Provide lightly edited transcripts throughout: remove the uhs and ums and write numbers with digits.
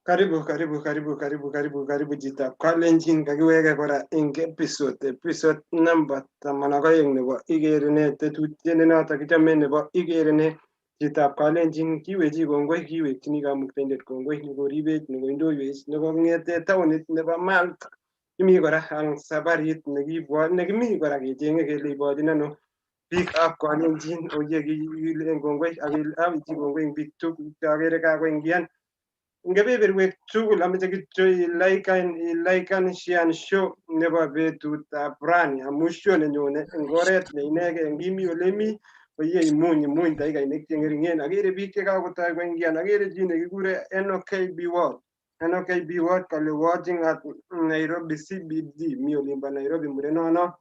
Karibu Chito. Kalenjin kakiweke kora eng episode number 12 nebo Igeere ne tetutiet ne noto kichome nebo Igeere ne Chitab Kalenjin kiwechi kongoi kiwekchini kamuktaindet kongoi nekoribech nekoindoiwech nekong'ete taonit nebo Malta. Kimi kora ang sabarit nekimi kora kecheng'e kele ibochin ano biikab Kalenjin oye kilen kongoi awekchi kongoi eng biik tugul cheakere kakoingian ngebeberwek tugul ameche kityo ilaikan shian show nebo betutab rani amu show nenyone eng oret ne inegei ngimi ole mi oye imuny dakikainik cheng'ering'en akere biik chekakotoi koingian akere chi nekikure NOKB Ward kale watching at Nairobi CBD mi olimbo Nairobi murenono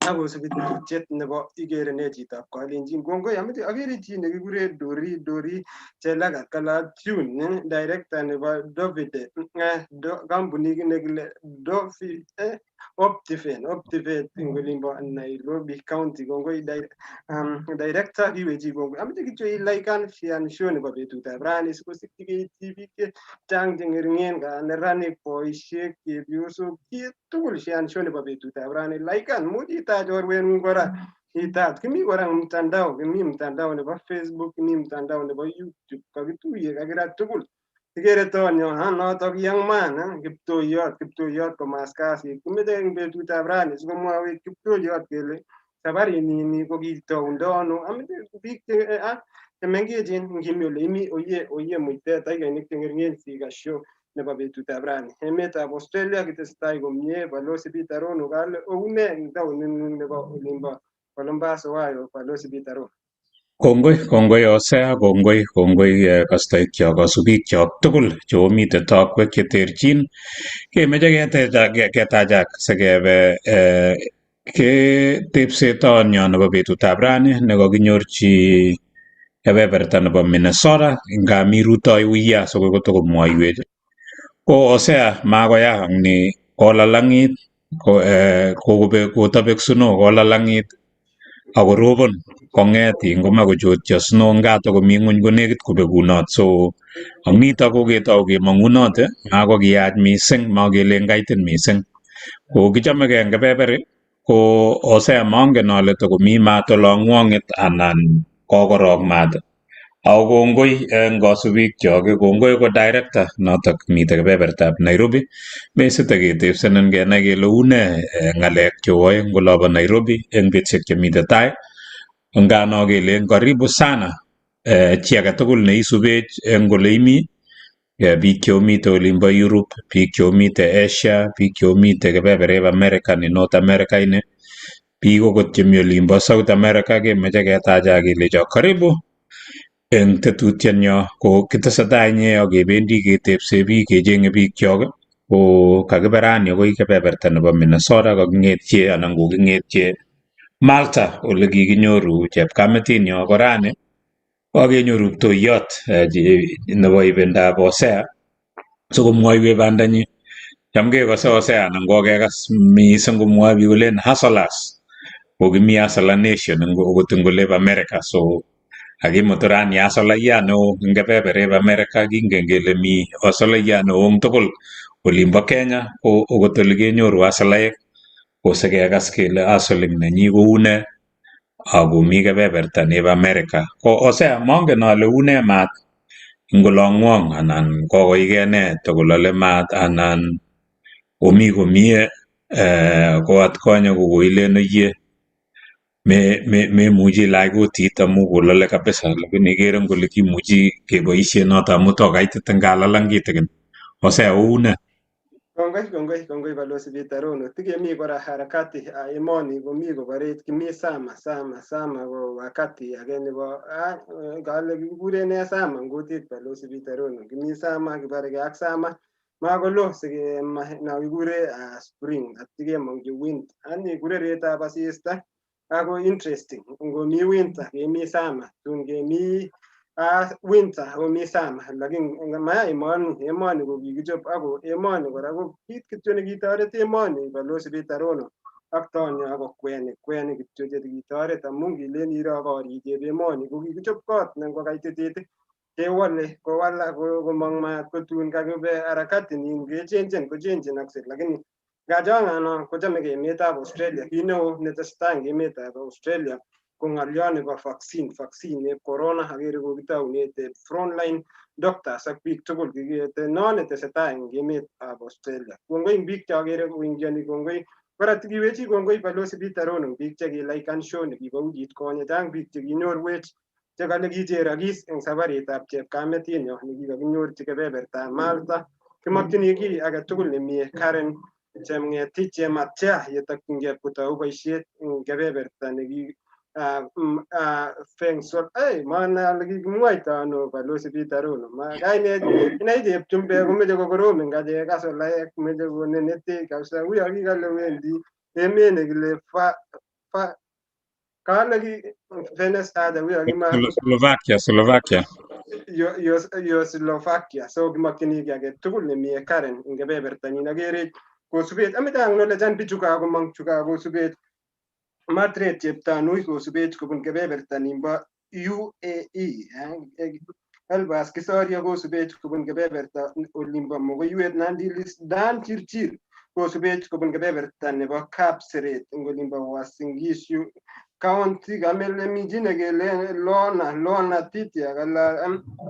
akosubi tetutiet nebo Igeere ne Chitab Kalenjin kongoi ameche akere chi nekikure Dori Chelagat Kalatune director nebo Dovide kampunit nekile Optiven eng olimbo Nairobi County kongoi director kiwechi kongoi ameche kityo ilaikan shian show nebo betutab rani sikosikyi keityi biik chechang cheng'ering'en neranik boisiek chepyosok chi tugul shian show nebo betutab rani laikan much itach chorweng'ung kora itach kimi kora mtandao nebo Facebook kimi mtandao nebo YouTube kakituye kakirat tugul ikere tonyo notok young man Kiptoiyot komas kasit kimeche eng betutab rani sikomwawech Kiptoiyot kele sabarini kokitoundoi ano ameche biik chemengechen ngimi ole imi oye muitet dakikainik cheng'ering'en sikas show nebo betutab rani emetab Australia kitestai komie balozi Peter Rono kale oune eng taoning'ung nebo olimbo Columbus Ohio balozi Peter Rono. Kongoi Osea, kongoi kastoikyok, kasubikyok tugul cheomite tokwek cheterchin. Kemeche ketachak sikebe ketepsetonyo nebo betutab rani nekakinyorchi kebeberta nebo Minnesota ngami rutoi uya sokoi kotokomwoiwech. Ko Osea makoya ni kolalang'it kotobek snow kolalang'it akorobon kong'et ngoma kochotyo snow ngatokomi ng'uny konekit kobekunot so ang nitok koketou kemong'unote makokiyach mising makelen kaitit mising ko kichomegei eng kebeberi ko Osea mangen ale tokomi maat olong'wong'et anan kokorok maat ako kongoi eng kasubikyok kongoi ko director notok mite kebebertab Nairobi mesite ketepsenen kenai kele une ng'alek cheoe eng olobo Nairobi eng betusiek chemite tai ngano kelen karibu sana chi age tugul neisubech eng ole imi biik cheomite olimbo Europe biik cheomite Asia biik cheomite kebeberep America ni North America ini biik okot chemi olimbo South America kemeche ketachak kelecho karibu eng tetutienyo ko kitesetai inye kebendi ketepse biik kecheng'e biik chok ko kakibe rani akoi kebeberta nebo Minnesota kaking'etie anan koking'etie Malta ole kikinyoru chepkametinyo ko rani kakenyoru Kiptoiyot nebo ibindab Osea sikomwoiwech bandanyi cham kekose Osea anan kokekas mising komwoe biik kolen hustlers kokimi hustler nation okot eng olep America so akimutu rani hustleyat neo eng kebeberep America kingen kele mi hustleyat neo eng tugul olimbo Kenya ko okot ole kenyoru hustlaek kosikekas kele hustling nenyi koune akomi kebeberta nep America ko Osea mangen ale une maat eng olong'wong anan kokoike ne tokolale maat anan komi komie ko atkonye kokoilen oyie memuchi ilach kotit amu kolale kabisa lakini ikere kole kimuchi keboisie noto amu tokaitit eng kalalang kitikin Osea oune? Kongoi balozi Peter Rono tikemi kora harakati emoni komi koborech kimi sama ko wakati age nebo kale kikure ne sama eng kutit balozi Peter Rono kimi sama kiborege ak sama makolo na kikure spring atikemong'chi winter ani kureretab asista ako interesting ngomi winter kemi sama tun kemi winter komi sama lakini maya emoni ko kikichop ako emoni kora ko kit kityo nekitoret emoni balozi Peter Rono ak tonyo ako kweni kityo chekitoret amu ngilen iro korik chep emoni ko kikichop kot ne ngokaititit kewale kowala komong maat kotun kakibe harakati nin kechenjen akset lakini ngachongano kochome emetab Australia kit neo netesetai eng emetab Australia ko ng'alyo nebo vaccine corona akere kokitoune frontline doctors ak biik tugul kikete no netesetai eng emetab Australia. Kongoi eng biik chokere koingiani, kongoi kora tikiwechi kongoi balozi Peter Rono biik chekilaikan show nekibo wikit konye, chang biik chekinyorwech chekale kicherokis eng sabaritab chepkametinyo nekikakinyorchi kebebertab Malta. Kimakchini kiy age tugul nemie Karen Chemng'etich Chematia yetokyingei kotou boisiet eng kebeberta neki fengsol manai ale kikimwaita ano balozi Peter Rono kainet inai chepchumbek komeche kokorom eng achek kasolaek meche konenetech kabisa uyo kikale wendi emet nekile kale ki Slovakia. Slovakia. So kimakchini kiy age tugul nemie Karen eng kebebertanyin akere kosubet ameche ang'olochan bichu kakomong chu kakosubet Margaret Cheptanui kosubet kobun kebebertanyin bo UAE. Elphas Kisoria kosubet kobun kebeberta olimbo Mogoiwet Nandi Dan Chirchir kosubet kobun kebeberta nebo Kapseret eng olimbo Uasin Gishu County kamele miji nekele Lona Titia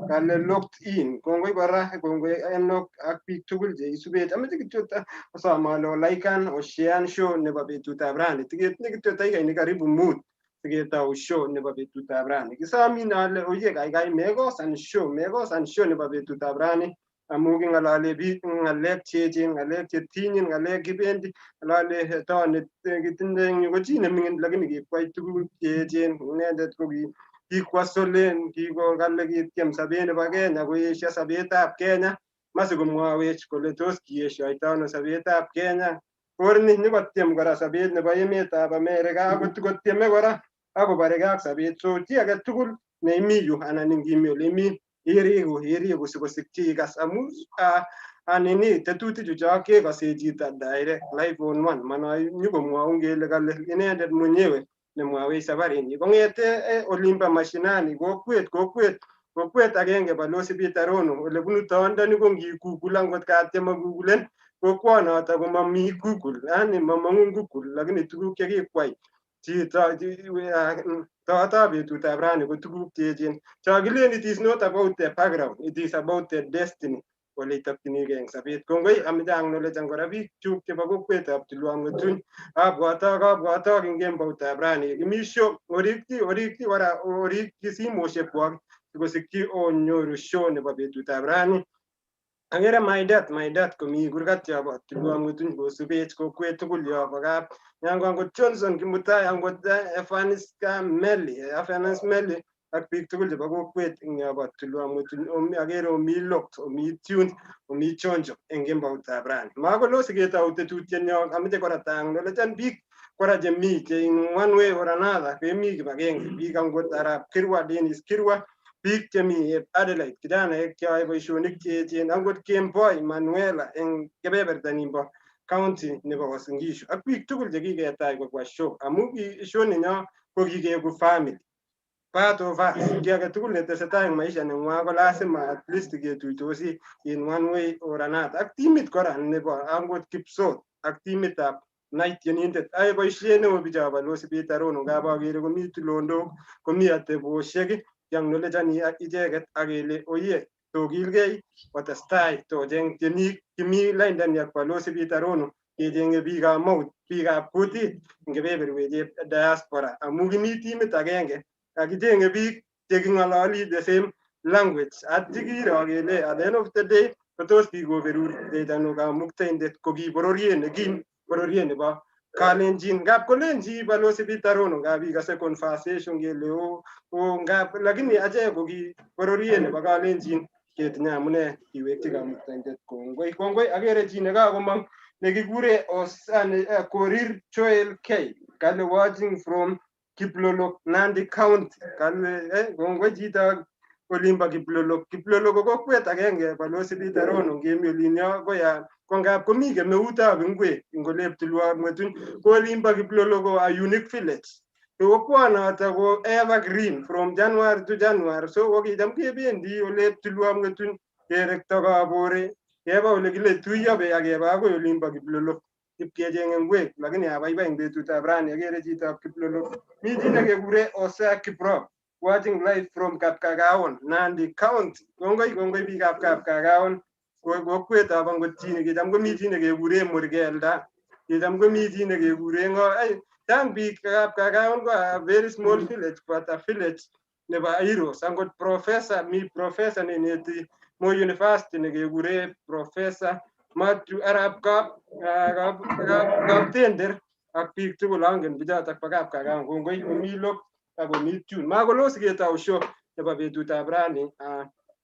kale locked in. Kongoi kora kongoi Enoch ak biik tugul cheisubet. Ameche kityo asom ale olaikan oshean show nebo betutab rani. Tiketinye kityo dakikainik karibu mut siketou show nebo betutab rani. Kisomin ale oye kaikai mekosan show nebo betutab rani amu king'alale biik ng'alek cheechen, ng'alek chetinyin, ng'alek kibendi ng'alale tonet kitinde eng yu ko chi neming'in lakini kikwai tuguk cheechen. Inendet ko kikwo Solen, kikokale kitiem sobet nebo Kenya koesio sobetab Kenya masikomwawech kole tos kieshoito ano sobetab Kenya. Korni nyikotiem kora sobet nebo emetab Amerika akot kotieme kora akobaregei ak sobet. So chi age tugul neimi yu anan ngimi ole imi iriku sikosikchi ikas amu tetutichu cho kekase chito direct live on one manoi nyikomwaun kele kale inendet mwenyewe nemwawech sabarinyi kong'ete olimbo mashinani kokwet agenge balozi Peter Rono ole bunu tondoni ko ngigoogle angot katyem agugulen kokwonoto komami Google yani mamang'u Google lakini tuguk chekikwai chito betutab rani ko tuguk cheechen chokilen it is not about the background, it is about the destiny ole itokchinigei eng sobet. Kongoi ameche ang'olochan kora biik chuk chebo kokwetab Tulwang'otuny abwatok eng kemboutab rani kimi show orikyi kora simoshekwok sikosikchi onyoru show nebo betutab rani. Agere my dad komi kurgat yobo Tulwang'otuny kosubech kokwet tugul yobo kap yango angot Johnson Kimutai angot Evans Meli ak biik tugul chebo kokwet eng yobo Tulwang'otuny agere omi locked, omi tuned, omi chonjo eng kemboutab rani. Makolo siketou tetutienyo ameche kora tang'olochan biik kora chemi in one way or another kemi kibagenge biik angot arap Kirwa Dennis Kirwa biik chemi Adelaide kijanaek cheyoe boisionik cheechen angot Kemboi Manuela eng kebeberta nimbo county nebo Uasin Gishu ak biik tugul chekiketai kobwa show amu show nenyo ko kikeku family part of us. Kiy age tugul netesetai eng maisha neng'wa ko lazima at least ketuitosi in one way or another ak timit kora nebo angot Kipsot ak timitab Night Tienindet ae boisiet neo bicho balozi Peter Rono ngap akere komi tulondok komi atebosiek kiang'olechani icheket akele oye tokilgei kotestai tocheng tienik chemi laindani ak balozi Peter Rono kecheng'e biikab mouth, biikab kutit eng kebeberwek diaspora amu kimi timit agenge akicheng'e biik cheking'ololi the same language atya kiro kele at the end of the day kotos kikoberurech ano kamuktaindet ko ki bororiet nekim, bororiet nebo Kalenjin. Ngap kolenji balozi Peter Rono ngap ikase conversation kele ngap lakini achek ko ki bororiet nebo Kalenjin ketinye amune kiwekyi kamuktaindet kongoi akere chi nekakomong nekikure Korir Joel K kale watching from Kiplolok Nandi County kale kongoi chito olimbo Kiplolok ko kokwet agenge balozi Peter Rono ngemi olinyo koya ko ngap komi kemeutab ingwek eng olep Tulwang'otuny ko olimbo Kiplolok ko a unique village Kokwonoto ko evergreen from January to January. So kokicham kebendi ole tulwam ngetun kerekto kabore keba ole kile tuiyo be akeba akoi olimbo Kiplolok ipkechenge ngwek, lakini abaibai eng betutab rani akere chitab Kiplolok. Mi chi nekekure Osea Kiprop watching live from Kapkagaon, Nandi County. Kongoi biikab Kapkagaon. Kokwetab angot chi nekicham komi chi nekekure Murgelda. Kicham komi chi nekekure ngo chang biikab Kagaon ko a very small village but a village nebo heroes. Angot professor mi professor neneti Moi University nekekure Professor Matthew Arap Kaptender ak biik tugul angen bichotok bo Kapkagaon. Kongoi komi Lok ak komi Tune. Makolos ketau show nebo betutab rani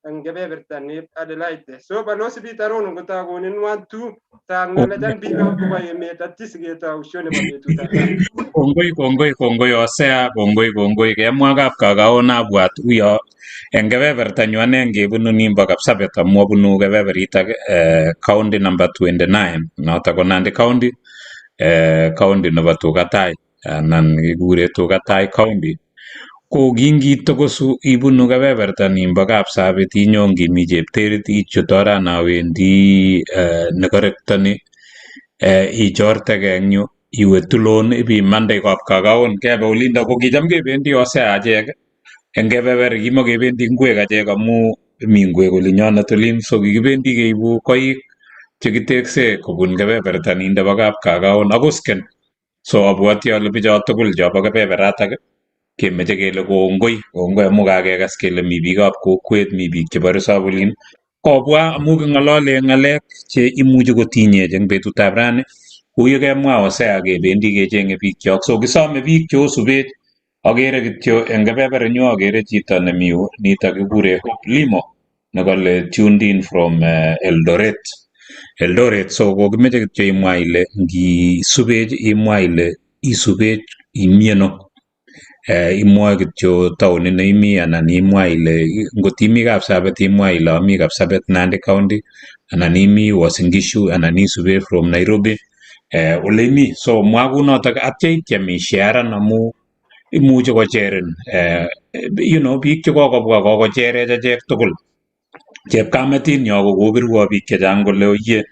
eng kebeberta ne Adelaide. So balosi Peter Rono kotakonin 1-2 tang'alechan biikab kobo emet atya siketau show nebo betutab rani. Kongoi Osea, kongoi kemwa Kapkagaon abwat uyo eng kebebertanyu ane ngebunu nimbo Kapsabet amu abunu kebeberitak county number 29 notok ko Nandi County, county nebo Tugatai anan kikure Tugatai County. Ko kingitokosu ibunu kebeberta nimbo Kapsabet inyo ngimi chepterit ichut oranawendi nekorektoni ichortegei eng yu iwe tulon ibimande Kapkagaon kebe olindo ko kicham kebendi Osea achek eng kebeber kimakebendi ngwek achek amu mi ngwek olinyonet olin, so kikibendi keibu koik chekitekse kobun kebeberta ninde bo Kapkagaon akosken. So abwoti ale bichot tugul chobo kebeberatak kemeche kele kongoi amu kakekas kele mi biikab kokwet, mi biik chebo resop olin kobwa amu king'olole ng'alek che imuchi kotinyech eng betutab rani kou ye kemwa Osea kebendi kecheng'e biikchok. So kisome biik cheosubech. Agere kityo eng kebeberenyu agere chito nemi yu nitok kikure Hope Limo nekale tuned in from Eldoret. So kokimeche kityo imwa ile ngisubech imwa ile isubech imieno. Imwoe kityo taonit neimi anan imwa ile ngot imi Kapsabet imwa ile ami Kapsabet Nandi County anan imi Uasin Gishu anan isube from Nairobi ole imi. So mwa kunotok atya ityem isharan amu imuchi kocherin biik chekokobwa kokocherech achek tugul. Chepkametinyo ko kopirwo biik chechang kole oyie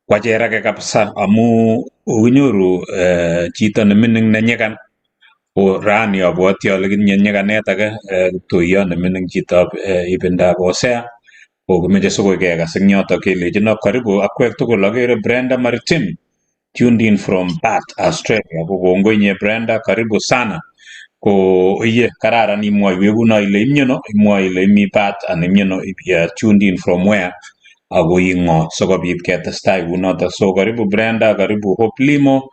kwacherake kabisa amu okinyoru chito nemining nenyikan. Ko rani abwoti ale kitinye nyikanet age kiptoiyot nemining chitab ibindab Osea ko kimeche sikoi kekas eng yotok kelechino karibu akwek tugul. Agere Brenda Maritim tuned in from Perth, Australia. Ko kongoi nye Brenda, karibu sana. Ko iye kararan imwoiwech kuno ile imyeno, imwoi ile imi Perth anan imyeno tuned in from where ako ing'o sikobit ketestai kunotok. So karibu Brenda, karibu Hope Limo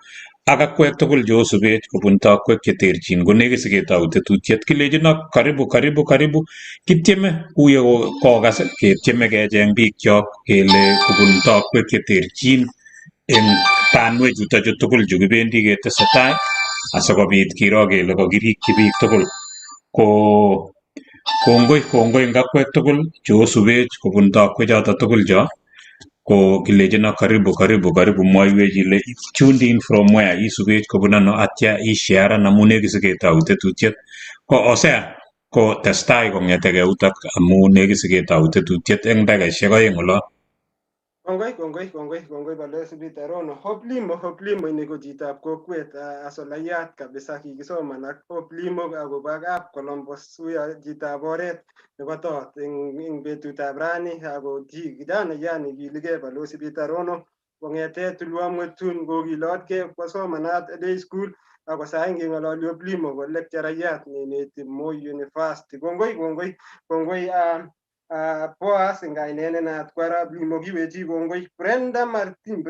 ak akwek tugul cheosubech kobun tokwek cheterchin. Konekit siketou tetutiet kilechino karibu kityeme kuye kokas ketyeme kecheng biikchok kele kobun tokwek cheterchin eng banwek chutokchu tugul chu kibendi ketesetai asikobit kiro kele kakirikyi biik tugul. Ko kongoi eng akwek tugul cheosubech kobun tokwechoto tugul cho ko kilechino karibu mwaiwech ile tuned in from where isubech kobun ano atya isharan amu nekit siketou tetutiet. Ko Osea ko testai kong'eteke yutok amu nekit siketou tetutiet eng dakikaishek oeng olo. Kongoi balozi Peter Rono. Hope Limo ini ko chitab kokwet asolayat kabisa kikisoman ak Hope Limo akobo kap Columbus uyo chitab oret nebo tot eng betutab rani ako chi kijana kiligei balozi Peter Rono kong'ete tulwamwetun kokilotgei kosomanat day school ako sai ngeng'ololi Hope Limo ko lecturayat neineti Moi University. Kongoi Boas eng kainet nenayat ko Arap Limo kiwechi kongoi. Brenda Martin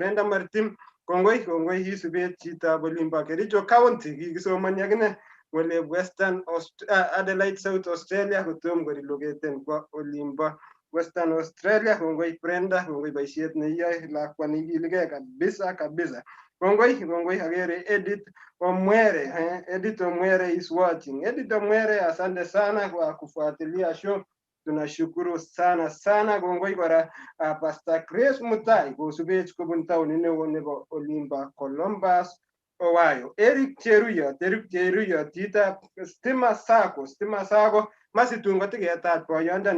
kongoi isubet chitab olimbo Kericho County kikisomani akine kole Western Adelaide South Australia kotom koriloketen kwa olimbo Western Australia. Kongoi Brenda, kongoi boisiet neiyoe lakwa nekiligei kabisa. Kongoi agere Edith Omwere is watching. Edith Omwere, asante sana kwa kufuatilia show. Tunashukuru sana. Kongoi kora Pastor Grace Mutai kosubech kobun taonit neo nebo olimbo Columbus Owayo, Eric Cheruyot, Tita, Stima Sako, Masitun Gotigetat, Boyanda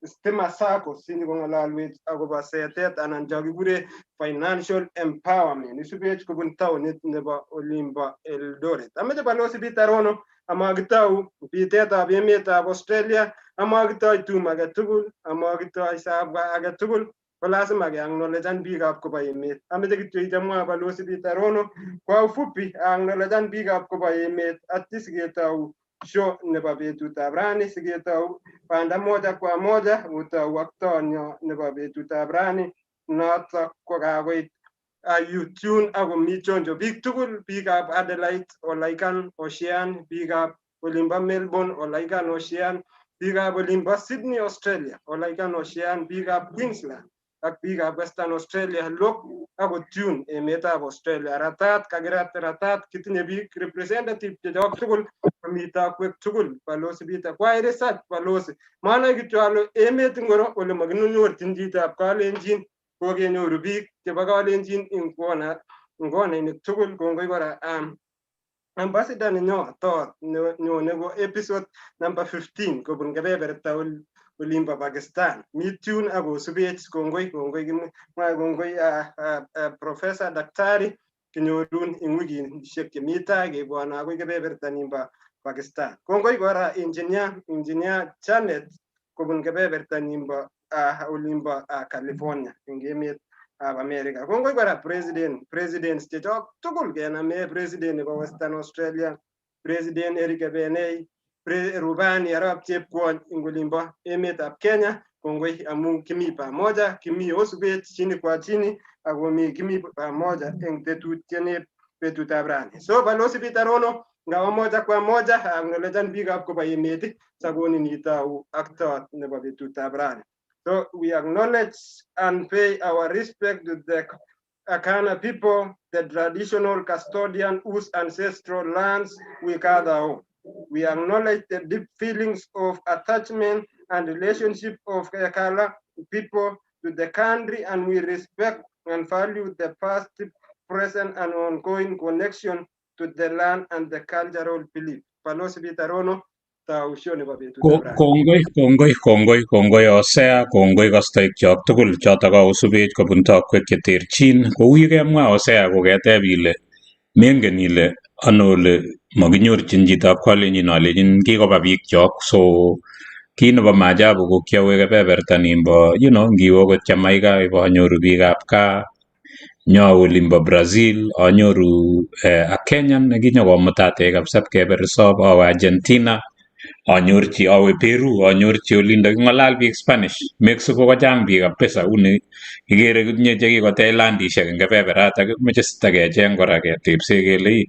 Stima Sako, Sinigongalwich, Agoba Setet, and Anjagure financial empowerment. Isubich Kubuntown, it never Olimba Eldoret. Ameta Balosi Bitarono, Amagitau, Piteta, Bimeta of Australia, Amagitoi to Magatubul, Amagitoi Sabga Agatubul. Lazima acknowledge big up kwa yemet amete jamwa balosi bitarono kwa ufupi acknowledge big up kwa yemet atisigeta show ne babetu tabrani sigeta panda moja kwa moja utawaktonyo ne babetu tabrani nata kwa gawait you tune ago michonjo big tugul big up Adelaide Olaikan Ocean big up Olimba Melbourne Olaikan Ocean big up Olimba Sydney Australia Olaikan Ocean big up Queensland ak big up Western Australia look ago tune meta of Australia ratat kagirat ratat kitinye big representative je jok tugul mita kwek tugul balosi bita kwa research balosi mana kitwalo emet ngoro ole magnunyor tinjita ab Kalenjin ko genyoru big chebo Kalenjin ingona ni tugul kongoi kora ambassador nenyo to nebo episode number 15 kobun kebeberta Olimba Pakistan. Mi tune ago subech kongoi professor daktari kinyorun ing wikishek chemita kebwana agoi kebeberta nimba Pakistan. Kongoi kora engineer Janet kobun kebeberta nimba Olimba California ing emet ab America. Kongoi kora presidents chechok tugul kename president nebo Western Australia, president Eric Benei, rubani arap chepkwony ingolimbo emet ab Kenya kongoi amu kimi pamoja kimi osubet chini kwa chini akomi kimi pamoja eng tetutiet betutab rani so balosi bitarono ngawa moja kwa moja acknowledge big up koba emet sagoni nitau aktot nebo betutab rani so we acknowledge and pay our respect to the Akana people, the traditional custodian whose ancestral lands we gather on. We acknowledge the deep feelings of attachment and relationship of Akala people to the country, and we respect and value the past, present, and ongoing connection to the land and the cultural belief. Palosi Bitarono, Kongoi Osea, kongoi kastoik chok tugul chotok kaosubech kobun tokwek cheterchin. Kou yekemwa Osea koketeb ile mengen ile ano ole makinyorchin chitab Kalenjin alechin kikoba biik chok so kit nebo maajabu ko kiawe kebeberta nimbo ngiwe okot Jamaica ibanyoru biikab gaa nyo olimbo Brazil anyoru a Kenyan nekinyokomutate kabisa keber resop awe Argentina awe Peru anyorchi olindo king'alal biik Spanish Mexico kochang biik kabisa uni igere kitinye chekikotech landishek eng kebeberatak meche sitakecheng kora ketebse kele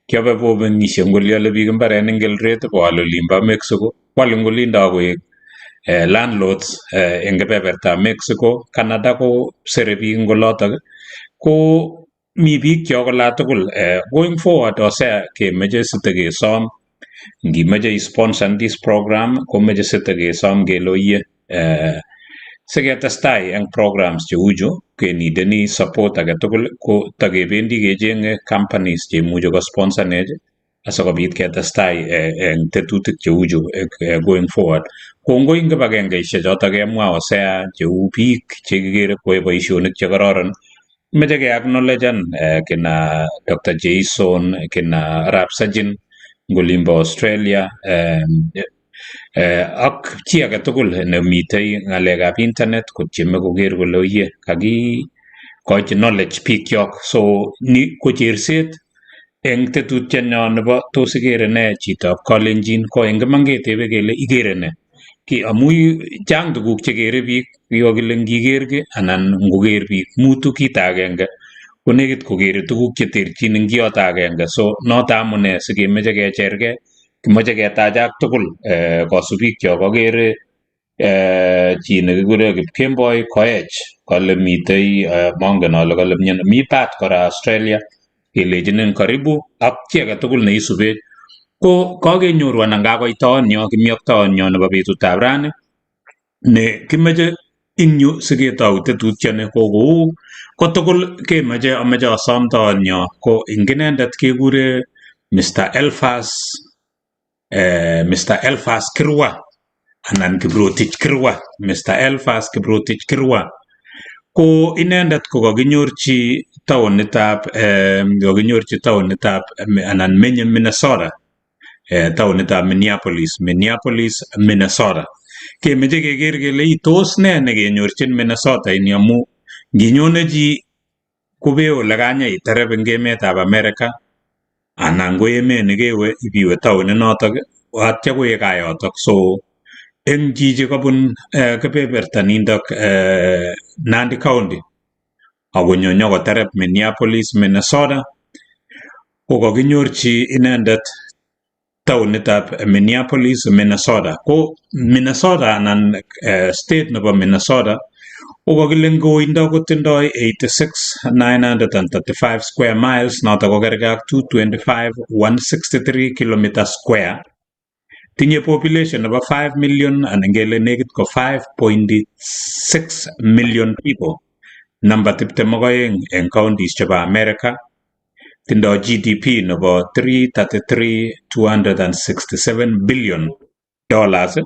kiobe bobenishek ngoliale biik mbarenik Eldoret koal olimbo Mexico kwal eng olindo akoek landlords eng kebebertab Mexico Canada ko sere biik eng olotok ko mi biik chok ola tugul going forward Osea kemeche sitekesom ngimeche isponsor this program komeche sitekesom kele oyie siketestai eng programs cheuchu kenideni support agetugul ko takebendi kechenge companies cheimuchi kosponsanech asikobit ketestai eng tetutik cheuchu going forward kongoi eng kibagengeishek chotok kemwa Osea cheu biik chekikere koyae boisionik chekororon meche keacknowledgen kina Dr. Jason kina Arap Sajin ngolimbo Australia ak chi agetugul nemitei ng'alekab internet kotieme koker kole oyie kakikochi knowledge biik chok so ni ko cherset eng tetutienyo nebo tos ikere ne chitab Kalenjin ko eng iman ketebe kele ikere ne amu chang tuguk chekere biik kile ngiker ki anan ngoker biik mutu kito agenge konekit kokere tuguk cheterchin eng kioto agenge so noto amune sikemeche kechergei kimoche ketachak tugul kosubik chok akere chi nekikure Kipkemboi Koech kale mitei mongen ale kale mi Pat kora Australia kelechinin karibu ak chi agetugul neisubech ko kakenyoru anan kakoitoonyo kimyoktoonyo nebo betutab rani ne kimeche ing yu siketau tetutioni ko kou kotugul kemoche amoche asom taonyo ko ing inendet kekure Mr. Elphas Kirwa anan Kiprotich Kirwa. Mr. Elphas Kiprotich Kirwa ko inendet ko kakinyorchi taonitab anan menye Minnesota, taonitab Minneapolis, Minnesota. Kemeche keker kele tos ne nekenyorchin Minnesota ini amu nginyone chi kobe ole kanye iterep eng emetab America anan ko emet nekewe ibiwe taonit notok atya koek kayotok. So eng chichi kobun kebeberta nindok Nandi County akonyo nyokoterep Minneapolis, Minnesota ko kakinyorchi inendet taonitab Minneapolis, Minnesota. Ko Minnesota anan state nebo Minnesota ko kakile koindo kotindoi 86,935 square miles notok ko kergei ak 225,163 kilometer square. Tinye population nebo 5 million anan ngele nekit ko 5.6 million people. Namba 22 eng counties chebo America. Tindoi GDP nebo 333,267 billion dollars.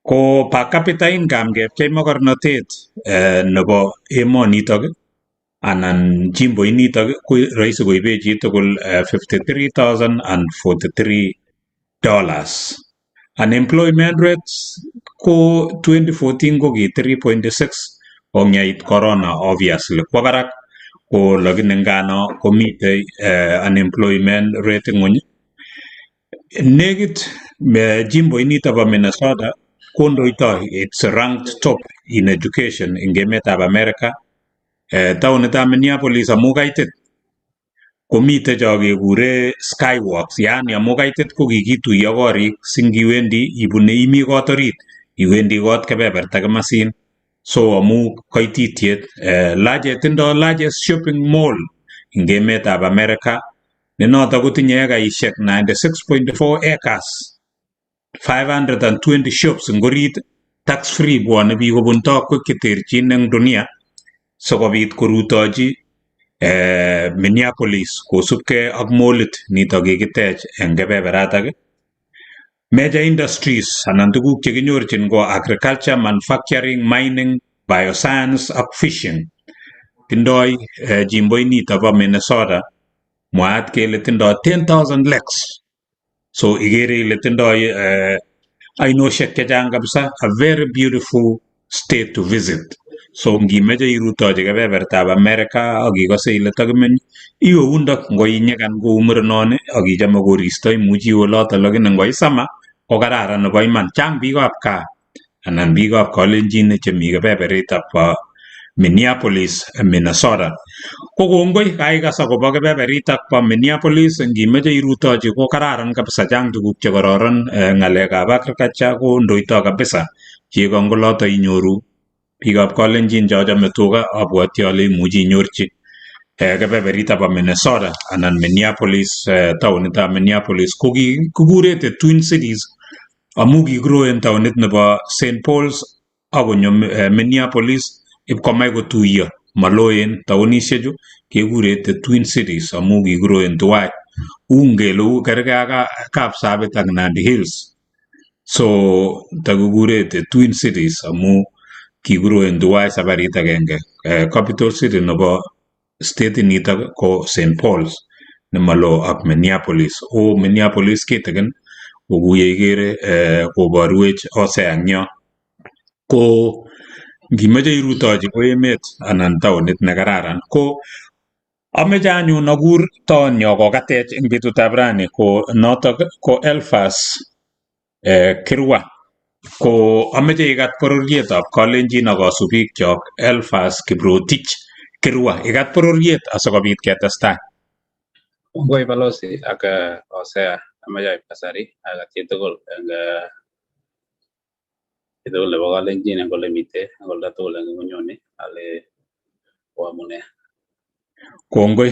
Ko per capita income kepchei mokornotet nebo emonitok anan jimboinitok ko rahisi koibe chitugul $53,043. Unemployment rate ko 2014 ko ki 3.6 kongeit corona obviously kwa barak ko lakini ngano komite unemployment rate ng'ony. Nekit jimboinito bo Minnesota kondoitoi, it's ranked top in education eng emetab America. Taonitab Minneapolis amu kaitit komite cho kekure skywalks, yani amu kaitit ko kikituiyo korik singiwendi ibune imi kot orit iwendi kot kebeberta kimasin. So amu kaititiet tindoi largest shopping mall eng emetab America ne notok kotinye ekaishek 96.4 acres, 520 shops eng orit, tax free bwone biik kobun tokwek cheterchin eng dunia sikobit korutochi Minneapolis kosubkei ak mallit nitok kikitech eng kebeberatak. Major industries anan tuguk chekinyorchin ko agriculture, manufacturing, mining, bioscience ak fishing. Tindoi jimboinito bo Minnesota mwaat kele tindoi 10,000 lakes. So igere ile tindoi ainoshek chechang kabisa, a very beautiful state to visit. So ngimeche irutochi kebebertab America ak ikose ile takimeny iwe undok ngoinyekan kou murenoni ak ichome koristo imuchi iwe olotok, lakini ngoi sama ko kararan nebo iman. Chang biikab gaa anan biikab Kalenjin chemi kebeberitab Minneapolis, Minnesota. Ko kongoi kaikas akobo kebeberitak bo Minneapolis, ngimeche irutochi ko kararan kabisa, chang tuguk chekororon. Ng'alekab agriculture ko ndoito kabisa. Chego ngoloto inyoru biikab Kalenjin chochome tuga abwoti ale imuchi inyorchi kebeberitab bo Minnesota anan Minneapolis, taonitab Minneapolis ko kikure the Twin Cities amu kigrowen taonit nebo St. Paul's akonyo Minneapolis ipkomach kotuiyo maloen taonishechu kekure the Twin Cities amu kigrowen tuwai ungelu kergei ak Kapsabet ak Nandi Hills. So takikure the Twin Cities amu kigrowen tuwai sabarit agenge. Capital city nebo state nitok ko St. Paul's nemalo ak Minneapolis. O Minneapolis kitikin kokuye igere koborwech oseang yo. Ko ngimeche irutochi ko emet anan taonit nekararan ko ameche anyun akur taonyo kokatech eng betutab rani ko notok ko Elphas Kirwa. Ko ameche ikat bororietab Kalenjin ak kasubikchok Elphas Kiprotich Kirwa. Ikat bororiet asikobit ketestai. Kongoi balozi ak Hosea ameche aib kasari ak chitugul eng chitugul nebo Kalenjin eng ole mitei eng oldo tugul eng ng'onyuni ale koamune. Kongoi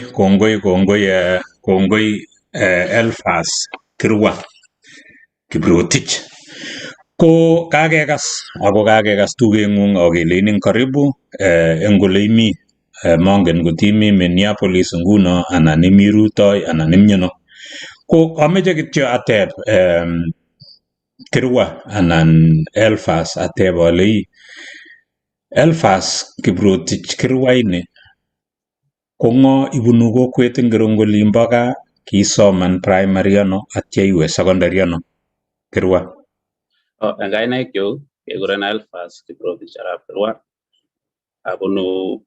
Elphas Kirwa Kiprotich. Ko kakekas tugeng'ung akeleinin karibu eng ole imi, mongen ngot imi Minneapolis nguno anan imi rutoi anan imiono. Ko ameche kityo ateb Kirwa anan Elphas ateb ale Elphas Kiprotich Kirwa ini ko ng'o, ibunu kokwet ngiro eng olimbo gaa, kisoman primary ano atya iwe secondary ano? Kirwa. Eng kainaikchuk kekurenan Elphas Kiprotich arap Kirwa. Abunu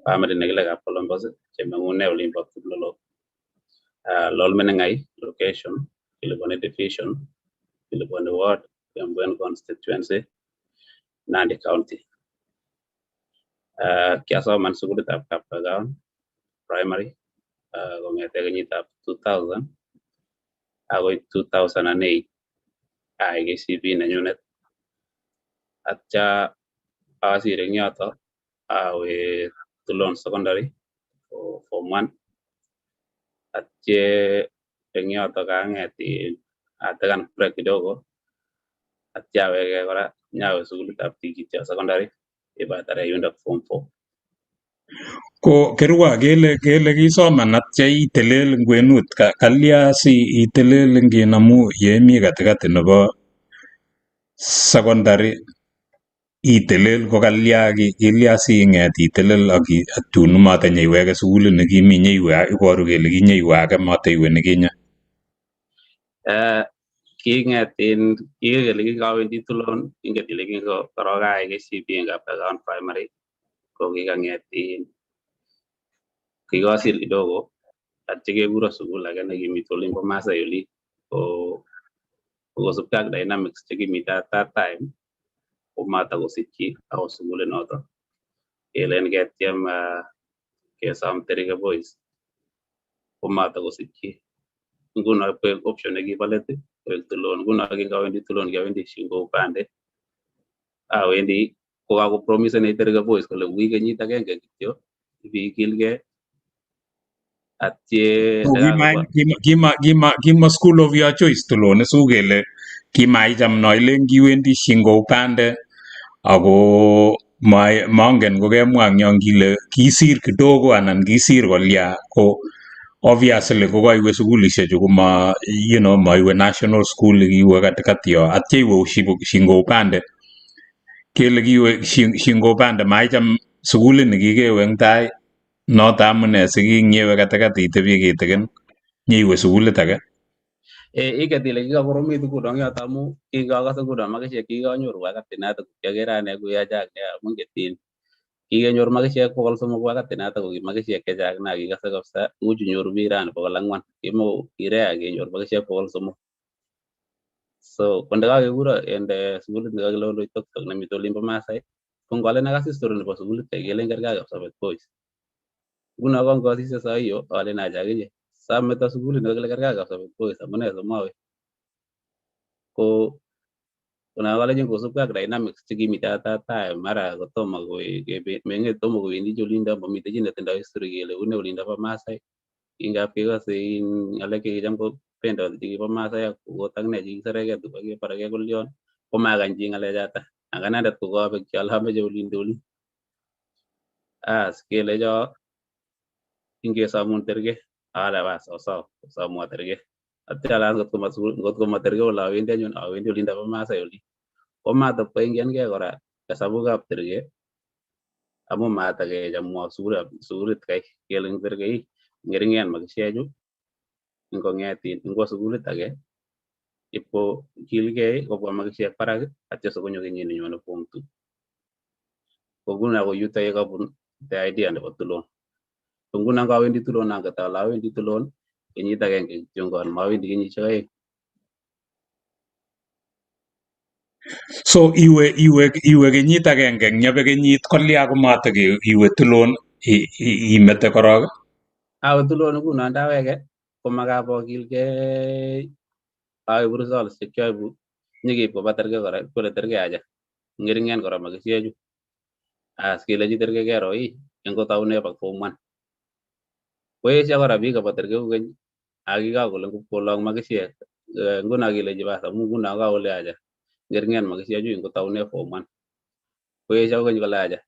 family nekile Kapkolombos chemeng'une olimbo Kiplolok. Lolmenengai location, Kiliboni division, Kiliboni ward, Kiambuen constituency, Nandi county. Kiasoman sukulitab Kapkagaon primary kong'ete kenyitab 2000 agoi 2008 ai KCB nenyunet. Atya asir eng yoto awe Tulon secondary form 1. Atye eng yoto kang'et atekan break kidogo atya awege kora nyawe sukulitab Tigityo secondary ibatare yundo form 4. Ko Kirwa kele kisoman atya itelel eng kwenut, kalya si itelel eng amu yemi katikati nebo secondary itelel ko kalya si ing'et itelel ak tun matanyeiwege sukulit nekimi nyeiwe iboru kele kinyeiwe age mataiwe nekinye? Kikele kikawendi Tulon, inget ile kinkorok ayai KCB eng Kapkagaon primary ko kikasir kidogo atya kekuro sukul age nekimite olimbo Masai oli ko kosubkei ak dynamics chekimite at that time ko matakosikyi ako sukulit noto kelen ketyem kesom Terike Boys ko matakosikyi. Nguno koek option nekibo let koek Tulon. Nguno kinkawendi Tulon kiawendi shingo upande awendi kokakopromisenech Terike Boys kole wii kenyit agenge kityo ibikilgei atye kima school of your choice Tulon isu kele kimaicham no ilen kiwendi shingo upande ako mangen kokemwa eng yon kile kisir kidogo anan kisir kolya. Ko obviously ko kaiwe sukulishechu ko maiwe national school, kiwe katikati yo atya iwe shingo upande, kele kiwe shingo upande maicham sukulit nikikewe eng tai noto amune sikinyewe katikati itebie kitikin nyiwe sukulit age. Iket ile kikakoromit nguno eng yoto amu kikakase nguno makishek kikanyoru wakati noto kiakere ane kuyachak amu ngetin kikenyor makishek 300 wakati noto ko kimakishek chechang na kikase kabisa much inyoru biik rani 400 kirea kenyor makishek 300. So kondakakekuro ende sukulit nekakile Oloitoktok nemite olimbo Masai ko ngalen akas history nebo sukulit kelen kergei Kapsabet Boys. Nguno kongosishe saiyo alen acha akinye sameto sukulit nekakile kergei Kapsabet Boys amune somawe ko unakalenjin kosubkei ak dynamics chekimite at that time mara kotomo meng'et tomo kowendi olindo mamite chi netindoi history kele une olindo bo Masai. Ingap kekase ng'alek chekicham kobendoti chekibo Masai ak pokot ak ne chekiseregei tuga kebaregei kulyon komakany chi ng'alechoto ak anendet kokabek ale ameche olindo oli. As kelecho ingesomun terke ale bas osomwa terke atya ala ngotko materke ole awendi anyun awendi olindo bo Masai oli ko matapkoingiankei kora hesabukab terke amu matakechamwo sukulit kai kele eng terke ng'ering'en makishechu ngwo sukulit age ipko kilgei kobwa makishek barak atya sikonyo kenyit nenyone form 2. Ko nguno ko yuto yekabun the idea nebo Tulon. Ko nguno ngawendi Tulon anget ale awendi Tulon kenyit agenge kityo ngon mawendi kenyishek aeng. So iwe kenyit agenge nyabe kenyit kolya komataiwe Tulon imete korok? Awe Tulon nguno ndawege komakapokilgei aibu results chekiaibu nyikeib koba terke kora kole terke aja ng'ering'en kora makishechu as kelechi terke kero engotaune bo form 1 koesha kora biik koba terke kokeny akika kole ngipkolong makishek nguno kelechi bas amu nguno kakole aja ngeringen makisiaju ing kotaune form 1 koesha kony kole aja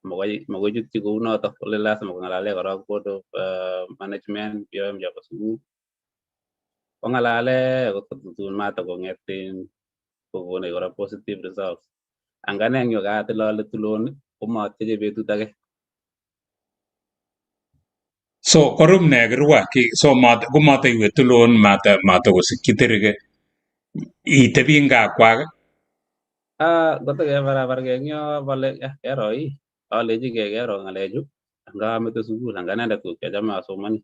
magoi chutyi kou notok kole lazima kongalale korok board of management BOM chebo sukul kongalale kotutun matakongetin kokonech kora positive results angane eng yu katilale tulon komatyeche betut age. So korum ne Kirwa so komata tulon mata kosikchi terike itebi nga kwak Goto kebarabarke eng yo bale kero alechi kero ngalechu nga amete sukul anga anendet ko kiachame asomani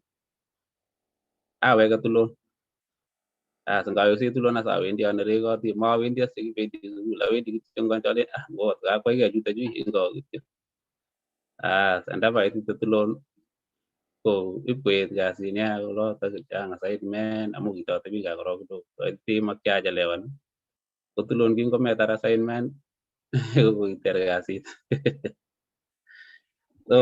aweke tulon ngaweksei tulon as awendi anerekoti mawendi as chekibendi sukul awendi kityo ngachale ngot kakwaike chutochu ingo kityo ndapait tulon ko ipkoet kasinea olotok chang assignment amu kitatebi gaa korok kidogo soiti makiachelewan ko tulon kingometar assignment kokiter kasit so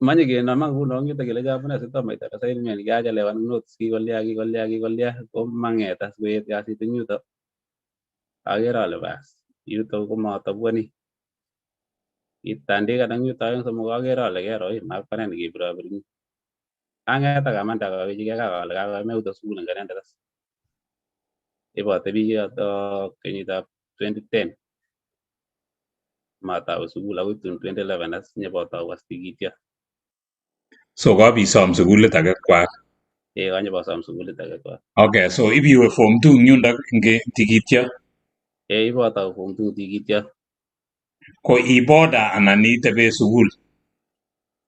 manyikenama nguno yuto kele amune sitoma itar assignment kiachelewan notes kikolya ko manget as koet kasit eng yuto agere ale bas yuto komatabwani itandikan eng yuto aeng somok agere ale kero makwane nekebirabirin anget akamande akawechike kale kakameuto sukul eng anendet as ibotebi yoto kenyitab 2010 matawe sukul akoi tun 2011 as nyepotau as tikityo so kabisom sukulit age kwak kanyeposom sukulit age kwak okay so ibiwe form 2 eng yundok eng tikityo ibotau form 2 tikityo ko iboda anan itebe sukul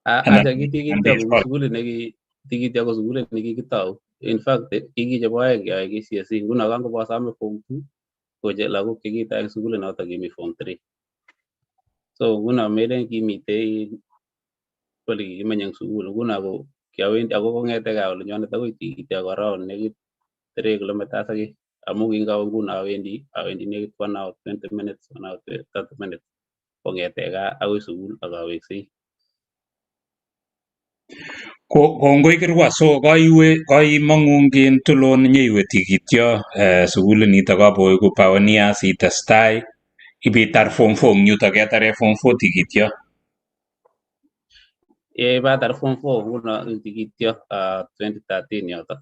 acha kitikityo kou sukulit tikityo ko sukulit nekikitau in fact kikichop aeng keyoe KCSE nguno kangopasome form 2 koche lagok chekitai eng sukulit noto kimi form 3 so nguno melen kimitei ole kikimenye eng sukul nguno ko kiawendi ako kongete gaa olinyonet akoi tikityo ko around nekit 3 kilometers ake amu kingawe nguno awendi nekit 1 hour 20 minutes 1 hour 30 minutes kongete gaa akoi sukul akaweksei kongoi Kirwa so kaimangu eng tulon nyiwe tikityo sukulit nito kaboeku pioneers itestai ibitar form 4 eng yuto ketare form 4 tikityo batar form 4 nguno eng tikityo 2013 yoto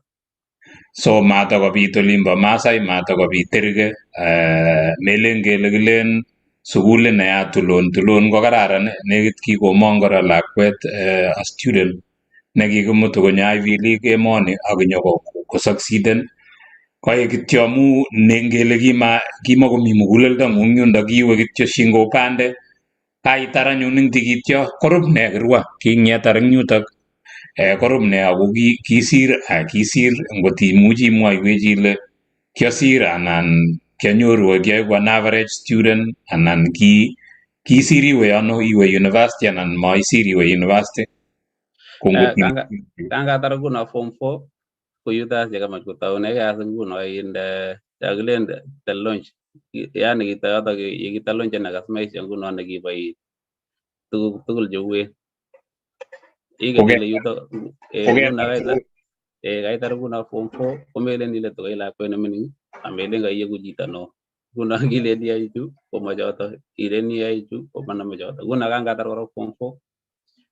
so matakobit olimbo Masai matakobit terike melen kele kilen sukulit neya tulon ko kararan nekit kikomong kora lakwet a student nekikimutu konyo Ivy League emoni ako succeeden koek kityo amu ngele kimakomi muguleldo ng'ung yundo kiwe kityo shingo upande kaitar anyun eng tikityo korup ne Kirwa kingetar eng yutok korup ne ako kisir ngot imuchi imwoiwech ile kiasir anan kianyoru kiaeku an average student anan kisir iwe ano iwe university anan maisir iwe university kangatar nguno form 4 ko yutas yekamach kotaune kasi nguno chakilen the launch yani kitoyoto yekitalonchen akas maisha nguno nekibo tuguk tugul cheuen ikele yuto nguno kaitar nguno form 4 komelen ile tokoi lakwet nemining amelen kaieku chito neo nguno kilen iyai chu komachoto ilen iyai chu komaname choto nguno kangatar kora form 4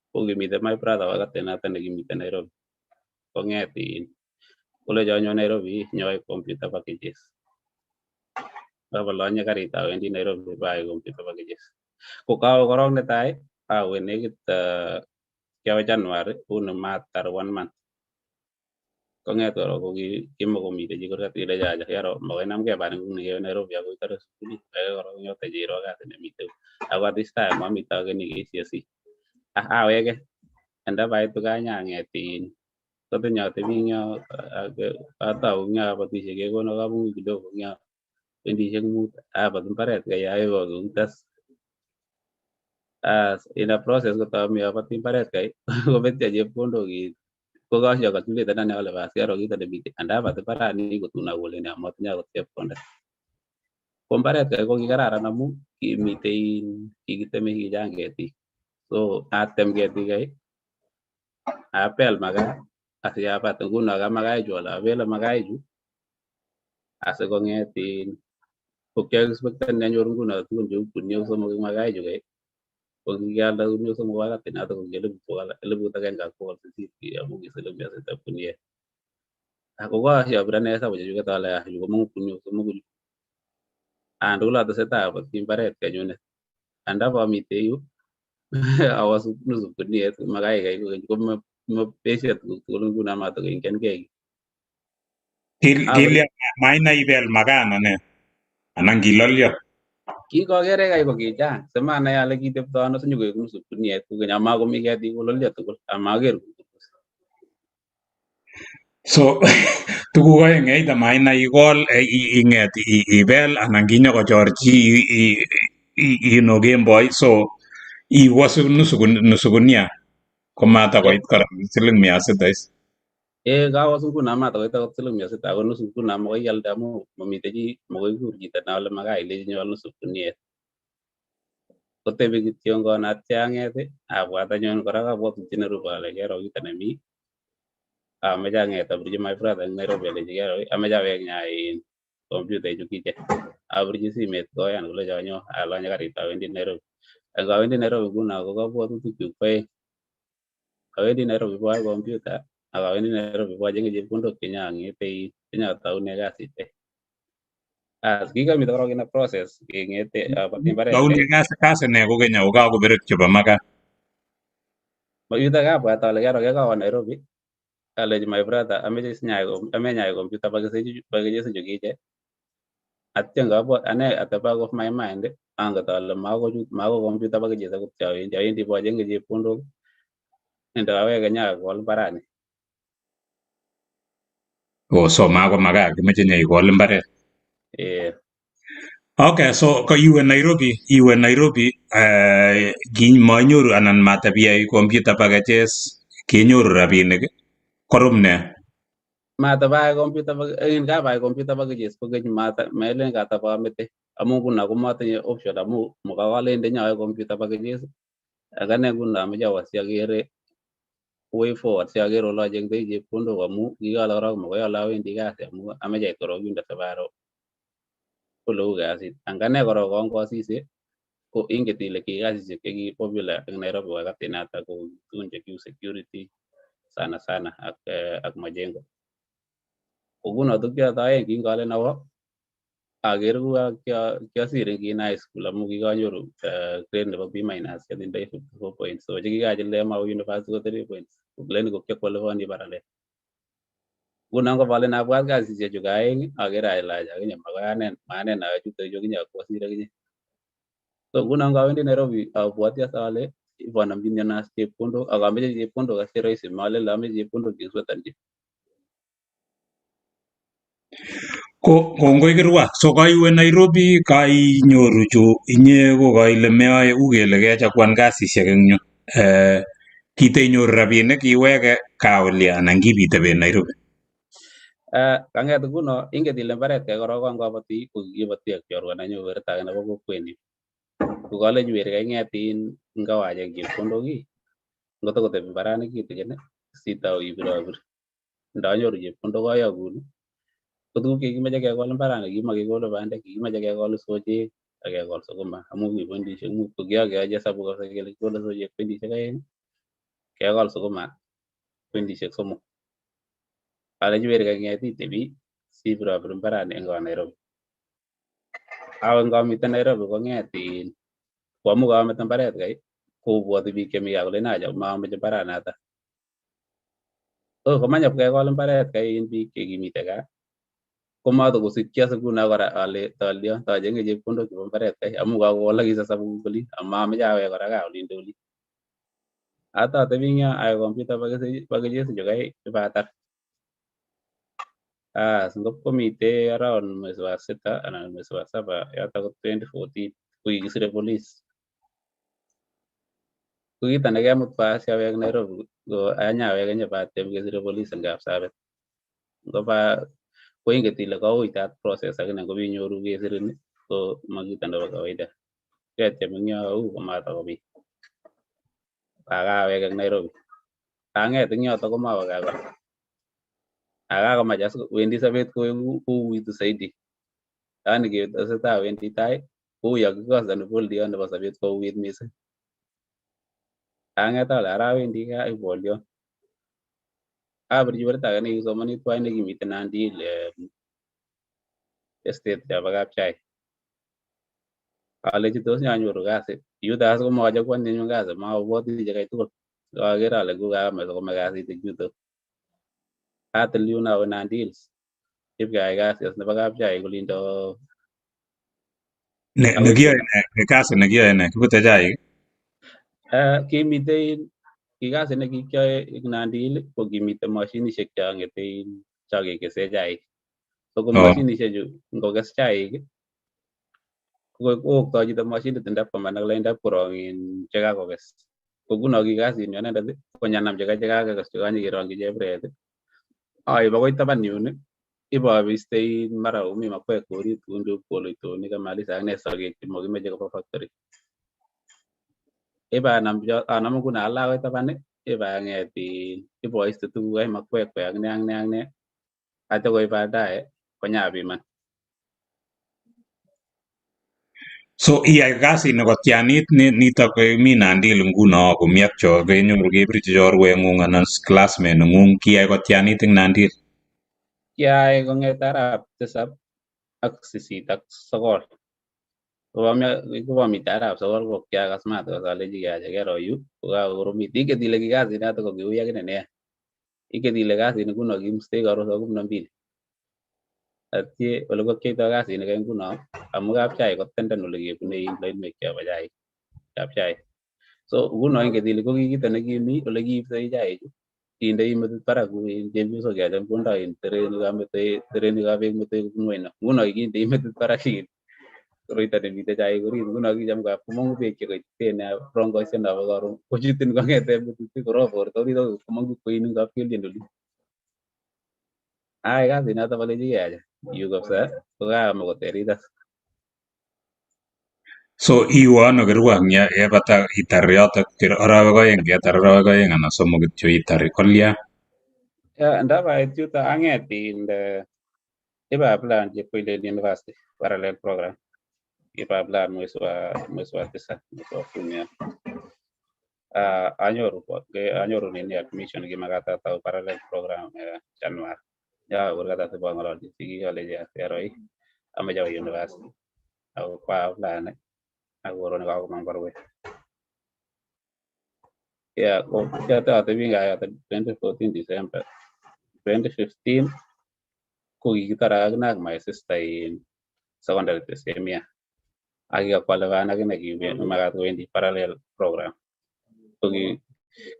kokimite my brother wakati noto nekimite Nairobi konget kolecho nyo Nairobi nyoe computer packages abalonye karit awendi Nairobi bae computer packages ko kawe korok netai awe nekit kiawe January uni matar 1 month konget korok ko kimakomite chi kurgat kile chacha kero makoi namke bani nguni kewe Nairobi akoi tare sukulit ake korok nyote chiro kasi nemite ako at this time mamite akeni KCSE aweke ndapaitu kanyanget kotinye atebi eng yo atau eng yo abatishe kekono kabunguit kidogo eng yo pendishek 5 abat mbaret kayae kokiutas in a process kotami abati mbaret kai kobetyo chepkondok kokasho calculate ane ale bas kero kito nemite andabat mbarani kotun akolen amatinye akot chepkondet ko mbaret kai kokikararan amu kikiteme kichang ketik so atem ketik kai apel makaa asiabat nguno ka makaichu ale apele makaichu asikonget ko kiaexpectan anyor nguno tugun cheu kuniok somok eng makai chu kai ko kikialda kuniok somok wakati noto ko eliput agenge ak bokol sisit amu kisile miasitab kuniet ako kashabir ane hesabu chechuket ale yu komong'u kuniok somoku chu tugul atesetai aboti mbaret kenyunet andapamite yu awasu nusu kuniet makai kai kokeny ko mapesio tuguk tugul nguno matokoingiankei Kilya maina ibel makano ne anan kilolyo. kikokere kai ko kichang semanai ale kitepto ano sinyokoek nusu kuniet kokeny amakomi ketik kololyo tugul amaker So tuguk aeng either maina ikol ing'et ibel anan kinyokochorchi ino kemboi so iwasu nusu gunia komatakoit kora siling 600. kawasu nguno matokoit akot siling 600 ako nusu nguno makoi ialde amu mamite chi makoi ikur chito neale makaa ilechi nyol nusu kuniet kotebi kityongon atya ang'et abwat anyun kora kabwatutiet nerube ale kero kito nemi ameche ang'et abirchi my brother eng Nairobi alechi kero ameche awek nyain kompyutaichu kiche abirchi simet koyan kolecho nyo alanye karit awendi Nairobi awendi Nairobi nguno ko kabwatutikchuk ko aeng awendi Nairobi boae kompyuta ak awendi Nairobi boachenge chepkondok chenyang'ete chenyatoune kasit kikamite korok ina process keng'ete abati mbaret Taune kasi ne kokeny ako kakoberek chebo makaa. yutok abwat ale kero kekawo Nairobi alechi my brother ameche nyai computer pakejesu chu kiche atya ngabwat ane at the back of my mind anget ale mako computer packages akot awendi boachenge chepkondok ndaweke nyakol mbarani So mako makaa kimeche nyeikol mbaret. Okay, so ko iwe Nairobi manyoru anan matapiyai computer packages kenyoru rabinik korum ne? matabai computer packages kokeny melen katapamete amu nguno komatinye option amu mukawalende nyoe computer packages akane nguno ameche awo siakere way forward siaker ole achengtoi chepkondok amu kikale korok makoi ale awendi kasi amu ameche ait korok yundo siparo oleu kasit angane korok angosise ko inget ile ki kasisiek cheki popular eng Nairobi wakati noto ko tugun chekiu security sana ak majengo ko nguno tukchoto aeng kingalen awo aker kuo kiasir eng high school amu kikanyoru grade nebo B- kiatindoi 54 points so chekikachilde mawe university ko 3 points kokileni ko kiakwalifani parallel nguno ngobalen abwat kasisiek chu aeng akere ale akinye makoi manen awe chutok chu kinye akwasir akinye so nguno ngawendi Nairobi abwati asa ale ibanamchinon chepkondok akameche chepkondok asi rahisi malele ameche chepkondok cheswetonchi Kongoi Kirwa, so kaiwe Nairobi kainyoru chu inye ko kaile meae ukele kechakwan kasisiek eng yu kiteinyoru rabinik iweke kaolya anan kibitebe Nairobi? Kanget nguno inget ile mbaret kai korok angabati ko kibati ak chorwa nenyu werto age nebo kokwenyu kokalechi weri kaing'et ngawacheng chepkondok ngotokotebi mbarani kitikin sitau ibirobir ndanyoru chepkondok ayokun ko tuguk chekimeche kekol mbarani kimakekole bandek kikimeche kekol sochek akekol sukuma amu mi pointishek mut ko kiakeyochi hesabu kabisa kele kikole sochek pointishek 2 kekol sukuma pointishek 3 alechi weri kaing'et itebi sibirobir mbarani eng Nairobi awe ngamite Nairobi kong'et koamu kamete mbaret kai kobwoti biik chemi gaa kole naja mameche mbaranatak komanyop kekol mbaret kai biik chekimite gaa komatokosikchi as nguno kora ale tolyo tachenge chepkondok chebo mbaret kai amu kakowalakis hesabu olin amameche awek kora gaa olinde olin atatebi ing yo aai computer packages chu kai ipatar ngopkomite around mwezi wa 6 anan mwezi wa 7 yoto ko 2014 ko kikisire police ko kito nekemut pa siawek Nairobi ko anyawek nyipatiem kesire police eng Kapsabet ngopa koinget ile kaui that process akine ngobinyoru kesirin ko makito nebo kawaida ketiem eng yo komatakobit akawek eng Nairobi kang'et eng yoto komawe gaa kora akakomach as wendi sobet kouitu zaidi yani ketesetai wendi tai kou yo kikosani boldiot nebo sobet kouit mising. Ang'et ale ara wendi gaa ak boldiot. Abirchi werit age nekisomani tuwai nekimiten Nandi estate chebo kapchai. Alechi tos nyanyoru kasi. Yutas komache kwo nenyu kasi mabwoti che kai tugul. Aker ale kukaame kome kasit eng yutok. Atil yun awe Nandi Hills. Ipkeyai kasi nebo kapchai kolindo nekiyoe kasi nekiyoe ne kibute chaik. Kimite kasi nekikyoe ing Nandi Hill ko kimite mashinishek chang'ete chakekese chaik. So ko mashinishek chu ngokes chaik kookto chito mashinit ndap komandak lain ndap korong'in chekakokes. Ko nguno ki kasit nyu anendet konyanam chekakekes chekanyikerongchi chebret. Aib akoi taban yun ibabiste mara umi makwek orit kundu koloitoni kamalisa ak ne sakek chemakimeche koba factory. Anam nguno ala akoi taban ibang'et iboiste tuguk ai makwek ak ne atyo koi baadaye konyapiman. So iyai kasit nekotianit nitok mi Nandi Hill nguno komi ak kenyoru kebirchi chorweng'ung anan classmate neng'ung kiyai kotianit ing Nandi Hill. Kiyai kong'ete arap 7 ak 8 ak 9. Kopamite arap 9 ko kiakas mat alechi keyache kero yu kokakoromit. Inget ile ki kasit nato ko kiui akine neya. Inget ile kasit nguno kimustei karon saa 12. Atye ole kokyoitoi kasit neke nguno amu kapchai kotenden ole kebune loinwek chebo chaik kapchai. So nguno inget ile ko kito nekimi ole kiiptoi chaichu kindei metit barak chepyosok checham kondoi terenikab beek metoi kobun oino. Nguno kindei metit barak koroito nemite chaik orit. Nguno kicham komong'u beek chekoititen rongoisiek nabo karon kochutin kong'ete metit korop borto orit akoi komong'u kweinik ab kelyek oli. Kasit nato alechi keyache yu kabisa kokaame koterit as. So iwe ano Kirwa yebata itar yotok arawek 2 ketar arawek 2 anan 3 kityo itar kolya? Ndapait yuto ang'et ipaplan Chepkoilel University parallel program. Ipaplan mwezi wa 9 mwezi wa 10. Anyoru nini admission kimakat atau parallel program January. Ya kurkata sipo ng'ololchi sigik alechi aseroi ameche awo university. Ako kwa plan ak koron kakomang barwet. Ko yoto atebi nga yoto 2014 December. 2015 ko kikitara akine ak my sister in secondary the same year. Akikakwalipan akine kimakat kowendi parallel program. So ki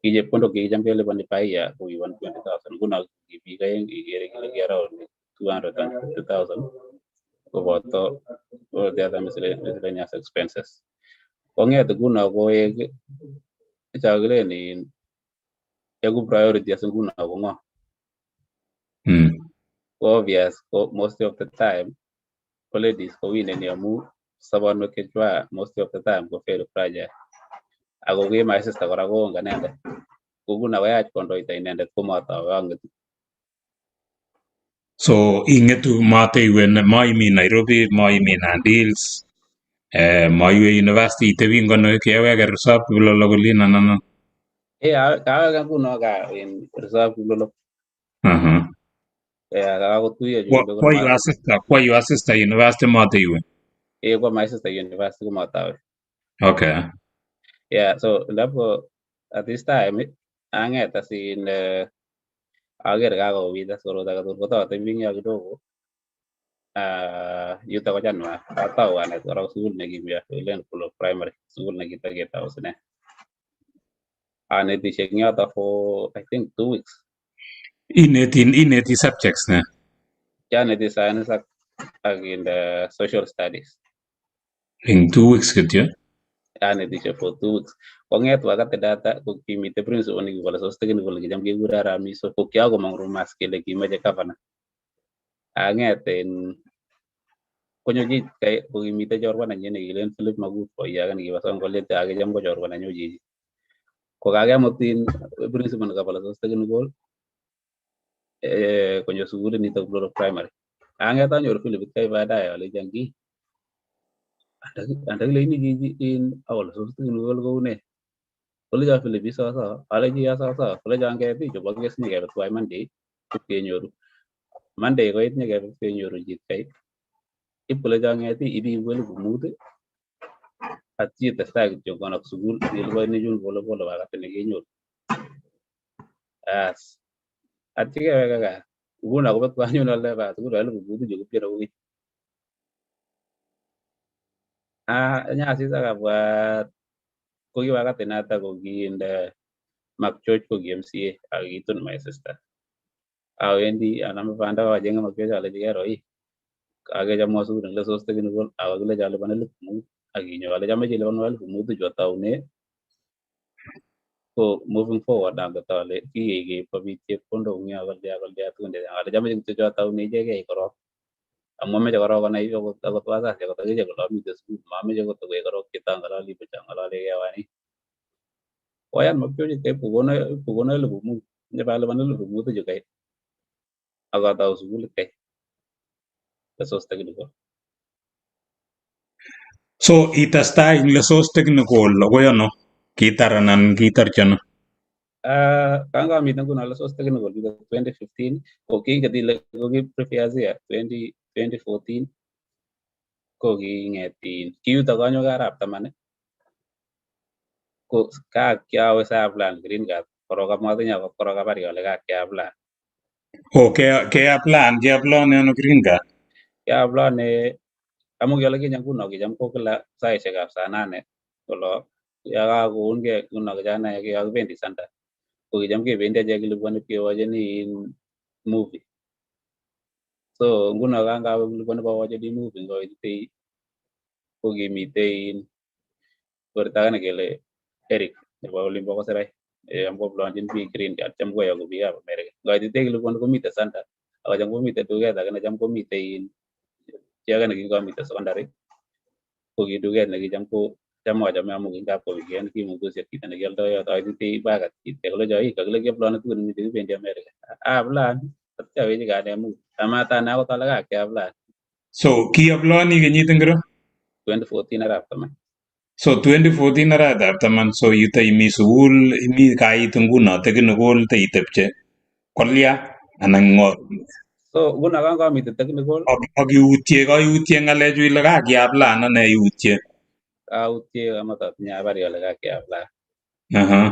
chepkondok chekicham kelipani per year ko ki 120,000. Nguno ki biik aeng Igeere kele kiaround 250,000 koboto all the other miscellaneous expenses. Kong'et nguno koek chakilen eku priority as nguno ko ng'o. Obvious ko most of the time ko ladies ko wineni amu sobonwek chechwa most of the time ko very fragile. Ako ki my sister kora ko ongen inendet. Ko nguno koyach kondoita inendet komatawe ang'etu. So ing'etu mateiwe maimi Nairobi, maimi Nandi Hills, maiwe university itebi ngono keweke resop Kilolo kolin anan? Kaweke nguno ka in resop Kilolo. Kakotuiyo Jumbe Kwa your sister university mateiwe? Kwa my sister university komatawe. Okay. So ndapo at this time ang'et asin aker kakouit as korot age tugul kotatebi eng yo kidogo. Yuto ko January atau anet kora sukul nekimi Elen Full Primary, sukul nekitaketou sine. Anetishe eng yoto for I think 2 weeks. Ineti subjects ne? Kianeti science ak in the social studies. In 2 weeks kityo? Anetishe for 2 weeks. Kong'et wakati data ko kimite principal nekikole sos technical kicham kekure Aramiso ko kiakomong rumors kele kimeche governor. Ang'et konyo chi ko kimite chorwa nenyi nekilen Philip Magut boyake nekibo Sonkolet akicham ko chorwa nenyu chichi. Ko kakemutin principal nekabole sos technical konyo sukulit nito Global Primary. Anget anyor Philip kai baadaye ale jangi andak le ni in awal so tu ni gol ne kole ja Philip sa ale ji sa kole ja nge bi jo bages ni ke tuai Monday ke nyoru Monday ko it ni ke nyoru jit kai ip kole ja nge ti ibi gol gumut ati ta sa jo kono sugul ni lo ni jun bolo ba ka ne ke nyoru as ati ke ga guna ko ba nyoru le ba tu le bu jo ke ro wi nya si sa ka buat ko ki wakati nata ko giinde mag church ko GMCA agitun my sister awendi anamepanda wajenga mag church ale jigero I age jamo su le sos te gin gol awagile jale banel mu aginyo ale jame jile banel mu tu jota une so moving forward na ko tale ki ge pabiti kondo ngi agal dia tunde ale jame jing jota une jege koro amomme jagoro kana iyo ko twasa ko tage ko mi des mame jago to ge koro kitangala li bechangala le yawani wayan mabjoji ke pugona lu mu ne bale banel mu tu jokai aga tahu sugul kai lesos tekniko So itestai ing lesos technical koyono kitaranan kitarchano. kanga mi tangu na lesos tekniko di 2015 ko ki gadi le ko ki prepare ya 2014 ko ki ngetin ki uta ganyo garap tamane ko ka kya wesa plan green card koro ka matinya ko koro ka bari ole ka kya plan Ke plan ano green card. kya plan ne kamu gyalo ki nyangu no ki jam ko kala sai se gap sanane kolo ya ga ko unge kuno ga jana ya ga bendi santa ko jam ke bendi aja gilu bani ke wajeni in movie so nguno ga ga gilu bani ba wajeni movie go ite ko gi mitein bertagan gele Eric ne ba olimpo ko serai am ko blonjin bi green card jam go ya go bi ya mere go ite gilu bani ko mite santa awa jam ko mite to ga daga na jam ko mitein ya ga ne gi go mite secondary ko gi duga ne gi jam ko jam wa jam amu gi ga ko gi en ki mu go se kita ne gel do ya ta ite ba ga ite lo jai ka le ge blon tu ni de bendi mere blan ta we ga ne mu amata na ko ta la ga ke blan So ki plan ni genyitengro. 2014 arap taman So 2014 aradap taman so yuta imi sugul imi kait nguno technical te itepche. Kolya anan ngo so guna kan ko mi technical ak kayutye ngalechu ile kakiaplan ane yutye. autie amata nya bari ole ga ke blan Aha.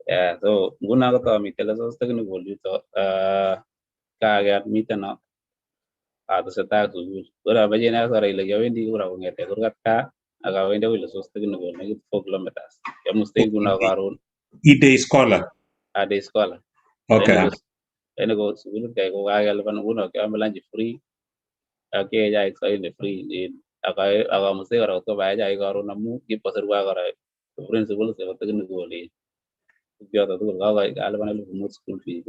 yeah so guna ko to mi so technical yuto ka ga mi tana atau seta sugul ora baje na sara ile ga wendi ora ko ngete ko ka aga wende wile so technical na 4 kilometers ya muste guna karun Ide scholar. ade sekolah Okay. ene go sugul kay ko ga gal ban guna ka ambulan free ake ja exile free in aga muste gara to ba ja karun namu ki pasar wa gara principal se ko technical le biya to ga ga gal ban lu mu school fee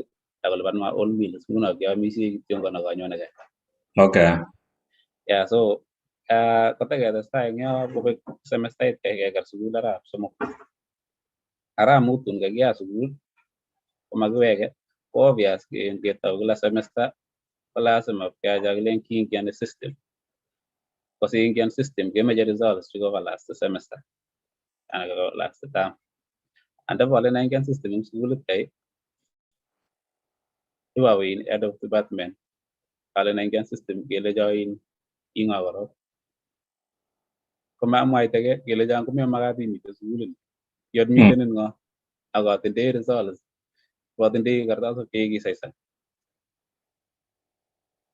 agal ban ma all meal guna ka mi si tionga na ga nyona ga Okay. ya so kata ga sta nya bo semester kayak ga sugul ara somo ara mutun ga ya sugul magwege obvious ke ngeta gula semester class ma kya jaglen king can system kasi indian system ke major results to go last semester ana go last term anda wala na indian system in school kai iwa in head of department wala na indian system ke le join inga waro kuma amai tege ke le jang kuma magati mi school yod mi tenen ngo aga tende results wadende garda so ke gi sai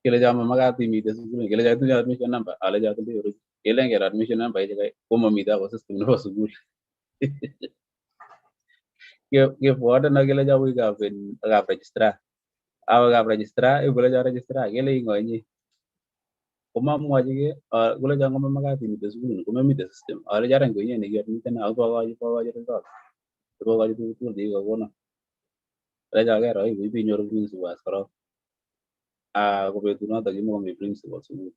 kila jama magati mi de sugul kila jatu admission number ala jatu de ru kila ngera admission number je kai kuma mi da ko system no sugul ke foda na kila jabu ga registra awa ga registra e bula ja registra kila ingo ni kuma mu aje ke gula janga magati mi de sugul kuma mi de system ala jaran go ni ne yer mi tana ko wa je result ko wa je tu de go gona ala jaga ro bi nyoru bi su was karo ko be tu na ta gi mo mi principal sugul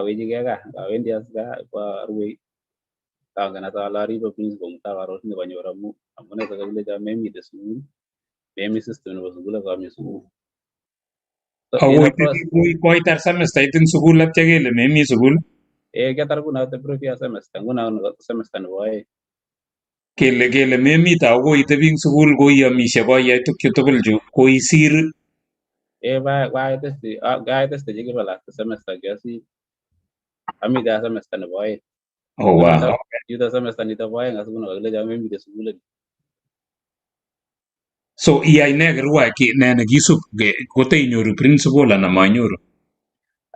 we juga ga wendi asga pa ruwe ka gana ta lari ba prince bom ta waro ne banyo ramu amune ta gele ja memi de su memi system no su gula ga mi su So Ako in a itebi process, koitar semester itin sukul atya kele memi sukul. kiatar kuna the previous semester, kuna semester nebo oeng. Kele memi tau ko itebi ing sukul ko iamishe koiyai tukchu tugul chu ko isir. Gai testi jikiba last semester kiasi, amite semester nebo oeng. Oh wow. Yuto semester nito bo oeng asukuna kakile memite sukul. So iyai ne kirwa ne nekisup kote inyoru principal ana manyoru.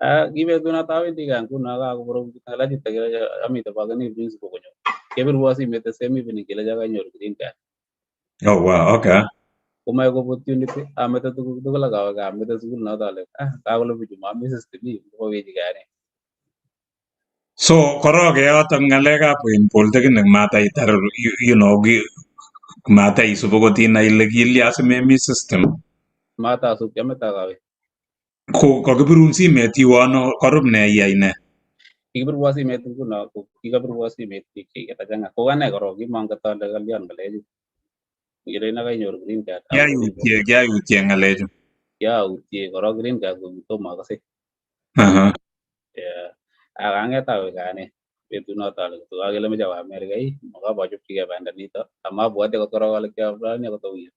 Kibetuna tawendi kan kuna kakoboro ngala chito kile amite pakani principal konyo. Kebirwo simet the same evening kile kanyoru green card. Oh wow, okay. Kumai ko opportunity amete tuguk tugul akawe kamete sukul noto ale kakole bichu mami system ko wechi gani. So korok yotok ng'alekab polytechnic mataitar mataisup akot inai ile kilya simemi system. Mata sup chameta kawe. Ko kakibirun simet iwe ano korup ne iyai ne? Kikibirwo simet nguno kikabirwo simet biik chekatachang'a. Ko ane korok kimanget ale kalyan ngalechu. Ngele na kanyoru green card. Kiayutye ng'alechu. Kiautie korok green card ko tomo akase. Akang'et awe kane betunoto ale kakele meche awe America makabachopchigei banda nito amabwati akot korok ale kiaplani akot auyo.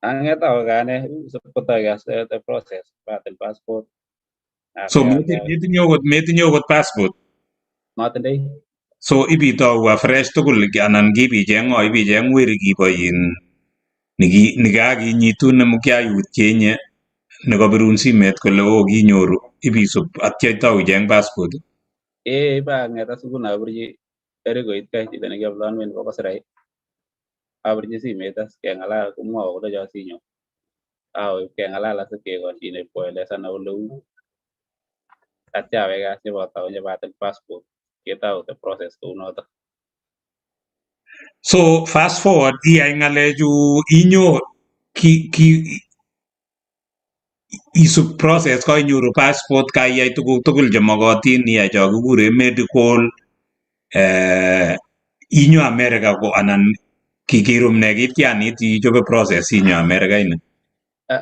Ang'et awe kane sipkotoi the process patil passport. So metinye okot passport. Matindoi. So ibitou afresh tugul anan kibicheng ibicheng weri kiboin nikakinyitu nemukiayutye inye nekabirun simet kole kinyoru ibisup atya itou icheng passport. Ipang'et asukul abirchi erikoit kai chito nekiaplanwen nebo kosirai. Abirchi simet as keng'alal komwowo kolecho sinyo. Awe keng'alal asikekochine koelesan ole uu. Atya aweke as nyobotou nyobatil passport. Ketou the process kounoto. So fast forward iyai ng'alechu isup process kainyoru passport kaiyai tuguk tugul chemokotin iyai cho kikure medical inyo America ko anan kikirum ne kityanit ichobe process inyo America ini.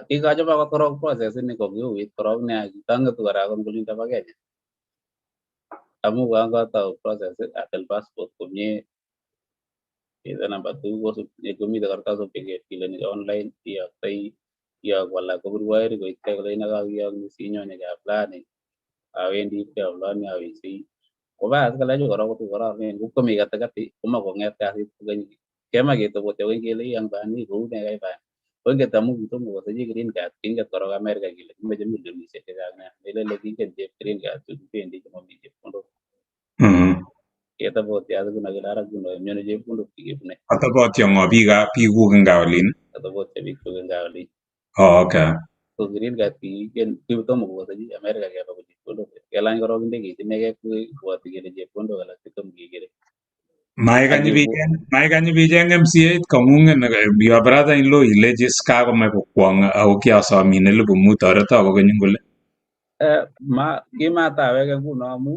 Kikachob akot korok process ini ko kiuit korok nea kitang'etu kora akot kolinda bo Kenya. Amu kangatou process atil passport komie. Kito number 2 kosup komite kartasok chekele ni online iyoktoi iyok wala kobirwo erikoit kai kole kakiyokni sinyone keaplani. Awendi keaplani awisi. Koba kalechu korok kotu koromen komi katikati komo kong'et kasit kokeny. Kema ketobotyo kokeny kele iyang bani kou ne kai bani. Konget amu kitomo kosechi green card kinget korok America kele kimeche milionishek chechang nea. Melele kinget chep green card bendi chemomi chepkondok. Ketobotyo asikuno kele ara kuno mioni chepkondok chekebune. Atobotyo ng'o biikuk eng gaa olin? Atobotyo biikchuk eng gaa olin. Oh, okay. So green card kitomo kosechi America keba ko chepkondok. Kelany korok ndegeit inekei kubwoti kele chepkondok alak chetom kekere. Maikanyi bicheng MCA kong'ung'et your brother in law ilechis kakomach kokwong ako kiasomin 5,000 toreto kokeny kole. Kimataweke nguno amu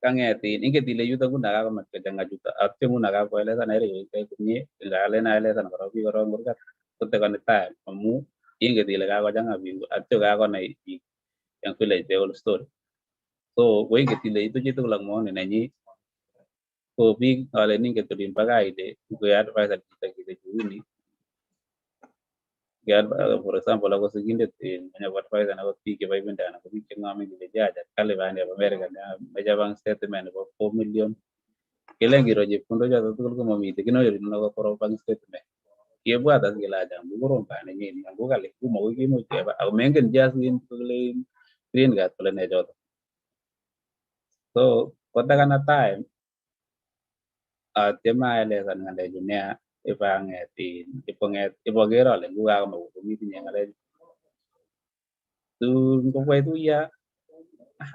kang'etin inget ile yuto nguno kakomach kochang'a chuto atyo nguno kakoelesan erikoit kai komie ngalen aelesan korok biik korok kurgat kotekani time amu inget ile kakochang'a biik atyo kakonai biik eng village the whole story. So koinget ile itu chitugul ak maoni nenyi. So biik ale ninget olin bo gaa ile ngoadvise chito kele chuni. For example ako sigindet mwenye advise akot biik chebo ibinda anan ko biik cheng'omen kele yaja kalipani ab America meche bank statement nebo 4 million. Kele ngiro chepkondok choto tugul komamite kinyoru nebo bank statement. Kebwat as kele acha korom bani nyini ako kale komagoi kimuch keba ako mengen jasin kole green card kole ne choto. So kotakana time atyem aelesan ng'alechu nea ipoker ale ngukakomach komitinye ng'alechu. Ngobwait uya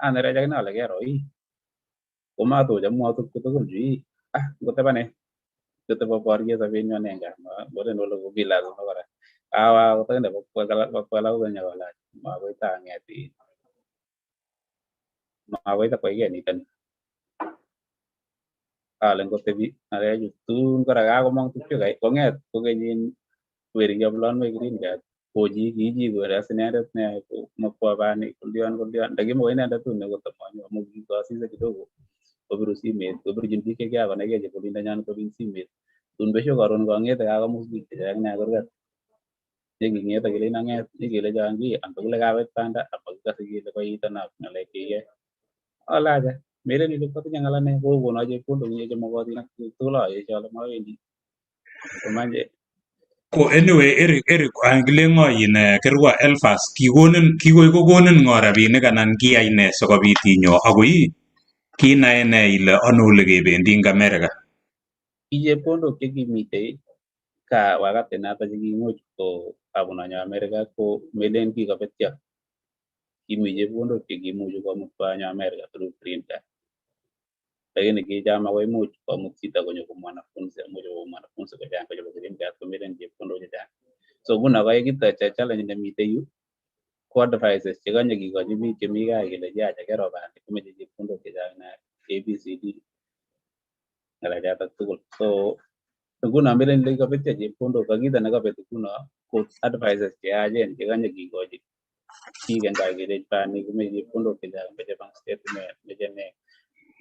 anerechakini ale kero komatochomwo tukchu tugul chu ngotebane kotebo borye sobenyo nenga bolen ole kobilas kora awa kotende bokwala kokenya kolach makoi tang'et makoi takwai nitoni ale ngotebi ng'alechu tun kora kakomong tukchu kong'et kokenyin weri kiaplonwech green card koji kiji go ras inendet ne makwa bani kuldian lakini mo inendet tu ne kotamanyo amu kikasise kidogo kobiru simet kobirchin biik chekiakonai che kolinda nyan kobin simet tun besho karon kang'ete kakamus biik chechang nea kurgat neking'ete kelen ang'et nekele changi antokile kawek banda apakikase kele koitanap ng'alek chekiyae alaja melen ile kotinye ng'alane kokono chepkondok nye chemokotin ak tugul ayechi ale mawendi komanye Ko anyway, Eric angile ngoyin Kirwa Elphas kikoi kokonin ngo rabinik anan kiyai ne sikobit inyo akoi kinae ne ile ano ole kebendi eng America. ki chepkondok chekimitei ka wakati noto chekimuch ko abunanyo America ko melen kikobetyo kimi chepkondok chekimuchi komut konyo America through green card lakini kicham ako imuch komut chito konyo ko mwanafunzi amuch ko mwanafunzi kochang kochobe green card komelen chepkondok chechang so nguno ko kita challenge nemite yu ko advices chekanye kikochi biik chemi gaa kele yache kero bandi komeche chepkondok chechang na ABCD ngalechatak tugul so nguno melen ile kabetyo chepkondok ka kito nekabet nguno ko advices cheyachen chekanye kikochi biik eng gaa kele bani komeche chepkondok chechang meche bank statement meche ne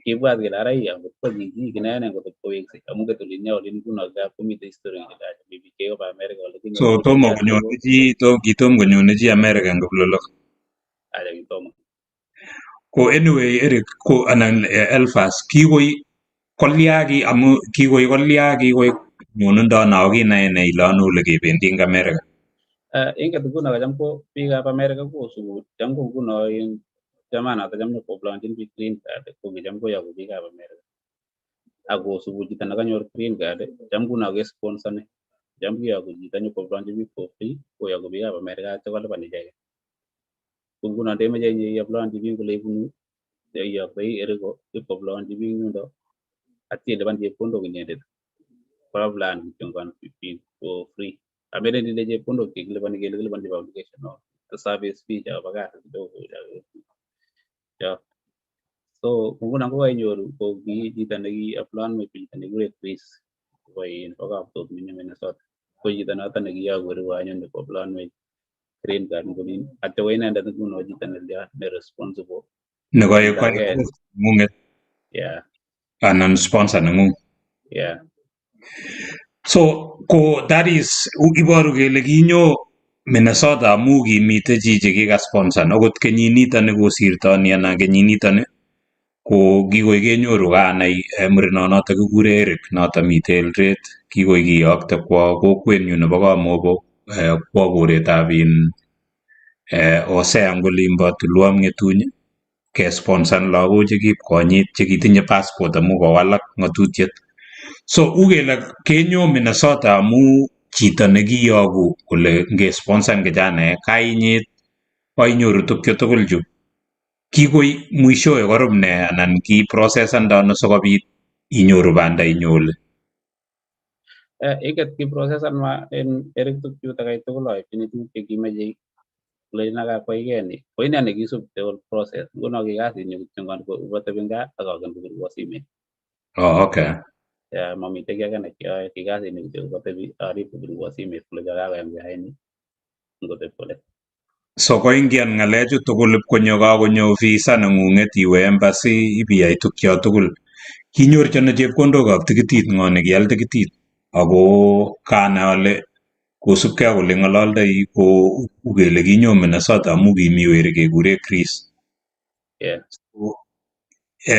kibwat kele ara angot ko kiki kinene ngot koweksei amu ketulinyo olin nguno gap komite history kele biik chekoba America lakini So tomo konyone chi America eng kiplolok. aja kitomo Ko anyway Eric ko anan Elphas kikoi nyonindo na kinae ne ile ano ole kebendi eng America. inget nguno kacham ko biikab America kosubu cham ko nguno in jamana cham nyokoplanchin biik green card ko kicham koyoku biikab America akosubu chito nekanyor green card cham nguno kesponsoni cham kiyoku chito nyokoplanchin biik for free koyoku biikab America atyo kolipan icheket ko nguno ndemeche inye iaplanchi biik kole ibunu iyoktoi Eriko ipkoplonchi biik yundo atya ilipan chepkondok inyendet koaplan kityongan biik for free amelen ile chepkondok chekilipani kele kilipan chebo application no service fee chabo kasi kidogo so nguno kokainyoru ko ki chito nekiaplan chito nekikure Chris bo Kaptot menye Minnesota ko chito noto nekiyoku Kirwa anyun nikoaplan green card ngolin atyo ko inendet nguno chito ne responsible Nekoe ng'ung'et yeah anan sponsor neng'ung. yeah So ko that is iboru kele kinyo Minnesota amu kimite chi chekikasponsor akot kenyinito ni kosirtoni anan kenyinito ni ko kikoi kenyoru kanai murenonoto kikure Eric noto mite Eldoret kikoi kiyokte kwo kokwenyu nebo Kamogo kwo koretab Oseam kolimbo Tulwam Ng'etuny kesponsan lagok chekipkonyit chekitinye passport amu kowalak ng'atutiet. So ukele kenyo Minnesota amu chito nekiyoku kole ngesponsan kijanaek kainyit koinyoru tukyo tugul chu kikoi mwishowe korum ne anan ki processanda ano sikobit inyoru banda inyole. iket ki processan ma en Eric tukchuto kai tugul aipchini tuguk chekimeche lenaga koigeni ko ine nekisub the whole process nguno ki kasit nyu kityongan ko uboteben gaa akaken kubirwo simet Oh, okay. mamite ki age nekiyoe ki kasit nyu kityo ubotebi arip kubirwo simet kole kakoyam keaini ngoteb kole So koingian ng'alechu tugul kakonyo visa neng'ung'et iwe embassy ibiyai tukyo tugul kinyorchino chepkondokab tikitit ng'o nekial tikitit ako kanai ale kosubkei ak ole ng'ololdoi ko ukele kinyo Minnesota amu kimi weri kekure Chris. yeah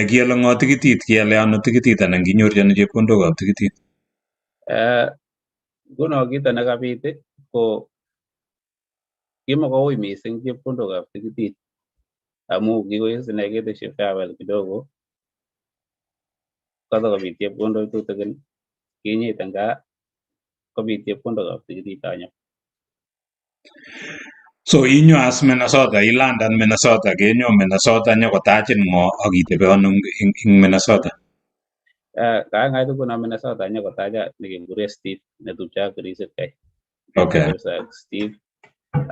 Kiale ng'o tikitit kiale ano tikitit anan kinyorchino chepkondokab tikitit. nguno kito nekabit ko kimakouy mising chepkondokab tikitit amu kikois ine keteshi travel kidogo kotakobit chepkondok tutigin kinyit eng gaa kobit chepkondokab tikitit anyo So inyo as Minnesota ilandan Minnesota kenyo Minnesota nyokotachin ng'o akitebe ano ing Minnesota. kaang'aitu nguno Minnesota nyokotacha nekekure Steve netupcho ak Chris kai Okay. Steve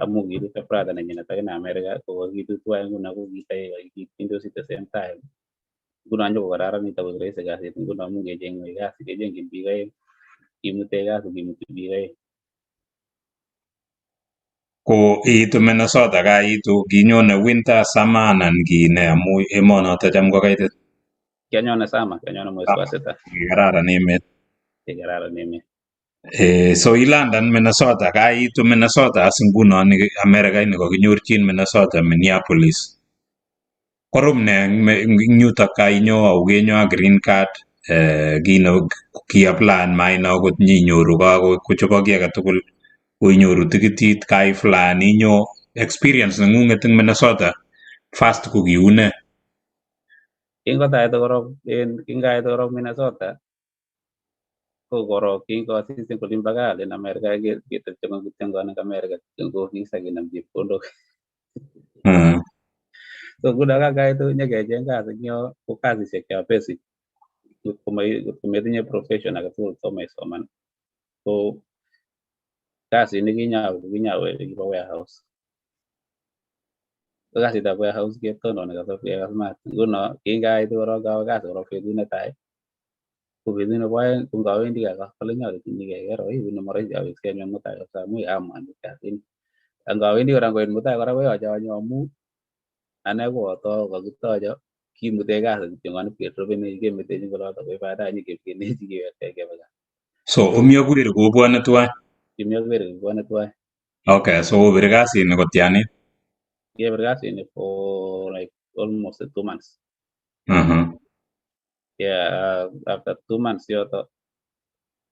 amu kirute brother nenyinet akine America ko kitu tuwai nguno ko kitindosi the same time nguno nyokokararanit ako rahisi kasit nguno amu kecheng'wech kasi kecheng'chin biik aeng kimute kasi kimuti biik aeng ko iitu Minnesota kaitu kinyone winter summer anan ki ne amu emonoto cham ko kaitit. Kianyone sama, kianyone mwezi wa sita. Kararan emet. Kararan emet. So ilandan Minnesota kaitu Minnesota as nguno ni America ni kokinyorchin Minnesota Minneapolis. Korom ne nyutok kainyo au kenyo green card kino ki apply maina akot nyinyoru kochobo ki age tugul koinyoru tikitit kai fulani inyo experience neng'ung'et ing Minnesota first ko kiune. Kingait korok Minnesota ko korok kingosising kolin bakal en America ketepcheng'on kityongon en America ko visa kinam chepkondok. So nguno kakaitu nyekecheng kasi nyo ko kasisiek cho basic kometinye profession age tugul tomo isoman. So kasit nekinyawe kibo warehouse. So kasitab warehouse ketononi kasmat. Nguno kingaitu korok kawe kasi korok betut netai. Ko betut nebo aeng ko ngawendi kole nyarutinyigei kero ibune moroisi awekse anyun mutai kabisa amu aman kasit. Ngawendi kora ngoit mutai kora koyoche anyo amu ane ko ato kakitocho kimute kasi kityongon ketropeni kemetechi koloto koi baadaye nyikepkenechi kewekte kebe gaa. So omio kweri kobwane tuwai. Kimio kweri kobwane tuwai. Okay, so obir kasini kotianit. Kebir kasini for like almost 2 months. Yeah, after 2 months yoto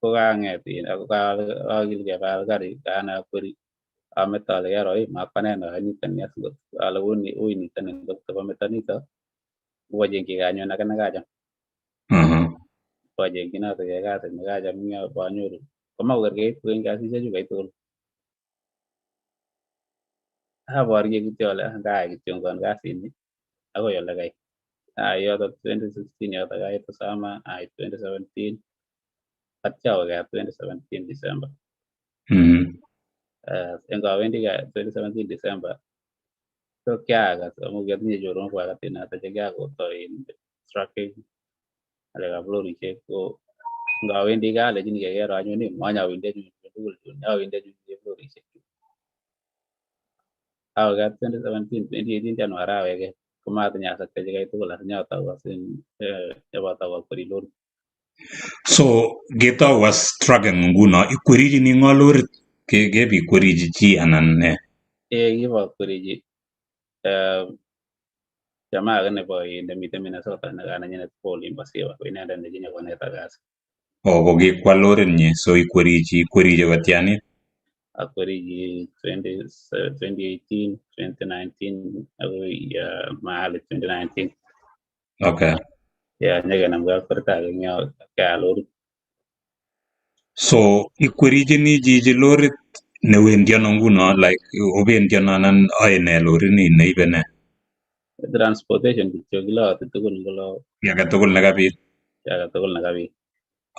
ko kang'et ako kakilgei baal gari kana kweri ameto ale kero mapaneno niton yasikot ale ui niton ngot kobo meto nito wajengchi kanyon ake nekacham. Wajengchi noto keyai kasit nekacham nyo banyoru komo kokerkeit en kasisiechu kai tugul. Aborye kityo ale ngayai kityongon kasini akoi ole kai. Yoto 2016 yoto kaitu sama 2017 atya awe kaa 2017 December. Ngawendi kaa 2017 December so kiakas amu kiatinye choronok wakatinata chekiakotoi trucking ngalekab lorishek ko ngawendi kaa alechinigei kero anyun manyawendi anyun tugul nyawendi anyun lorishek. Awe kaa 2017 2018 January aweke komatinye asakte chekai tugul asinyatau asin yabatau akweri lorit. So getau was trucking nguno ikwerijini ng'o lorit kebi kweriji chi anan ne? Kibo kweriji jamaa ake nebo nemite Minnesota nekanenyinet Paul Imbasiwa ko inendet nekinyokoneta kasi. Ko kikwal lorit nyi so ikweriji kotianit? Akweriji 2018, 2019 akoi mahali 2019. Okay. Yeah, nyekenam kakwerta ake nyo kaa lorit. So ikwerijini jiji lorit newendi ano nguno like obendi ano anan ae ne lorini neibe ne? Transportation kityo kiloote tugul kolo. Ki age tugul nekabit. Ki age tugul nekabit.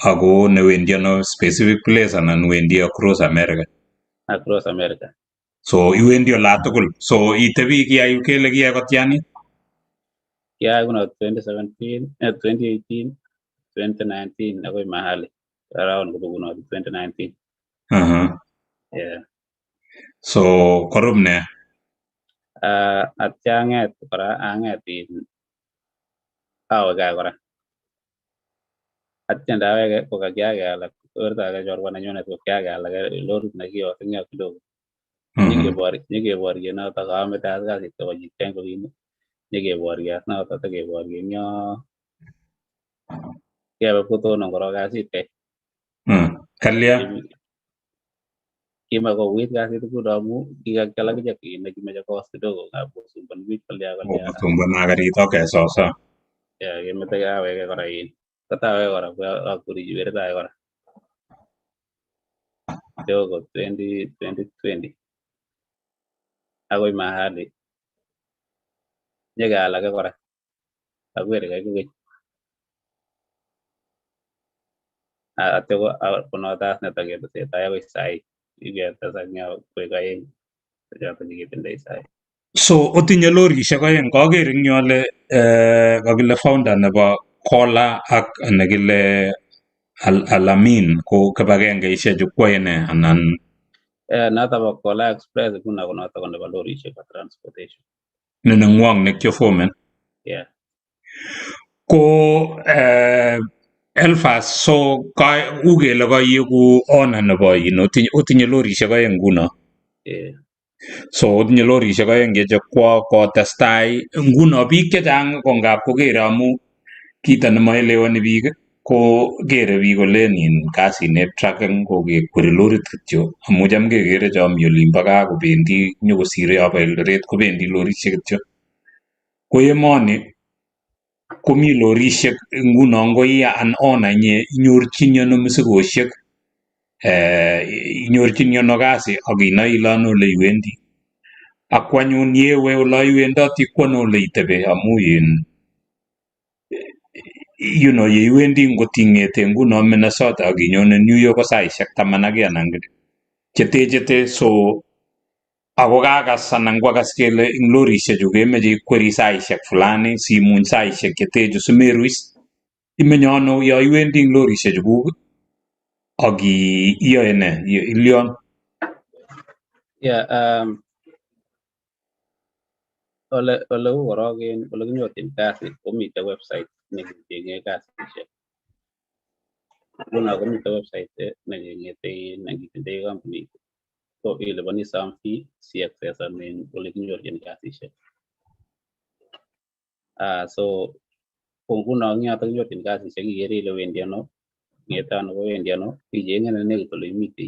Ako newendi ano specific place anan wendi across America? Across America. So iwendi ola tugul. So itebi kiyai kele kiyai kotianit? Kiyai kuno 2017, 2018, 2019 akoi mahali. Around kuno 2019. Yeah. So korum ne? Atya ang'et kora awe kaa kora. Atya ndaweke ko kakiake alak werto ake chorwa nenyunet ko kiake alak lorit nekiyot eng yo kidogo. Nyikeborye noto kamete as kasit kobo chiteng kokini. Nyikeborye as noto tekeborye eng yo. Kebe kotonon korok kasit kai. Kalya? Kimakouit kasit kuno amu kikakial akichek nekimeche kos kidogo ngapkosumbuan biik kolya. Sumbuan karit okay so. Yeah, kemete kaweke kora kataweke kora akweriji wertae kora. Kidogo 2020 akoi mahali nyikeal ake kora akweri kai kokeny. Atyo konotas netaketesetai akoi sai iketesak nyo koek aeng choto cheketindoi sai. So otinye lorishek aeng kaker ing yu ale kakile founder nebo Kola ak nekile Alamin ko kibagengeishek chu kwae ne anan Noto bo Kola Express kuna konoto ko nebo lorishek ak transportation. Nenengwong nekyofomen. Yeah. Ko Elphas, so ukele kayeku owner nebo otinye lorishek aeng nguno. Yeah. So otinye lorishek aeng che kotestai nguno biik chechang ko ngap kokere amu kito nemaelewani biik ko kere biik kolen kasine tracking ko kekweri lorit kityo amu cham kekere chomi olimbo gaa kobendi nyokosire yobo Eldoret kobendi lorishek kityo. Ko emoni komi lorishek nguno ngoi an owner inyorchini ano misikosiek inyorchini ano kasi ak inoe ile ano ole iwendi ak kwanyun yewe ole iwendoti kwano ole itebe amu yeiwendi ngot ing'ete nguno Minnesota ak inyone New York ko saisiek 10 anan chete so ako kakas anan kwakas kele ing lorishek chu kemeche ikweri saisiek fulani simuny saisiek chetechu simeruis imenye ano yo iwendi ing lorishek chukuk ak iyoe ne ilyon? Yeah, ole u korok ole kinyorchin kasit komite website nekecheng'e kasisiek. Nguno komite website nekitindoi company ko iliponi some fee si accessanen ole kinyorchin kasisiek. So ko nguno eng yoto kinyorchin kasisiek ikere ile wendi ano, ng'ete ano kowendi ano, icheng'e ne nekit ole imite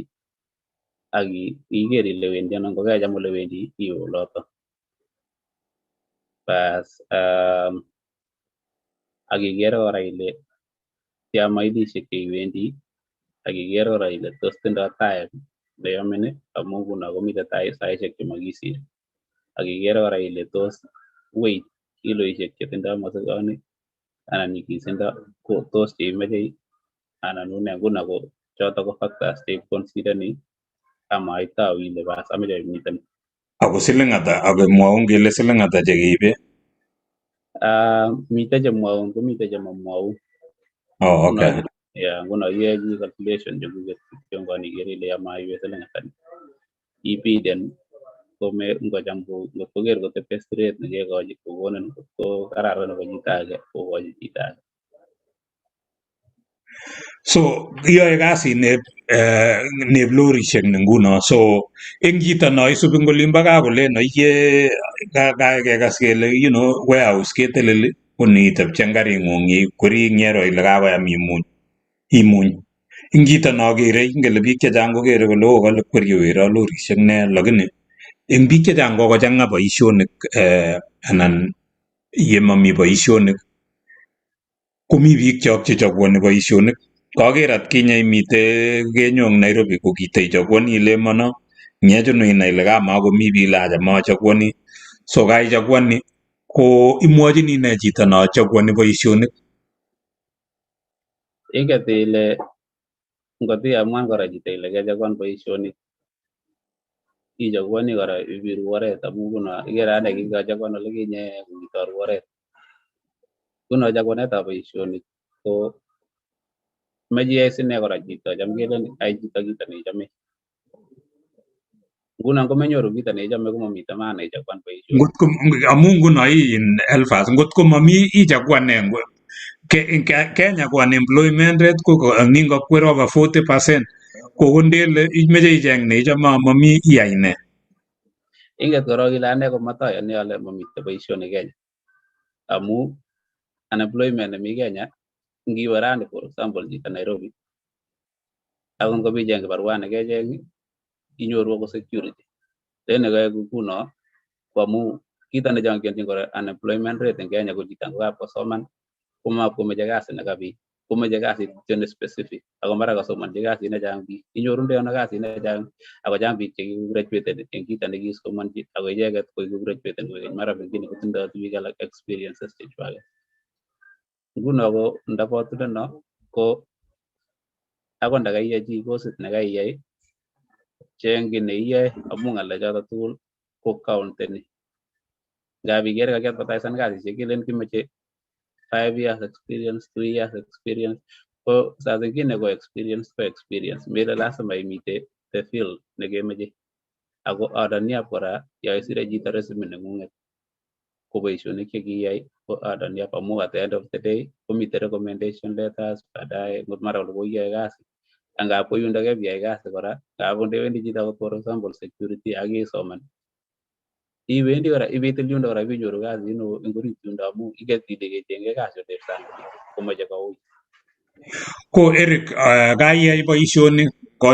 ak iker ile wendi ano, ngokecham ole wendi iwe oloto. Bas ak ikere kora ile tia mailishek cheiwendi ak ikere kora ile tos tindoi time neyomen amu nguno komite saisiek chemakisir ak ikere kora ile tos weight kiloishek chetindoi mosikoni anan nyikisindo ko tos cheimeche anan une. Nguno ko choto ko factors checonsidereni ama itau ile bas ameche miten. Ako siling ata akemwaun kele siling ata chekeibe? Mite chemwaun komite chemamwaun. Oh, okay. Yeah, nguno iyoe calculation chekuket kityo ikere ile yamaiwe siling ata ibiden kome ngocham ngotkoker kotepe straight nekekochi kokonin ko kararan nebo chito age kokochi chito age. So iyoe kasit neb lorishek ni nguno, so eng chito no isubi eng olimbo gaa kolen iye kekas kele warehouse keteleli ko niitebche eng karing'ung ikweri nyero ile kakoyam imuny. Ing chito no kere ingele biik chechang kokere kole kale kweri wero lorishek ne, lakini eng biik chechang kokochang'a boisionik anan yemami boisionik komi biik chok chechaguani boisionik. Kaker atkinye imite kenyong Nairobi ko kiteichaguani ile mono ngechunu inai ile kamakomi biik lacha machaguani, so kaichaguani ko imwochini ne chito no chaguani boisionik? Inget ile ngotiamuan kora chito ile kechaguan boisionik ichaguani kora ibiru oret amu nguno ikere ane kingachaguan ole kinye kokitoru oret. Nguno chaguanetab boisionik ko meche iyai sine kora chito cham kelen ai chito kito neichome. Nguno ngomenyoru kito neichome komamite maana ichaguan boisionik. Amu nguno Elphas ngotko mami ichaguane Kenya ko unemployment rate ko ningokwer over 40%. Ko ndele imeche icheng neichome mami iyai ne? Inget korok ile ane komatayani ale mamite boisionik Kenya. Amu unemployment nemi Kenya ngiwe rani for example chito Nairobi ako ngobicheng kibarua nekecheng inyoru ako security. Tene kaya kuno ko amu kito nechongchin kora unemployment rate eng Kenya ko chito ngokapkosoman komakomeche kasi nekabit, komeche kasit kityo specific ako mara kasomanchi kasit nechang biik. Inyorundoi ano kasit nechang ako chang biik chekigraduated eng kito nekisomanchi ako icheket koiku graduated kokeny mara pengine kotindoi biik alak experiences chechwaket. Nguno ko ndapotuno ko akot ndakaiyai chi kosit nekaiyai cheng ki neiyoe amu ng'alechoto tugul ko counteni. Ngap ikere kakiadvertisen kasisiek kelen kimeche 5 years experience, 3 years experience ko saa zingine ko experience mele lazima imite the field nekemeche ako adoniab kora yo isire chito resume neng'ung'et ko boisionik chekiyai ko adoniab amu at the end of the day komite recommendation letters baadaye ngot mara kole koiyoe kasi angap ko yundo kebiyai kasi kora ngap ndewendi chito akot for example security akisoman iwendi kora ibitil yundo kora binyoru kasi ing orit yundo amu iket ile kechenge kasi otep sang komoche koui. Ko Eric, kaiyai boisioni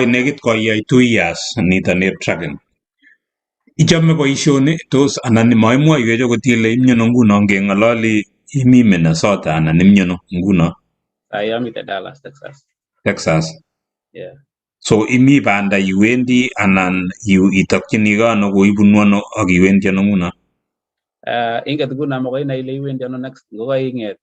nekit koiyai 2 years nito nep tracking. Ichome boisioni tos anan maimwoiwech akot ile imiono nguno ngeng'ololi imi Minnesota anan imiono nguno? Amite Dallas, Texas. Yeah. So imi banda iwendi anan itokchinigei ano koibunu ano ak iwendi ano nguno? Inget nguno makoi inai ile iwendi ano next ngokaing'et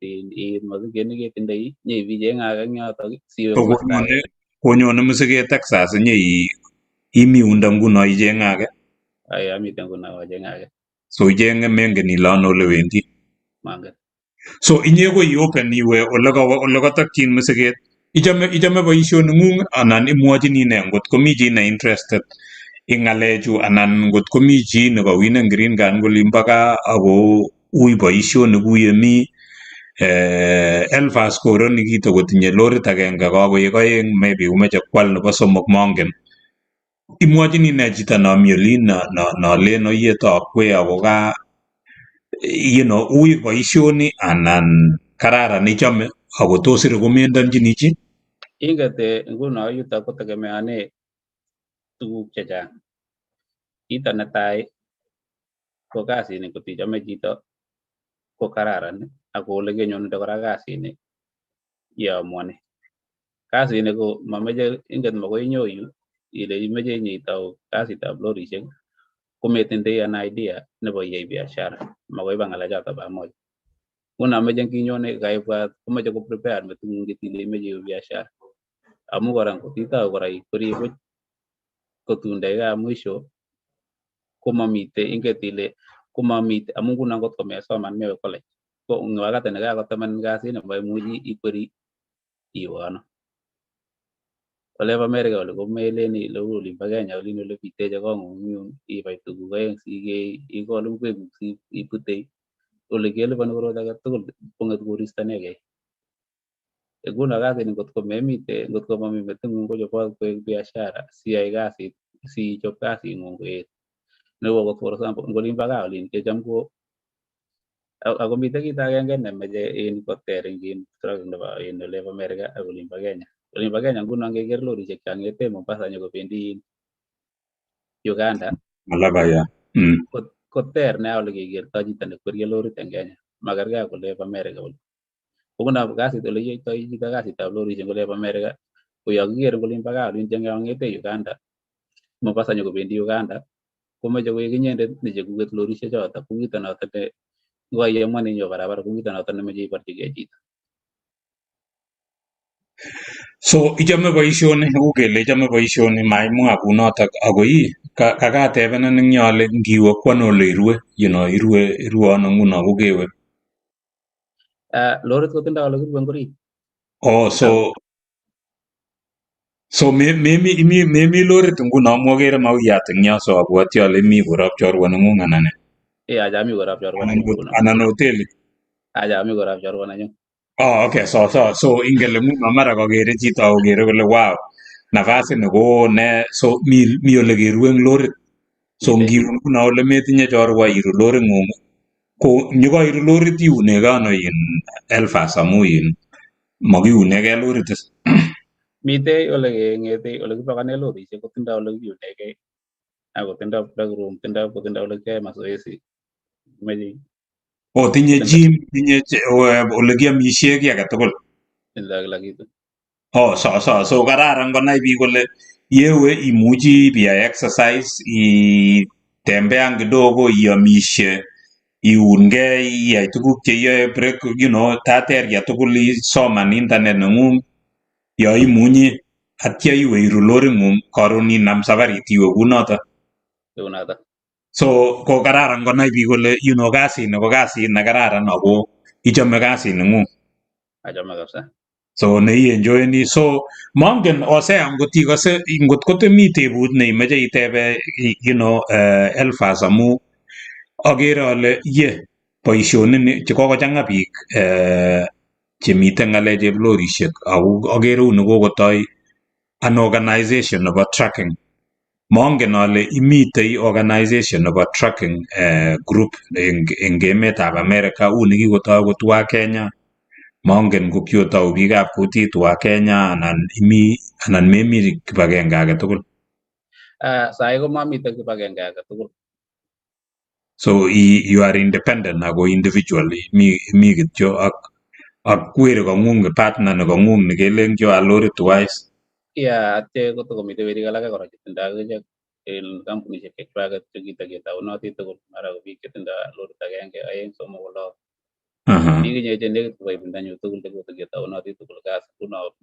mosiget neketindoi nyebicheng'ake eng yotok siwe komosta age. Konyone mosiget Texas imi yundo nguno icheng'ake? Amite nguno acheng'ake. So icheng'e mengen ile ano ole wendi? Mangen. So inye ko iopen iwe ole katokchin mosiget. Ichome boisioni ng'ung anan imwochini ne ngot komi chi ne interested ing ng'alechu anan ngot komi chi nekawinen green card ngolimbo gaa ako ui boisioni kuye mi Elphas koroni kitokotinye lorit agenge kakoek aeng maybe komeche kwal nebo somok mongen. Imwochini ne chito nami olin nolen oyie tokwe ako gaa ui boisioni anan kararan ichome ako tos recommendonchini chi? Inget nguno yutok kotegemeane tuguk chechang. Kito netai ko kasini kotichome chito ko kararan ako ole kenyonundo kora kasini iamwani. Kasini ko mameche inget makoi inyoyu ile imeche inyitau kasitab lorisiek kometindoi an idea nebo iyai biashara makoi iba ng'alechoto pamoja. Nguno meche nginyone kaibwat komeche ko prepare meting'ung ile imeche iwe biashara amu kora ngotitau kora ikwerie buch kotun dakikab mwisho komamite inget ile komamite amu nguno ngot komesoman mewe college ko eng wakati nekakotemenin kasini maimuchi ikweri iwe ano. Olep America ole komelen ile uu olimbo Kenya olin ole biteche kong'ung yun ibai tuguk aeng sikei ikol ngwekuk ibute ole kelipani korot age tugul kong'et koristo inegei. Nguno kasini ngotko mami meting'ung kochobot koek biashara siyai kasit sichop kasing'ung koet nebo kot for example eng olimbo gaa olin kecham ko ako mite kito agenge nemeche koter eng nebo olep America ak olimbo Kenya. Olimbo Kenya nguno ngeker lorisiek chang'ete Mombasa nyokobendi Uganda Malabaya. koter nea ole kekertoi chito nekwerie lorit eng Kenya makergei ak olep America oli. Nguno kasit ole iyoitoi chito kasitab lorisiek eng olep America ko yo kiker eng olimbo gaa olin cheng'ete Uganda Mombasa nyokobendi Uganda komeche koek inyendet nechekuket lorisiek chotok ko kito notok ne ngoiamwani inyo barabara ko kito notok nemeche iborchigei chito. So ichome boisioni kou kele ichome boisioni maimwa kunotok ako kakatebenin eng yo ale ngiwe kwano ole irue irue ano nguno kokewe? Lorit kotindoi ole kirue eng orit. So memi lorit nguno amu akere mauyat eng yo so abwoti ale mi korop chorwa neng'ung anan ne? Achami korop chorwa nenyu nguno. Anan hoteli? Achami korop chorwa nenyu. Okay, so ingele nguno mara kakere chito akokere kole wow nafasit nekoo ne so mi ole kerue eng lorit. So ngiru nguno ole metinye chorwa iru lorit ng'ung ko nyikairu lorit iunegei ano Elphas amu makiunegei lorit is? Mitei ole keng'ete ole kipakane lorisiek kotindoi ole kiunegei ako tindoi break room kotindoi ole kiyae mazoezi. Tinye gym tinye ole kiamishe kiy age tugul. Kila kitu. So kararan konai biik kole yewe imuchi biyai exercise itembean kidogo iamishe iungei iyai tuguk cheiyoe break tateria tugul isoman internet neng'ung yo imunyi atya iwe iru lorit ng'ung karon inam safarit iwe kunoto. So ko kararan konai biik kole kasini ko kasit ne kararan ako ichome kasit neng'ung. Achame kabisa. so enjoying so mongen Osea ngot kotemi tebut neimeche itebe Elphas amu agere ale ye boisionik chekokochang'a biik chemite ng'alek cheplorishek ako agere uni kokotoi an organization nebo tracking. Mongen ale imitei organization nebo tracking group eng emetab America uni kikotoi kotwa Kenya. Mongen ko kiotou biikab kutit wa Kenya anan memi kibagenge age tugul. Sai ko mamite kibagenge age tugul. So you are independent ako individually mi kityo ak weri kang'ung partner ne kang'ung ne keleng jo alori twice. Atye kotokomite werik alake kora chetindoi akichek en kampunishek chechwaket chekitaunoti tugul mara ko biik chetindoi lorit agenge aeng somok ko lo. Biik chenekit koibindanyu tugul chekotoketaunoti tugul kasi kuno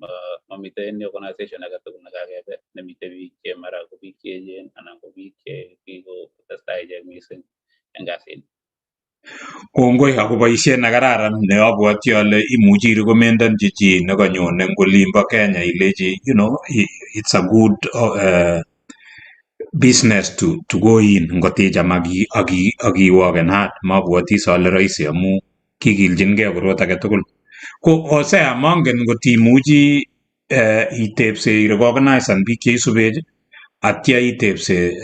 mamite any organization age tugul nekakebe nemite biik che mara ko biik che echen anan ko biik che kikotestai ichek mising eng kasit. Kongoi ako boisiet ne kararan ne abwoti ale imuchi recomendanchi chi nekanyone eng olimbo Kenya ilechi it's a good business to go in ngoticham akiwoken hard. Mabwoti sale rahisi amu kikilchinkei korot age tugul. Ko Osea mongen ngotimuchi itepse irecognisan biik cheisubech atya itepse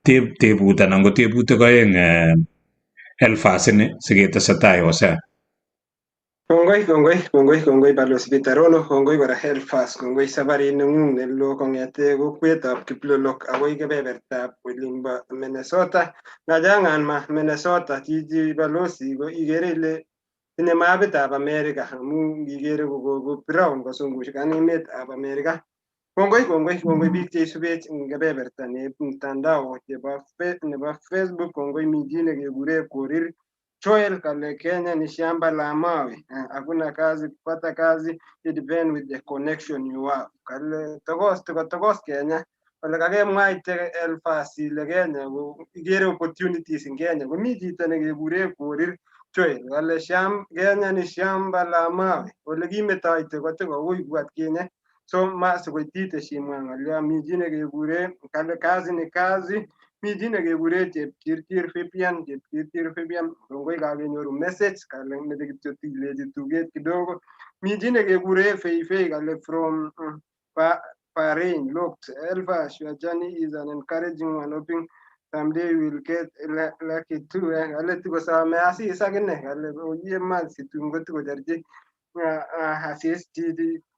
tebut anan ko tebutik aeng Elphas ini siketesetai Osea. Kongoi Balozi Bitarono, kongoi kora Elphas, kongoi sabarit neng'ung neloo kong'ete kokwetab Kiplolok akoi kebebertab olimbo Minnesota. Ngachang'an ma Minnesota chichi Balozi ko ikere ile tinye mapitab America amu ngikere ko brown kosungushikan emetab America. Kongoi biik cheisubech eng kebeberta nebo mtandao nebo Facebook, kongoi mi chi nekekure Korir Joel kale Kenya ni shamba la mawe, hakuna kazi kupata kazi, it depend with the connection you have. Kale tokos Kenya, kale kakemwaite Elphas ile Kenya ikere opportunities in Kenya, komi chito nekekure Korir Joel kale Kenya ni shamba la mawe, ole kimetoite kotikouui bwat Kenya. So masikoitite shimwa ng'alyo, mi chi nekekure kale kazi ni kazi, mi chi nekekure Chepchirchir Fabian, kongoi kakenyoru message kale mete kityo tilechi tuget kidogo. Mi chi nekekure Feifei kale from Bahrain, looked Elphas, your journey is an encouraging one, hoping someday you will get lucky too. Kale tikosame asis akine kale oye man situn kotikojarji asis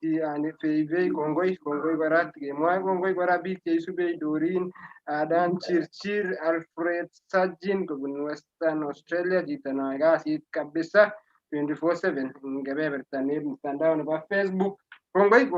yani Feifei, kongoi kora kemwae kongoi kora biik cheisubech Dorin Dan Chirchir, Alfred Sajin kobun Western Australia, chito noe kasit kabisa 24/7 eng kebeberta nebo mtandao nebo Facebook. Kongoi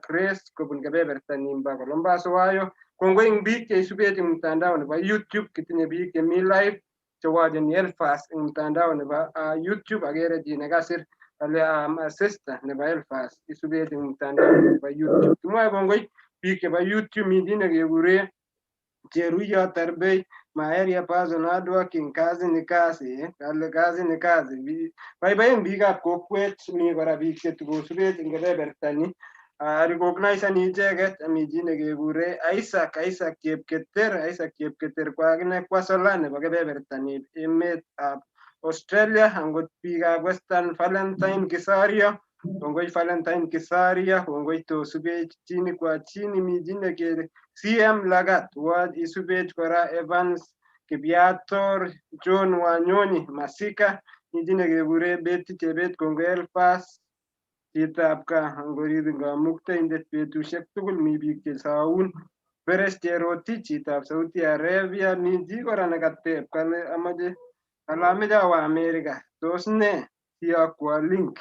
Grace kobun kebeberta nimbo Columbus Ohio. Kongoi eng biik cheisubech eng mtandao nebo YouTube, kitinye biik chemi live chewacheni Elphas eng mtandao nebo YouTube. Agere chi nekasir kale sister nebo Elphas isubech eng mtandao nebo YouTube. Kimwae kongoi biik chebo YouTube, mi chi nekekure Cheruyot Arbei, my area person hard working, kazi ni kazi, kale kazi ni kazi. Baibaen biikab kokwet, mi kora biik chetukosubech eng kebebertani. Recognize icheket, mi chi nekekure Isaac Chepketer kwa akine kwa Sola nebo kebebertani emetab Australia, angot biikab Western Valentine Kisario, kongoi Valentine Kisaria, kongoi tosubech chini kwa chini, mi chi nekekure CM Lagat, Ward isubech kora Evans Kibiator, John Wanyoni Masika, mi chi nekekure Betty Chebet, kongoi Elphas chitab kaa angorib ngamuktaindet betusiek tugul, mi biik chesaun Peres Cherotich chitab Saudi Arabia, mi chi kora nekateb kale ameche awe America, tos ne siyokwo link,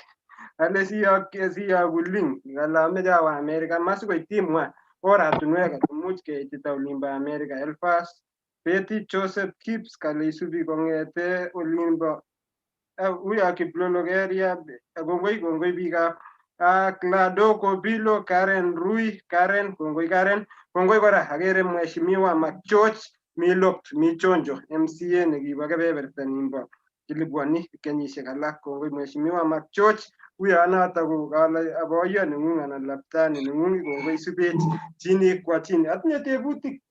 kale siyoku link kale ameche awe America, masikoitimwa oratunwek imuch keitita olimbo America. Elphas Betty Joseph Gibbs kale isubi kong'ete olimbo uyo Kiplolok area. Kongoi biikab Clado Kobilo, Karen Rui, kongoi Karen. Kongoi kora agere mheshimiwa McGeorge mi chonjo MCA nekibo kebeberta nimbo kilibwani kenyisiek alak. Kongoi mheshimiwa McGeorge. uyo noto ko kale aboyo nengung anan laptani nengung kongoi subet chini kwa chini. Atinye tebutik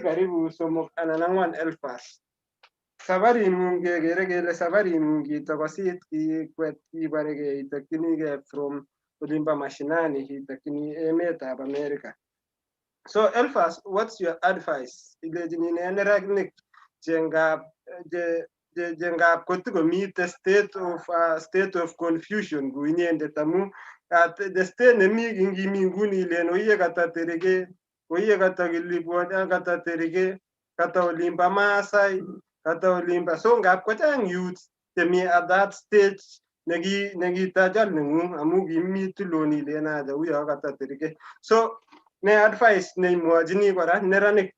karibu 3 anan 4 Elphas. Safaringung kekere kele safaringung kitokosit kikwet ibaregei itokchinigei from olimbo mashinani itokchini emetab America. So Elphas, what's your advice? Ilechini neranik jengab kotikomite state of confusion kuinyendet amu the state nemi ngimi nguni ilen oye kataterike oye katakilipwot kataterike kata olimba Maasai kata olimba so ngap kochang youth chemi at that stage nekitajal nengung amu kimi tuloni ilen aja uyo kataterike so ne advice neimwochini kora neranik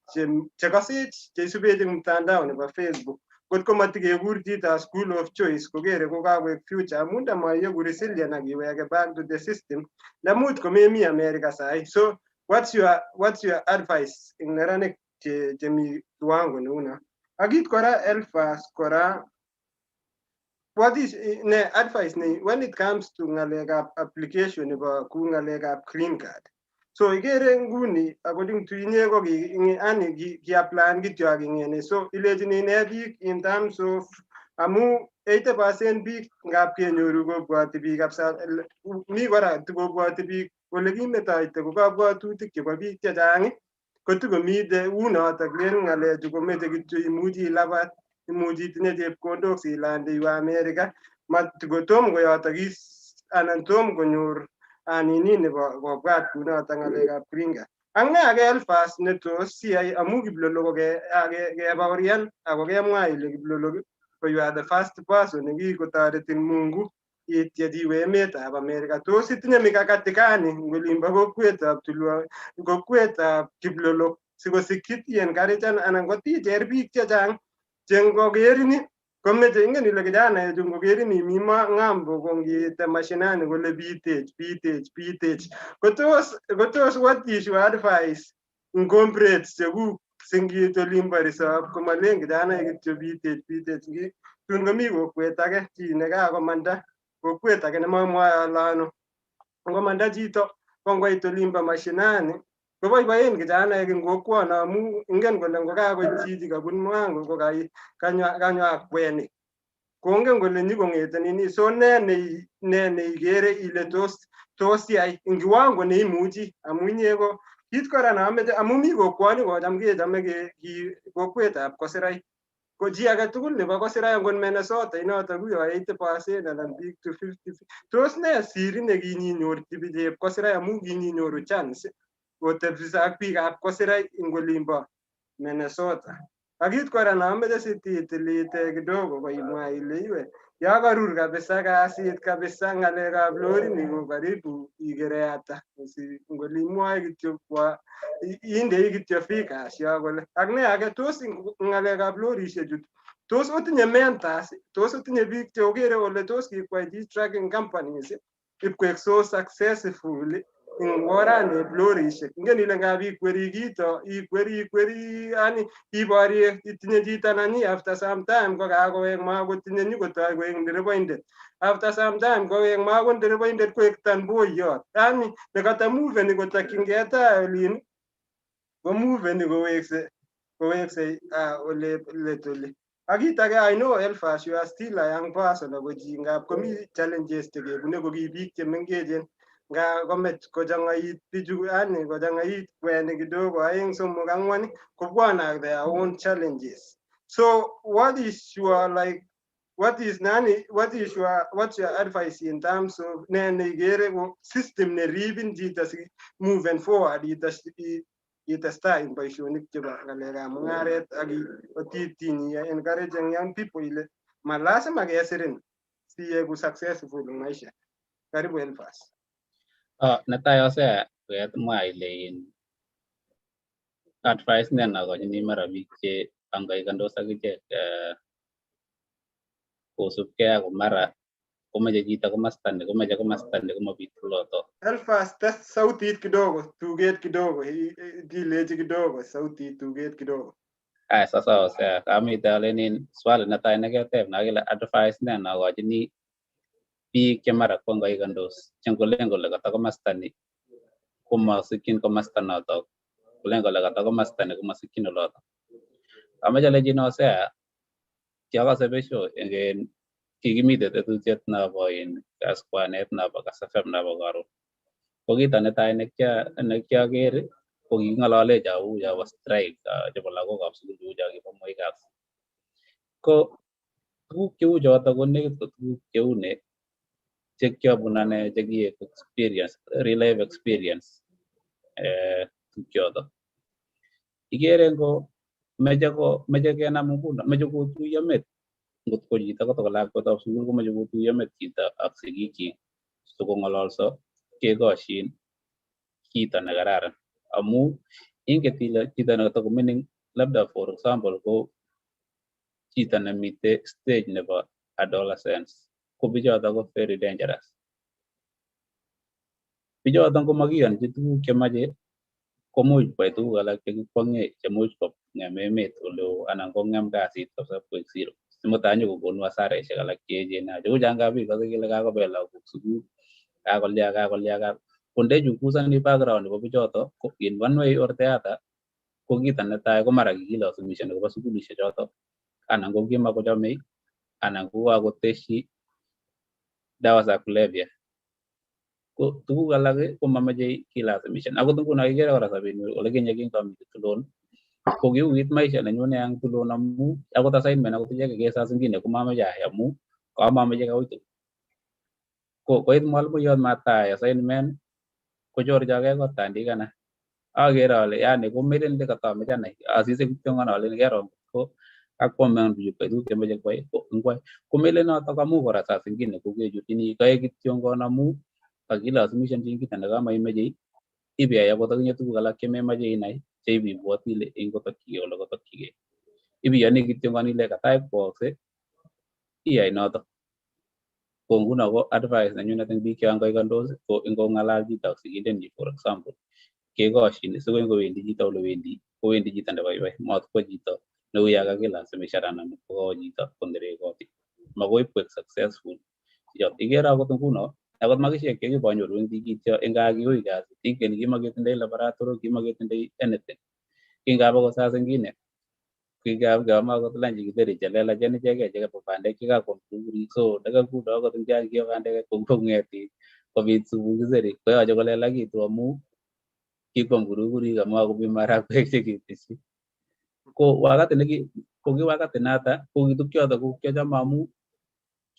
chekosech cheisubech eng mtandao nebo Facebook kotko matikekur chito school of choice kokere kokakoek future amu ndamayeku resilient akiweke back to the system ndamuch komemi America sahi. So what's your advice eng neranik chemi kiwango neuno? Akit kora Elphas kora what is advice when it comes to ngalekab application nebo ku ngalekab green card? So igere nguni according to inye ko ki apply kityo akingene so ilechini ne biik in terms of amu 80% biik ngap kenyoru kobwati biik kabisa mi kora tikobwati biik kole kimetoite ko kabwatutik chebo biik chechang kotikomite unotok len ngalechu komeche kityo imuchi ilabat imuchi itinye chepkondok silande iwe America matikotom koyotokis anan tom konyor anini nebo kobwat kunoto ngalekab green card. Ak ne age Elphas netos siyai amu kiplolok kebaorian ako kemwa ile kiplolok ko you are the first person nekikotoretin Mungu ityech iwe emetab America. Tos itinye mikakati gani ngolimbo kokwetab tulwo kokwetab kiplolok sikosikyi encouragean anan koticher biik chechang chengokerini komeche ingen ile kijanaechu ngokerin imi ng'ambo kongiite mashinani kole bitech kotos what is your advice comrades chekuk singit olimbo risop komalen kijanaek kityo bitech tun komi kokwet age chi nekakomanda kokwet age nemamwae ale ano ngomanda chito kongoit olimbo mashinani koboiboen kijanaek eng kokwono amu ingen kole ngokakoit chichi kabun mwango ko kanywa kwenik kongen kole nyikong'ete nini so ne neigere ile tos yai eng kiwango neimuchi amu inye ko kit kora nameche amu mi kokwoni kocham kechome kokwetab Kosirai ko chi age tugul nebo Kosirai angot Minnesota inotok kuyo 80% anan biik to 50 tos ne siri nekinyinyorchi bichep Kosirai amu kinyinyoru chance kotebisa ak biikab Kosirai ing olimbo Minnesota. Akit kora nameche sititilite kidogo koimwa ile iwe ya karur kabisa kasit kabisa ngalekab lorini ko karibu igere ata ngolimwoe kityo kwa indei kityo figures ya kole ak ne age tos ngalekab lorishek chu tos otinye mentors tos otinye biik cheokere kole tos kikwai these tracking companies ipkoek so successful ing oraneb lorishek ingen ile ngap ikweri kito ikweri yani iborye itinye chito nani after some time ko kakowek makotinye nyikotoi koek ndereboindet after some time kowek mako ndereboindet koek tanboiyot yani nekata moveni kotokyingei tai olin ko moveni kowekse ole letole. Ak kit age I know Elphas you are still a young person ako chi ngap komi challenges chekebune ko ki biik chemengechen nga komech kochangait bichu yani kochangait kwenik kidogo aeng somok angwan kobwane ak their own challenges. So what's your advice in terms of ne neigere ko system neribin chito si moving forward itestai eng boisionik chebo ngalekab mungaret ak otitinyi encouraging young people ile malasima kesirin siyeku successful eng maisha. Karibu Elphas. Netai ose mwa ile advice nena kochini mara biik che angaikandos akichek kosubkei ako mara komeche chito komasta ni komabit loto. Elphas, test sautit kidogo, tuget kidogo, dileji kidogo, sautit tuget kidogo. Sasa ose kamite alenin swali netai neketeb na kile advice nena kochini biik che mara kwangaikandos chengolen kole kata komasta ni komasikyin komasta notok kolen kole kata komasta ni komasikyin olotok amache alenjin osea kiakase besho eng kikimite tetutiet nabo kaskwanet nabo kasafem nabo karon ko kito netai nekiaker ko king'alale chabo strike chebo lagokab sukul chebo kibo Moi kasi ko tuguk cheu chotok ko nekit ko tuguk cheu ne chekiabun ane chekiek experience real life experience tukchotok ikere ko meche kenam nguno meche kotuiyo met ngot ko chito kotok lakwetab sukul komeche kotuiyo met chito ak sigikchik sikong'ololso kekoshin kito nekararan amu inget ile chito nekatakomining labda for example ko chito nemite stage nebo adolescence ko bichotok ko very dangerous. Bichotok ko makiyonchi tuguk chemache komuch kwai tuguk alak chekikwong'e chemuch kong'em emet oleo anan kong'em kasit kabisa koek zero simutai nyikokonu hasaraishek alak cheechen cheu changap ikase kele kakobel lagok sukul kakolya ko ndechunguzani background nebo bichotok ko in one way or the other ko kito netai ko mara kikilasimishani koba sukulishek chotok anan ko kimakochomei anan ko kakoteshi dawa za kulevya ko tuguk alak ko mamache kilasimishan akot nguno ikere kora sobenyu ole kinye kingamite tulon ko kiuit maisha nenyune ang tulon amu akot assignment akot icheke saa zingine komamache ayai amu kamamache kauit koit mwalimuiyot matayai assignment kochorchigei kot tandikana akere ale yani komelen lekatameche anai asise kityo ng'analen kero ko akwamen bichu kwai tuguk chemeche kwai ko ngwai komelen notok amu kora saa zingine kokechutchini kae kityo ngon amu kakilasimishanchin kito nekamaimeche ibiyai akot akinye tuguk alak chememache inai cheibibwoti ile ingotokchigei ole kotokchigei ibiyoni kityo ngon ile katai kwaakse iyai notok ko nguno ko advice nenyunet eng biik changaikandos ko ngong'alal chito ak sigindenyi for example kekoshin sikoi ngowendi chito ole wendi kowendi chito nebaibai matkwo chito neuyo kakilasimishan anan kokawo chito konerekoti makoi koek successful ikere akot nguno akot makishek chekibanyoru eng tikityo eng gaa kiui kasit ingen kimaketindoi laboratory kimaketindoi anything kingap akot saa zingine kingap akot lunch kitheri chelelachen ichekei chekabo bandek chekakwam kukurik so ndakakuno akot eng kiyo bandek kong'eti kobit subui kiseri koyoche kolelakitu amu kikwam kurukurik amu kakomi marakwek chekiteshi ko ki wakati nata ko tukchotok ko kiachame amu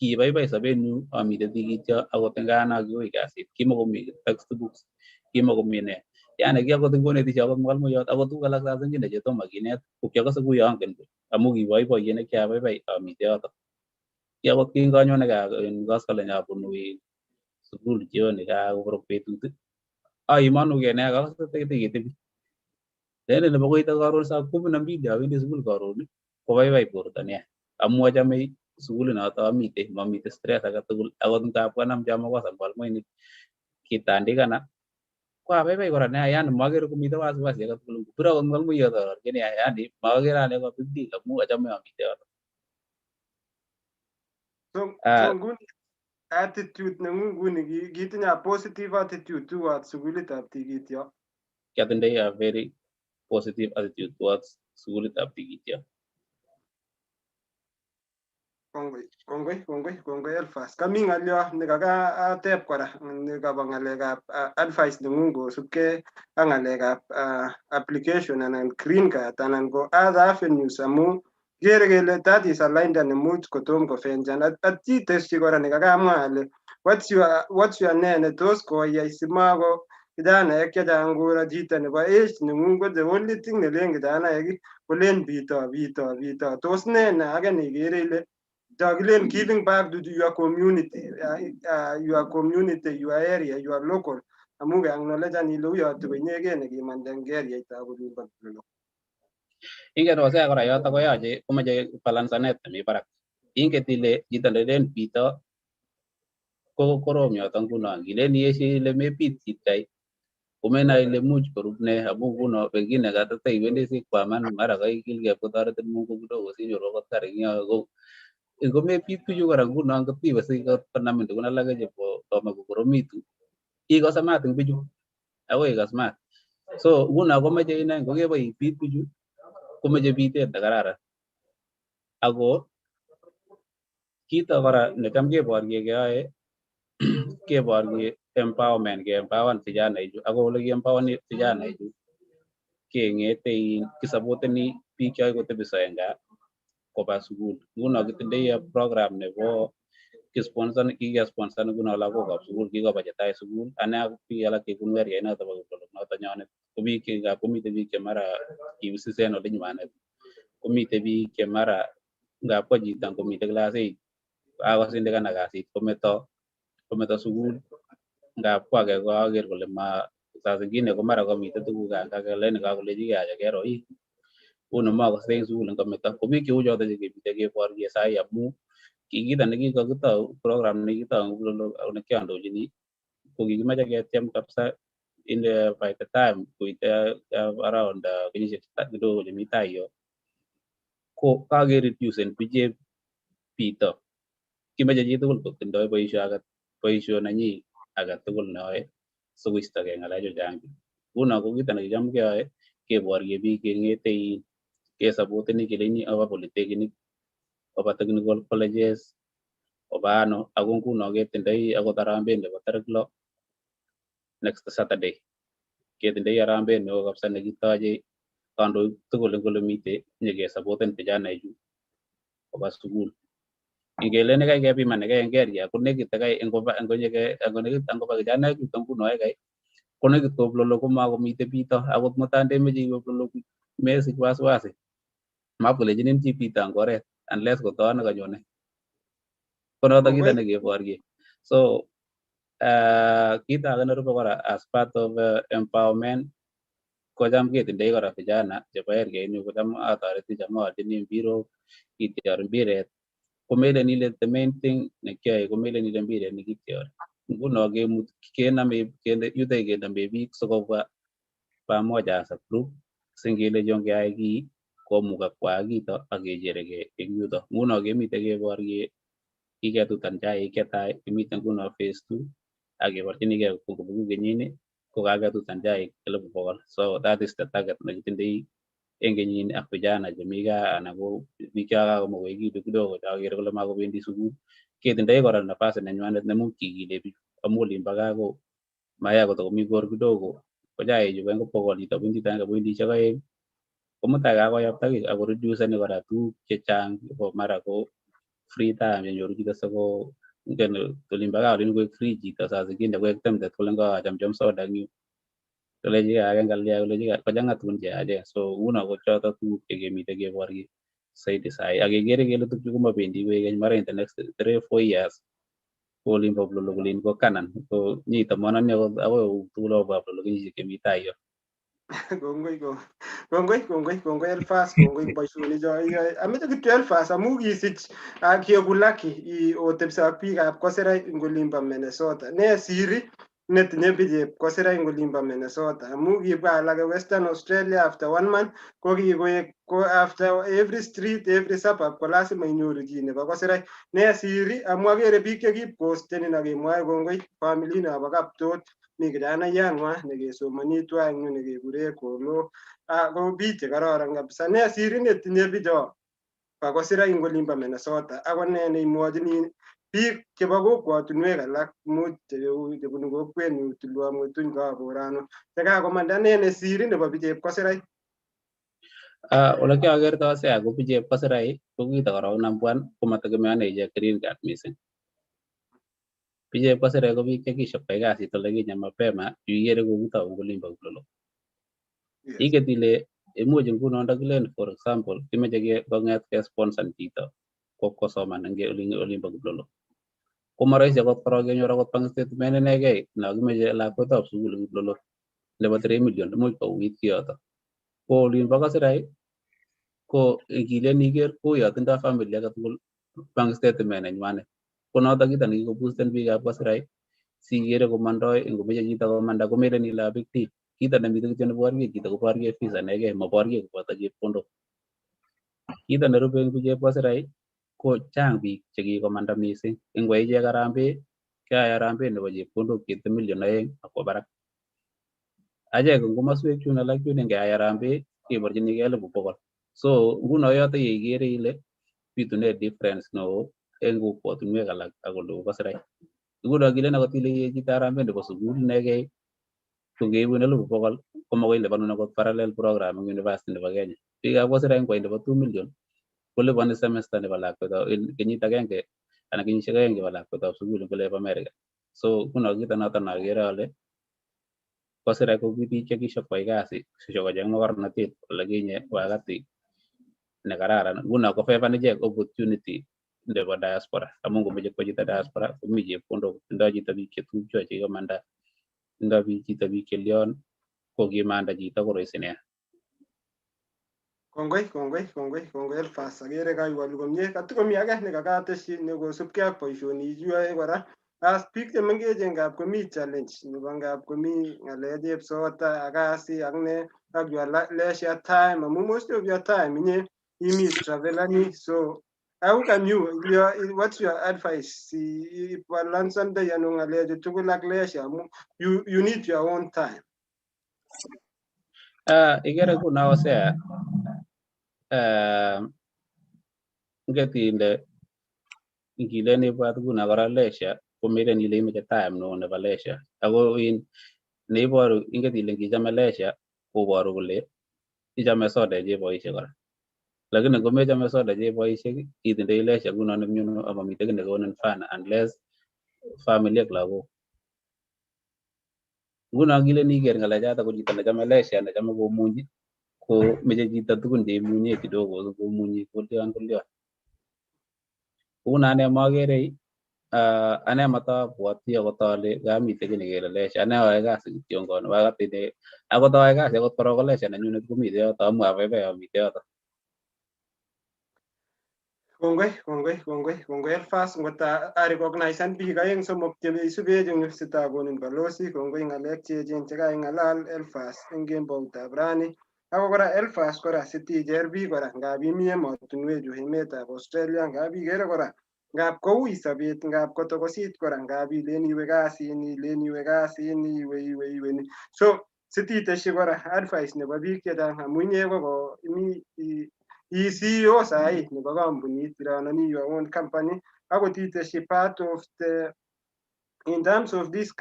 kibaibai sobenyu amite tikityo akot ngana kiui kasit kimakomi textbooks kimakomi ne yani ki akot ngonetishe akot mwalimuiyot akot tuguk alak saa zingine chetomo kinet ko kiakase kuyo angen amu kiboiboiyet nekiabaibai amite yotok ki akot kinganyone gaa eng koskoleny abunu sukul jioni kakokorok betut aimanugei ne akase teketebi lakini nebo koite karon saa 12 awendi sukul karon kobaibai borto nia amu achame sukulit noto amite mamite stress age tugul akot ngap kanam chamakosa mwalimuinik kitandikana ko abaibai kora nea yani makere komite wasiwasi age tugul ngopir akot mwalimuiyot arorchini yani makere ane ko big deal amu achame amite yoto so nguni attitude nengung nguni kitinye positive attitude towards sukulitab tikityo kiatindoi a very positive attitude towards sukulitab tikityo Kongoi Elphas. Kami ng'alyo nekakateb kora nekabo ng'alekab advice nengung kosubkei ak ng'alekab application anan green card anan ko other avenues amu kere kele that is a lainda nemuch kotom kofenjan atitesyi kora nekakamwa ale what's your ne tos koyai simako kijanaek chechang koro chito nebo age nengung ko the only thing nelen kijanaek kolen bito tos ne age neikere ile Jagilen giving back to your community, your area, your local. Amu acknowledge ani lo yo to nyege ne kimanda area ita kulumba lo. Inget osea kora yotok koyoche komeche balansanet nemi barak. Inget ile chito nelen bito ko korom yotok nguno ngilen ieshe ile mebit chitai komenai ile much korub ne amu nguno pengine katata iwendi sikwaman mara kaikilgei kotoretin Mungu kidogo sinyoru akot kari ko ingome pitu yu kora nguno ngopiwe sikonamin tukun alak chebo tomo kokoromitu ikose maat eng bichu akoi ikas maat. So nguno komeche ine ngokebo ipit bichu komeche pitet nekararan. Ako kito kora necham keborye keyoe keborye empowerment, ke-empower vijana ichu. Ako ole ki-empower vijana ichu keng'ete kisupporteni biik cheyoe kotebiso eng gaa koba sukul. Nguno kitindoi program nebo kikesponsor nguno lagokab sukul, kikoba chetai sukul. Ane ak biik alak chebunu area noto bo Kiplolok noto nyonet ko biik komite biik che mara kiwisisen olinywanet, komite biik che mara ngap ko chito komite class 8 akosindikana kasit kometo sukul ngap ko age kokaker kole saa zingine ko mara komite tuguk lakini kakolechi acha kero uni makosei eng sukul ngometo. Ko biik cheu choto chekebite keborye sai amu kikito nekikakitau program nekikitau eng Kiplolok ako nekiandochini ko kikimeche ketiem kabisa by the time koite around kenyisiek kidogo chemi tai yo ko kakereducen biche pito. Kimeche chitugul kotindoi boisio nenyi age tugul neyoe sikoistogei ng'alek chechang. Nguno ko kito nekicham keyoe keborye biik keng'ete kesupporteni keleini oba polytechnic, oba technical colleges, oba ano. Ako nguno ketindoi akot harambee nebo tarik 6 next Saturday. Ketindoi harambee neo kabisa nekitoche kandoik tugul eng ole mitei nyekesupporten vijana ichu koba sukul. Ngele nekai kepimanekei eng area ko nekit nekai ngoba kijanaek chuto nguno kai ko nekit ko Kiplolok komakomite pito. Akot mutai ndemeche iwe Kiplolok mesich wasiwasi, makolenjinin chi pito eng oret unless koto nekanyone. Ko noto kito nekeborye. So kito age nerube kora as part of empowerment kocham ketindoi kora vijana chebo area ini kocham atoreti cham aalchini mpirok, kityori mpiret. Komelen ile the main thing nekyoe komelen ile mpiret nekityori. Nguno yutok kename biik sikobwa pamoja as a group singelechi ongeyai kiy komukak kwaak kito akecherekei eng yuto. Nguno kemite keborye kiketutan chaik chetai, kimite nguno phase 2 akeborchinikei kobeku kenyini kokaketutan chaik 100,000. So that is the target nekitindoi eng kenyini ak vijana chemi gaa anan ko biik chekakomokoekitu kidogo chakakere kole makobendi sukul. Ketindoi kora nafasit nenywanet nemuch kikile bichu amu olinbo gaa ko maya kotokomi bor kidogo ko chaichu ko eng 100 chito pointishek 2 ko mutai kakoyaptagei ako reduceni kora tuguk chechang ko mara ko free time yenyoru chito siko ngen olinbo gaa olin koek free chito saa zingine koek tempted kole ngachamcham soda eng yu kolechigei age ngalya kochang'a tugun cheyachen. So nguno ko choto tuguk chekemite keborye saidi sai akekere kele tukchu komabendi koekeny mara in the next 3-4 years ko olinbo Kiplolok olin ko kanan ko nyitamanani akoi tugul obwa Kiplolok kenyisiek chemi tai yo. Kongoi Elphas, kongoi boisionik cho iyoe. Ameche kityo Elphas amu kisich kieku lucky otepso ak biikab koserai eng olinbo Minnesota. Ne siri netinye bichep koserai eng olinbo Minnesota amu kibwa alake Western Australia after 1 month ko kikoek ko after every street every suburb ko lazima inyoru chi nebo koserai. Ne siri amu akere biik chekiposteni akemwoe kongoi familit nebo Kaptot mi kijanayang'wa nekesomoni tuwai eng yu nekekure Kolo ko biik chekororon kabisa. Ne siri netinye bicho bo koserai eng olinbo Minnesota ako ne neimwochini biik chebo kokwotunwek alak much chebunu kokwenyu Tulwo Mwetuny Kaborano chekakomanda ne siri nebo bichep koserai. Ole kiakertoi sea ko bichep koserai ko kito korok number 1 komategemeane ichek green card missing. Bichep koserai ko biik chekishop koyai kasit olekinye mapema yu ikere kokitou eng olinbo Kiplolok. Iket ile imuch nguno ndakilen for example kimeche kong'et kesponsan chito kosoman eng olinbo Kiplolok ko maraisi akot korok kenyor akot bank statement inekei no kimeche lakwetab sukul eng Kiplolok nebo 3 million imuch kouit kiyoto. Ko olinbo koserai ko ngilen iker kouyo tindoi family age tugul bank statement nenywanet. Ko noto kito nekikobusten biikab koserai sikere komandoi ngomeche chito komanda komelen ile a big deal. Kito nemite kityo neborye chito koborye fees inekei maborye koboto chepkondok. Kito nerube eng bichep koserai ko chang biik chekikomanda missing ingwai ichek harambee keyai harambee nebo chepkondok chete million 2 akwo barak achek eng komoswek chun alak chun ngeyai harambee keborchinigei 100,000 so nguno yoto yeikere ile bitune difference neo eng kokwotunwek alak ak oleu kosirai nguno kilen akot ile chito harambee nebo sukul inegei ko ngeibun 100,000 komakoi lipanun akot parallel program eng university nebo Kenya biikab kosirai ngwai nebo 2 million kolipani semester nebo lakwetab kenyit agenge anan kenyisiek 2 chebo lakwetab sukul eng olep America so nguno kito noto nakere ale kosirai ko biik chekishop kwai kasi sikocheng mokornotet olekinye wakati nekararan nguno kofevan ichek opportunity nebo diaspora amu ngomeche kwo chito diaspora komi chepkondok tindoi chito biik chetupcho chekikomanda tindoi chito biik chelyon ko kimanda chito ko rahisi nea. Kongoi Elphas agere kaiwol komie katikomi age nekakatesyi nekosubkei ak boisionik iyoe kora as biik chemengechen ngap komi challenge nebo ngap komi ng'alek chepsota ak kasi ak ne ak your leisure time amu most of your time inye imi travelani so how can what's your advice balansande ano ng'alechu tugul ak leisure amu you need your own time. Igere kuno osea ngetinde ngilen ibwat kuno kora leisure komelen ile imeche time neo nebo leisure ako neiboru inget ile ngichame leisure koboru kole ichame soda cheboisie kora lakini ngomechame soda cheboisie itindoi leisure kuno nemyuno amamite kiy nekonin fun unless family ak lagok nguno ngilen iker ng'alechoto ko chito nechame leisure nechame komunyi ko meche chito tugun cheimunye kidogo komunyi kulyon kuno ane makere ane matabwoti akot ale kamite kiy nekele leisure ane aoe kasi kityongon wakati akot aoe kasi akot korok ko leisure nenyunet komite yoto amu abaibai amite yoto. Kongoi Elphas ngota recognizen biik aeng somok cheisubech eng sitakonin balozi kongoi ng'alek cheechen chekaing'alal Elphas eng kemboutab rani ako kora Elphas kora siticher biik kora ngap imi emotinwechu emetab Australia ngap ikere kora ngap koui sobet ngap kotokosit kora ngap ilen iwe kasin iwe ni so sititeshi kora advice nebo biik chechang amu inye koko imi CEO sahi nebo kampunit irononi your own company akot iteshi part of the in terms of these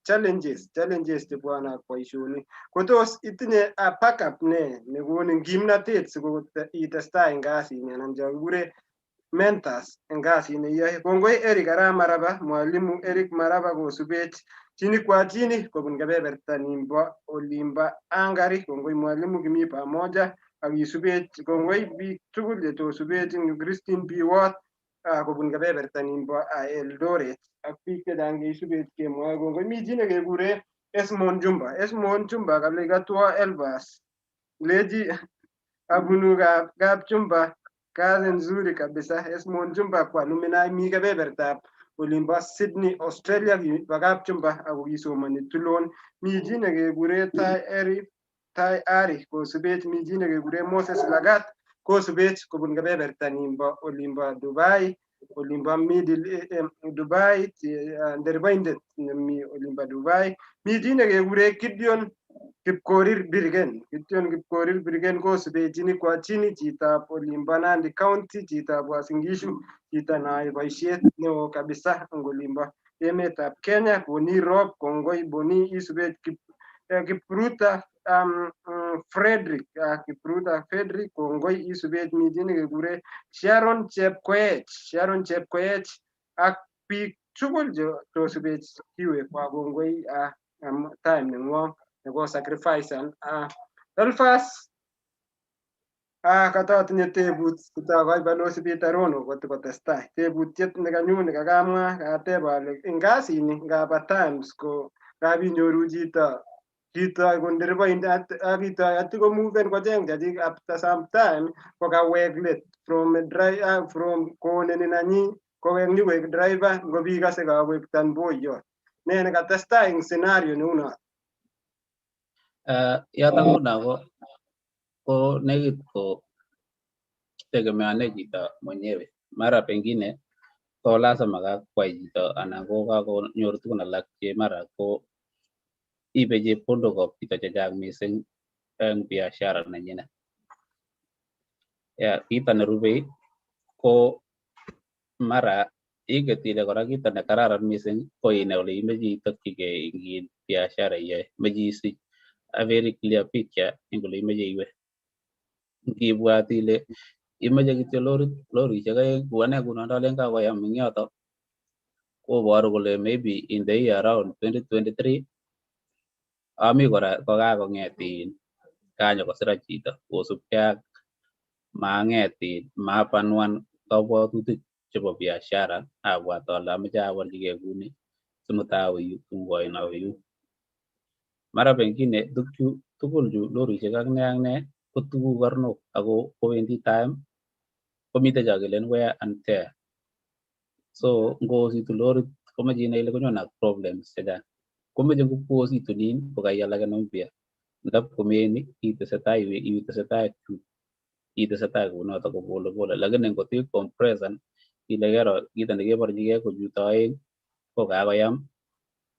challenges chebwone ak boisionik kotos itinye a backup ne nekonin kimnatet sikotestai eng kasit anan chokikure mentors eng kasit neiyoe kongoi Eric arap Maraba mwalimu Eric Maraba kosubech chini kwa chini kobun kebeberta nimbo olimbo Angari kongoi mwalimu kimi pamoja akisubech kongoi biik tugul chetosubech eng Christine B. Watt kobun kebeberta nimbo Eldoret ak biik chechang cheisubech kemwoe kongoi mi chi nekekure Esmond Jumba kale katwo Elphas lechi abunu Kapchumba kazi nzuri kabisa Esmond Jumba kwa alumni mi kebebertab olimbo Sydney Australia kibo Kapchumba ako kisomani Tulon mi chi nekekure Tai Ari kosubech mi chi nekekure Moses Lagat kosubech kobun kebeberta nimbo olimbo Dubai olimbo Dubai ndereboindet nemi olimbo Dubai mi chi nekekure Gideon Kipkorir Birgen kosubechini kwa chini chitab olimbo Nandi County chitab Uasin Gishu chito nayoe boisiet neo kabisa eng olimbo emetab Kenya Boni Rob kongoi Boni isubech Kipruta Frederick kongoi isubech mi chi nekekure Sharon Chepkoech ak biik tugul chosubech kiwekwa kongoi time nengwong nebo sacrifice Elphas katatinye tebut kotokoi balozi Peter Rono kotokotestai tebutiet nekanyun nekakamwa kateb ale eng kasini ngap at times ko ngapinyoru chito kondereboindet akitoi atikomuven kocheng chechik after some time kokawek let from koneni nanyi kowek nyokoek driver ngobikase kawek tanboiyot ne nekatestai eng scenario neunot. Yoto nguno ko nekit ko tegemeane chito mwenyewe mara pengine ko lazima kakwai chito anan ko kakonyor tugun alak che mara ko ibe chepkondok chito chechang mising eng biashara nenyinet. Kito nerubei ko mara iket ile kora kito nekararan mising ko inai ole imeche itokchigei ing biashara iyoe, meche isich a very clear picture ing ole imeche iwe. Ngibwat ile imeche kityo lorishek aeng kou ane nguno ndalen kakoyam ing yoto koboru kole maybe in the year around 2023 ami kora kokakong'et kanyokosira chito kosubkei ak maapanwan kabwatutik chebo biashara abwat ale ameche awolchigei kuni simutai awe yu tumkoin awe yu. Mara pengine tukchu tugul chu lorishek ak ne ko tuguk karnok ako kowendi time komite cho kelen wear and tear. So ngoositu lorit komeche inai ile konyon ak problems chechang. Komeche ngopkoositu nin kokaial age mpya ndap komeeni itesetai kounoto ko polepole, lakini ngot icompressan ile kero kito nekeborchigei ko chuto aeng ko kakoyam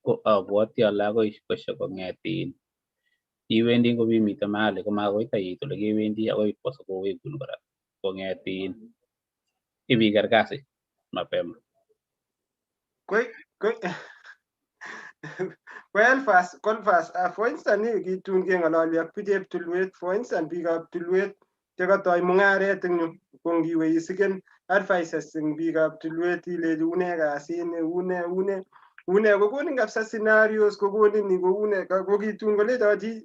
ko abwati ale akoi kong'et iwendi ngobimite mahali komakoi taiit ole kewendi akoi kowekun kora kong'et ibiker kasi mapema. Elphas, for instance, kitun keng'ololi ak biikab tulwet, for instance, biikab tulwet chekatoi mung'aret eng yu, ko ngiwe isiken advices eng biikab tulwet ilechi une kasini, une kokonin kabisa scenarios, kokonin ni koune, ko kitun kolecho chi,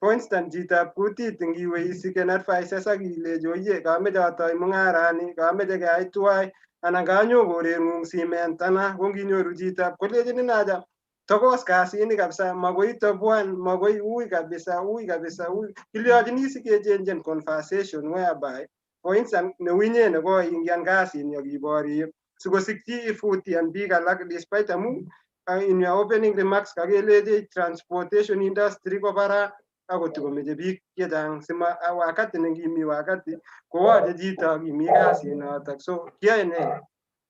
for instance, chitab kutit ngiwe isiken advices ak ilechi oye kameche atoi mung'arani, kameche keyai tuwai, anan kanyo koreng'ung simentana, ko nginyoru chitab kolechin inaja tokos kasini kabisa, makoi itobwan, makoi ui kabisa. Kilyochini sikechenjen conversation whereby, for instance, newinye nekoingian kasini akiborye, sikosikchi ifutian biik alak despite amu in your opening remarks kakeleche transportation industry ko barak akot komeche biik chechang sima wakati nekimi wakati kowache chito kimi kasinotok. So kiyoe ne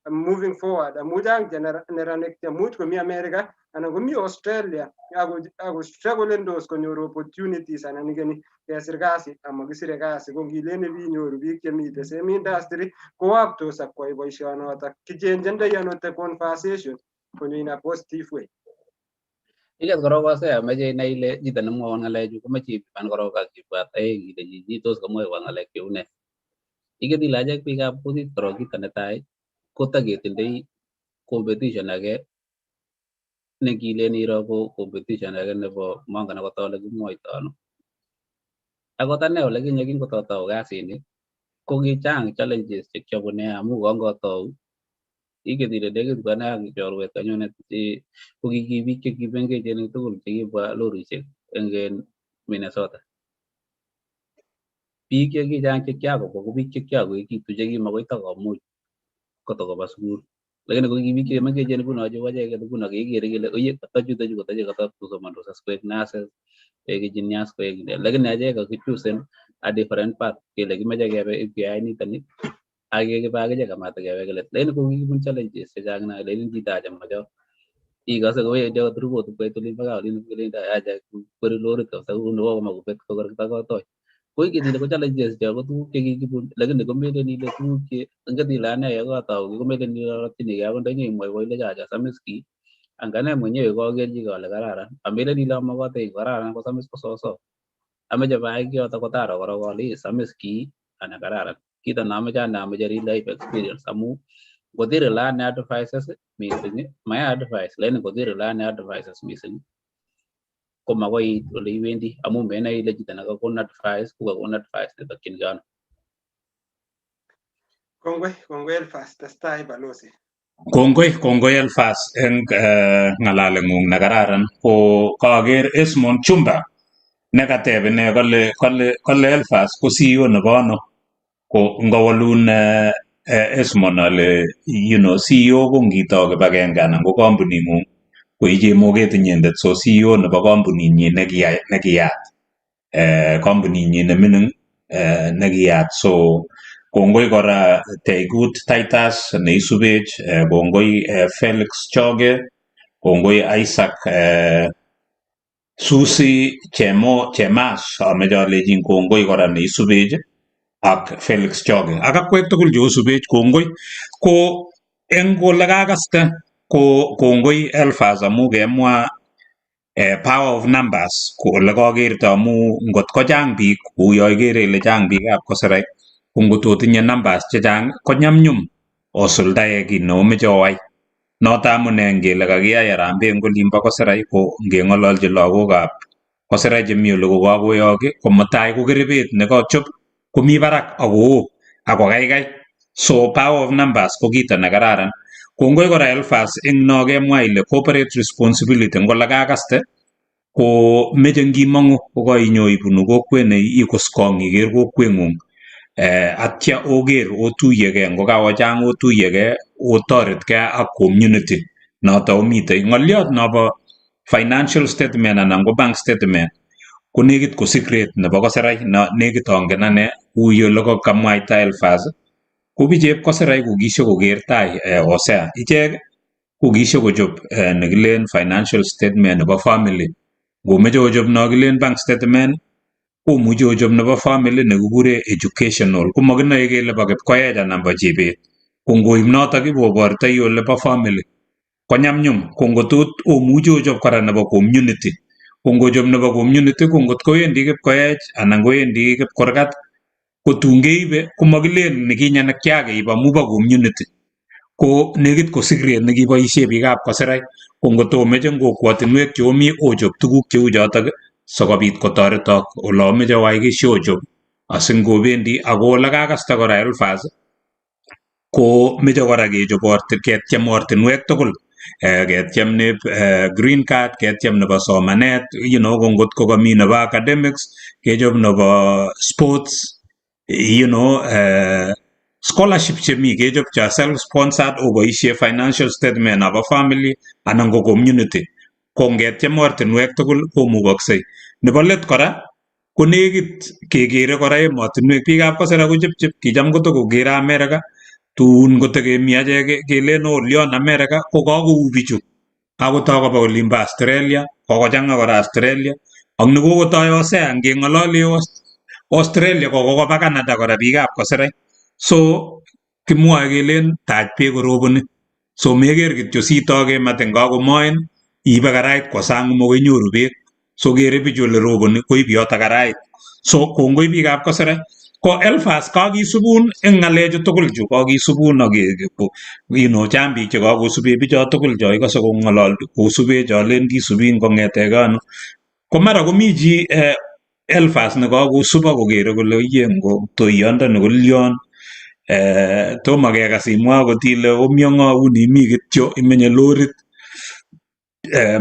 moving forward amu chang neranik chemuch komi America anan komi Australia ako strugglendos konyor opportunities anan ikeni kesir kasi amakisire kasi, ko ngilen ibinyoru biik chemite same industry kowaktos akwai boisionotok. Kichenjendoi ano the conversation konyo in a positive way. Iket korok kose ameche inai ile chito nemwowon ng'alechu komeche ipiman korok ak ibwat aeng ile chichi tos komwoiwo ng'alek cheu ne. Iket ile achek biikab kutit korok kito netai kotaketindoi competition age nekilen iro ko competition age nebo mongen akot ale kimwoitoi ano. Akot ane olekinye kingotatau kasini ko kichang challenges chekiabune amu kangatou iket ile nekit ane ak chorwet kanyunet ko kiki biik chekimengechen tugul chekibwa lorishek eng Minnesota. Biik chekichang chekiakobwa ko biik chekiakoekitu chekimakoi takomuch kotokoba sukul, lakini ko ki biik chemengechen nguno cheu acheket nguno kekere kele oye katachutachu kotache katakosomandos as koek nurses, koek engineers, koek ne, lakini achek kakichusen a different path kele kimeche kebe ipkeyai nitoni ak yekibe akichek amatekebe kele, lakini ko kikibun challenges chechang nea lenin chito achamacho ikase kowendi akot report ipkoit olin bo gaa olin ipkoleindoi acha kweri lorit kabisa kou nekokomach kobet kokorokto kotoi. Ko iket ile ko challenges cho ko tuguk chekikibun, lakini komelen ile tuguk che inget ile ane yekatau komelen ile arotchinigei akot ndanyemwoiwo ile acha samis ki angane mwenyewe kakerchigei ale kararan, amelen ile amakatei kararan ko samis ko soso. Ameche baai kioto kotaro korok ale samis ki anan kararan. Kito nameche ane ameche real life experience amu ngotirele ane advices mising maya advice lakini ngotirele ane advices mising ko makoi ole iwendi amu menai ile chito nekakon advice ko kakon advice netokchingei ano. Kongoi Elphas, testai balozi. Kongoi Elphas eng ng'alaleng'ung nekararan. Ko kaker Esmond Chumba nekateb ine kole Elphas ko CEO nebo ano. Ko ngawalun Esmond ale CEO ko ngitoo kibagenge anan ko kampuning'ung ko ichemoket inyendet, so CEO nebo kampuninyi nekiyat kampuninyi nemining nekiyat, so kongoi kora Tegut Titus neisubech, kongoi Felix Choge, kongoi Isaac Susi Chemas ameche alejin kongoi kora neisubech ak Felix Choge ak akwek tugul cheosubech kongoi. Ko eng ole kakaste ko kongoi Elphas amu kemwa power of numbers ko ole kakerto amu ngot ko chang biik kou yo ikere ile chang biikab koserait, ko ngot otinye numbers chechang ko nyumnyum osuldae kiy neomeche owai. Noto amune ngele kakiyai harambee eng olimbo koserait ko ngeng'ololchi lagokab koserait chemi ole kokakoyok ko mutai ko kerebet nekachop komi barak ako ako kaikai. So power of numbers ko kito nekararan. Kongoi kora Elphas eng no kemwa ile corporate responsibility eng ole kakaste ko meche ngimong'u ko kainyo ibunu kokwet ne ikuskong iker kokwetng'ung, atya oker otuyegei, ngo kakochang otuyegei otoretkei ak community noto omitei. Ng'oliot nobo financial statement anan ko bank statement ko nekit ko secret nebo koserait, nekit angen ane kou ole kamwaita Elphas ko bichep koserait ko kishokoker tai osea ichek ko kishokochop nekilen financial statement nebo family. Ngomeche kochop no kilen bank statement komuchi kochop nebo family nekikure educational, ko makinoe kele bo Kipkoech anan bo Chebet. Ko ngoib notok ibobortoi ole bo family ko nyumnyum. Ko ngotot omuchi ochop kora nebo community, ko ngochop nebo community ko ngot kowendi Kipkoech anan kowendi Kipkurgat ko tun keibe ko makilen nikinye nekiakeib amu bo community, ko nekit ko secret nekiboisie biikab koserait. Ko ngotomeche eng kokwotinwek cheomi ochop tuguk cheu chotok sikobit kotoretok ole ameche owai kiy siochop asingobendi. Ako ole kakasta kora Elphas ko meche kora ketiem ortinwek tugul, ketiem nep green card, ketiem nebo somanet, ko ngot ko kami nebo academics kechop nebo sports, scholarship chemi kechop cha self sponsored oboisie financial statement nebo family anan ko community. Ko ngetiem ortinwek tugul komukoksei. Nebo let kora ko nekit kekere kora emotinwek, biikab koserait ko chepchep, kicham kotokokere America, tun kotekemi achek kelen olion America ko kakou bichu, kakotoi koba olimbo Australia, kokochang'a kora Australia, ak nekokotoi osea ngeng'olole Australia ko kokoba Canada kora biikab koserait. So kimwoe kelen tach beek koroboni, so meker kityo sitoke matin kakomoen iibe karait kwo sang makoi inyoru beek, so kere bichu ole roboni koib yoto karait. So kongoi biikab koserait. Ko Elphas kakisubun eng ng'alechu tugul chu, kakisubun ak chang biik chekakosube bicho tugul cho ikose kong'olol kosube cholen kisubi kong'eteke ano. Ko mara komi chi Elphas nekakosub akokere kole iye toiyondoni ko lion, tomo kekas imwa akot ile omiong'o uni imi kityo imenye lorit,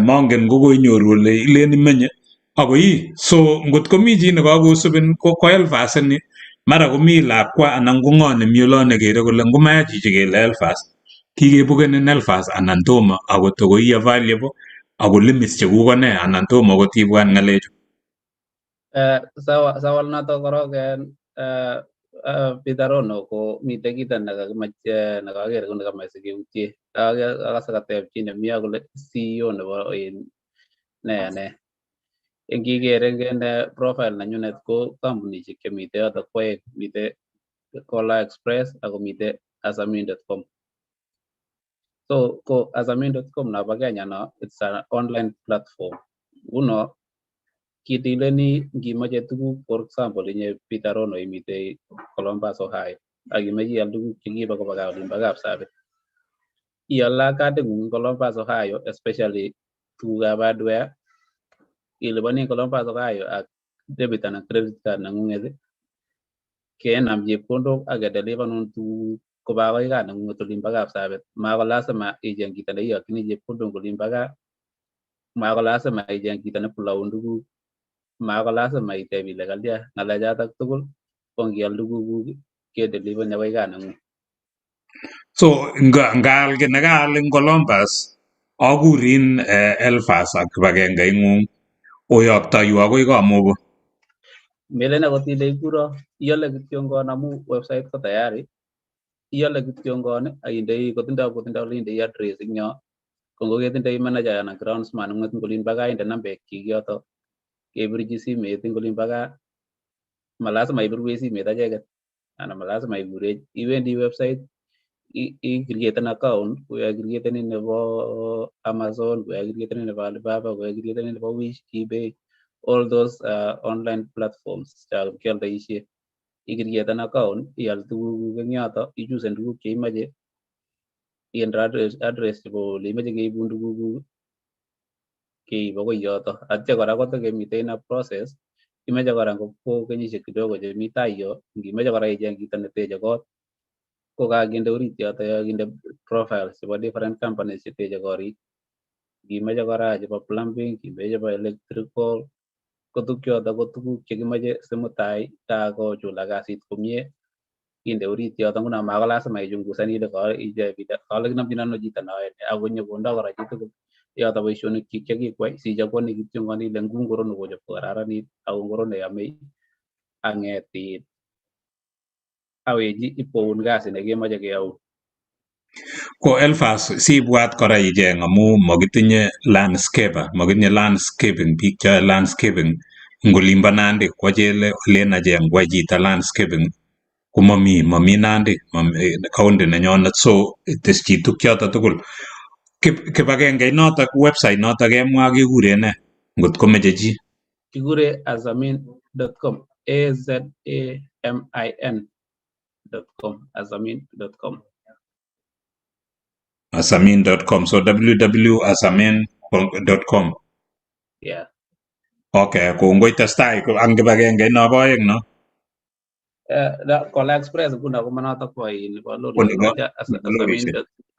mongen ko koinyoru ole ilen imenye ako ii. So ngot komi chi nekakosubin ko Elphas ini mara komi lakwa anan ko ng'o nemi olo nekere kole ngomaya chichi kele Elphas kikebukenin Elphas anan tomo, ako tokoi available ako limits chekuk ko ne anan tomo kot ibwat ng'alechu. Sawa noto korok Pitarono ko mite kito nekakimache nekakere kole kamache sikeutie. Akase kateb chi nemi kole CEO nebo ne ngikere ngende profile nenyunet ko kampunishek chemite yoto kwoeng, mite Cola Express ako mite asamin.com. So ko asamin.com nabo Kenya no, it's an online platform. Uno kitileni ngimache tuguk, for example inye Pitarono imite Columbus Ohio ak imache ial tuguk chekiba koba gaa olimbo Kapsabet, iala kading'ung Columbus Ohio, especially tugukab hardware, ilipani Columbus Ohio ak debit anan credit card neng'ung'et, kenam chepkondok ak kedelivanun tuguk koba akoi gaa neng'ung'et olimbo Kapsabet. Mako lazima icheng chito neiyokchini chepkondok olimbo gaa, mako lazima icheng chito neploun tuguk, mako lazima iteb ile kalya. Ng'alechotok tugul ko ngial tugukuk kedelivani akoi gaa neng'ung. So ngaal ki nekaal eng Columbus akurin Elphas ak kibagenge ing'ung oyoktoiwo akoi komogo. melen akot ile ikuro iole kityongon amu website ko tayari iole kityongon ak indei kotindoi ole indei address ing yo ko ngoketindoi manager anan groundsman ng'wet ngolin baka inde nambekchik yoto kebirchi simet ing olin baka malasima ibirwech simet acheket anan malasima iburech iwendi website i-create account kuya createni nebo Amazon kuya createni nebo Alibaba kuya createni nebo Wish eBay all those online platforms cha kialdoishe i-create account ial tuguk eng yoto ichusen tuguk cheimache inde address chebo ole imache keibun tuguk keib akoi yoto atya kora kotekemite in a process imache kora ko kenyisiek kidogo chemi tai yo ngimache kora icheng chito neteche kot ko kakinde orit yoto kinde profiles chebo different companies cheteche korik ngimache kora chebo plumbing ngimache chebo electrical ko tukchoto ko tuguk chekimache simutai kakochulak kasit komie inde orit yoto nguno mako lazima ichungusan ile kale kinamchin ano chito noe akonyo kondo kora chitugul yoto boisionik chik chekikwai sichopwoni kityo ngoni ile nguro nekochop kokararanit ako nguro neyamei ang'et aweji ipkoun kasi nekemache keyaun. Ko Elphas sibwat kora icheng amu makitinye landscaping biik choe landscaping ngolimbo Nandi kwachele len acheng kwai chito landscaping ko mami Nandi county nenyonet so teschi tukchoto tugul kibagenge notok website notok kemwa kekure ne ngot komeche chi kikure azamin.com azamin.com azamin.com azamin.com so www.azamin.com yeah okay kongoi testai ang kibagenge no bo aeng no Kola Express kuna ko manoto ko nebo lori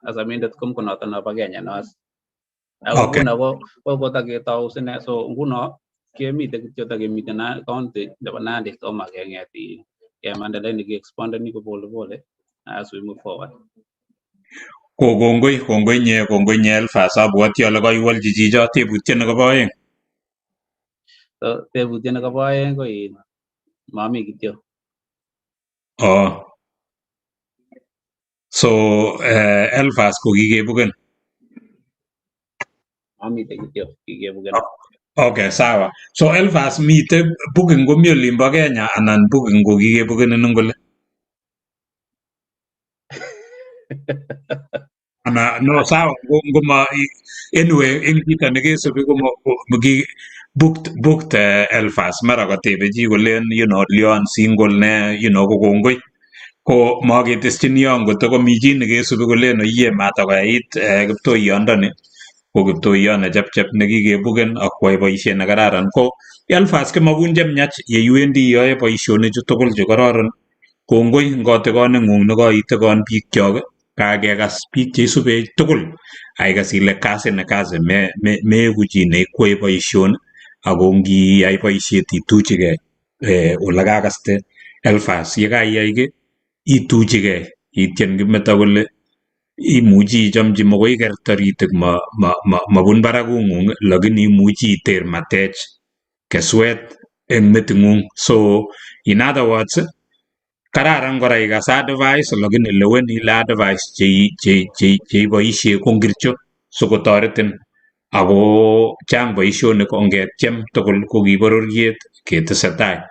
azamin.com ko noto nebo Kenya no ako kuna ko kotaketau sine so nguno kemite kityo takemite na county nebo Nandi toma kengeti kemandele ni expandeni ko pole pole as we move forward ko kongoi nye Elphas abwati ale kaiwalchi chicho tebutiet nekobo aeng so tebutiet nekobo aeng ko mami kityo so Elphas ko kikebuken mamite kityo kikebuken okay sawa so Elphas mite booking komi olimbo Kenya anan booking ko kikebuken ngole ana no sawa ngoma anyway ing chito nekesubi ko booked Elphas mara katebe chi kolen lion single ne ko kongoi ko maketeschini yo ngotokomi chi nekesubi kolen oyie matakoyait kiptoiyondoni ko kiptoiyot nechepchep nekikebuken akwai boisiet nekararan ko Elphas kemakun chemyach yeiwendi iyoe boisionichu tugul chekororon kongoi ngotikoneng'ung nekoitikon biik chok kakekas biik cheisubech tugul aikas ile kasi ne kasi meeku chi neikwei boisioni ako ngiyai boisiet ituchigei ole kakaste Elphas yekaiyai ki ituchigei ityen kimeto kole imuchi ichomchi makoi iker taritik mabun barakung'ung lakini imuchi iter matech keswet eng meting'ung so in other words kararan kora ikas advice lakini lewen ile advice cheiboisie ko ngircho sikotoretin ako chang boisionik ongetyem tugul ko ki bororiet ketesetai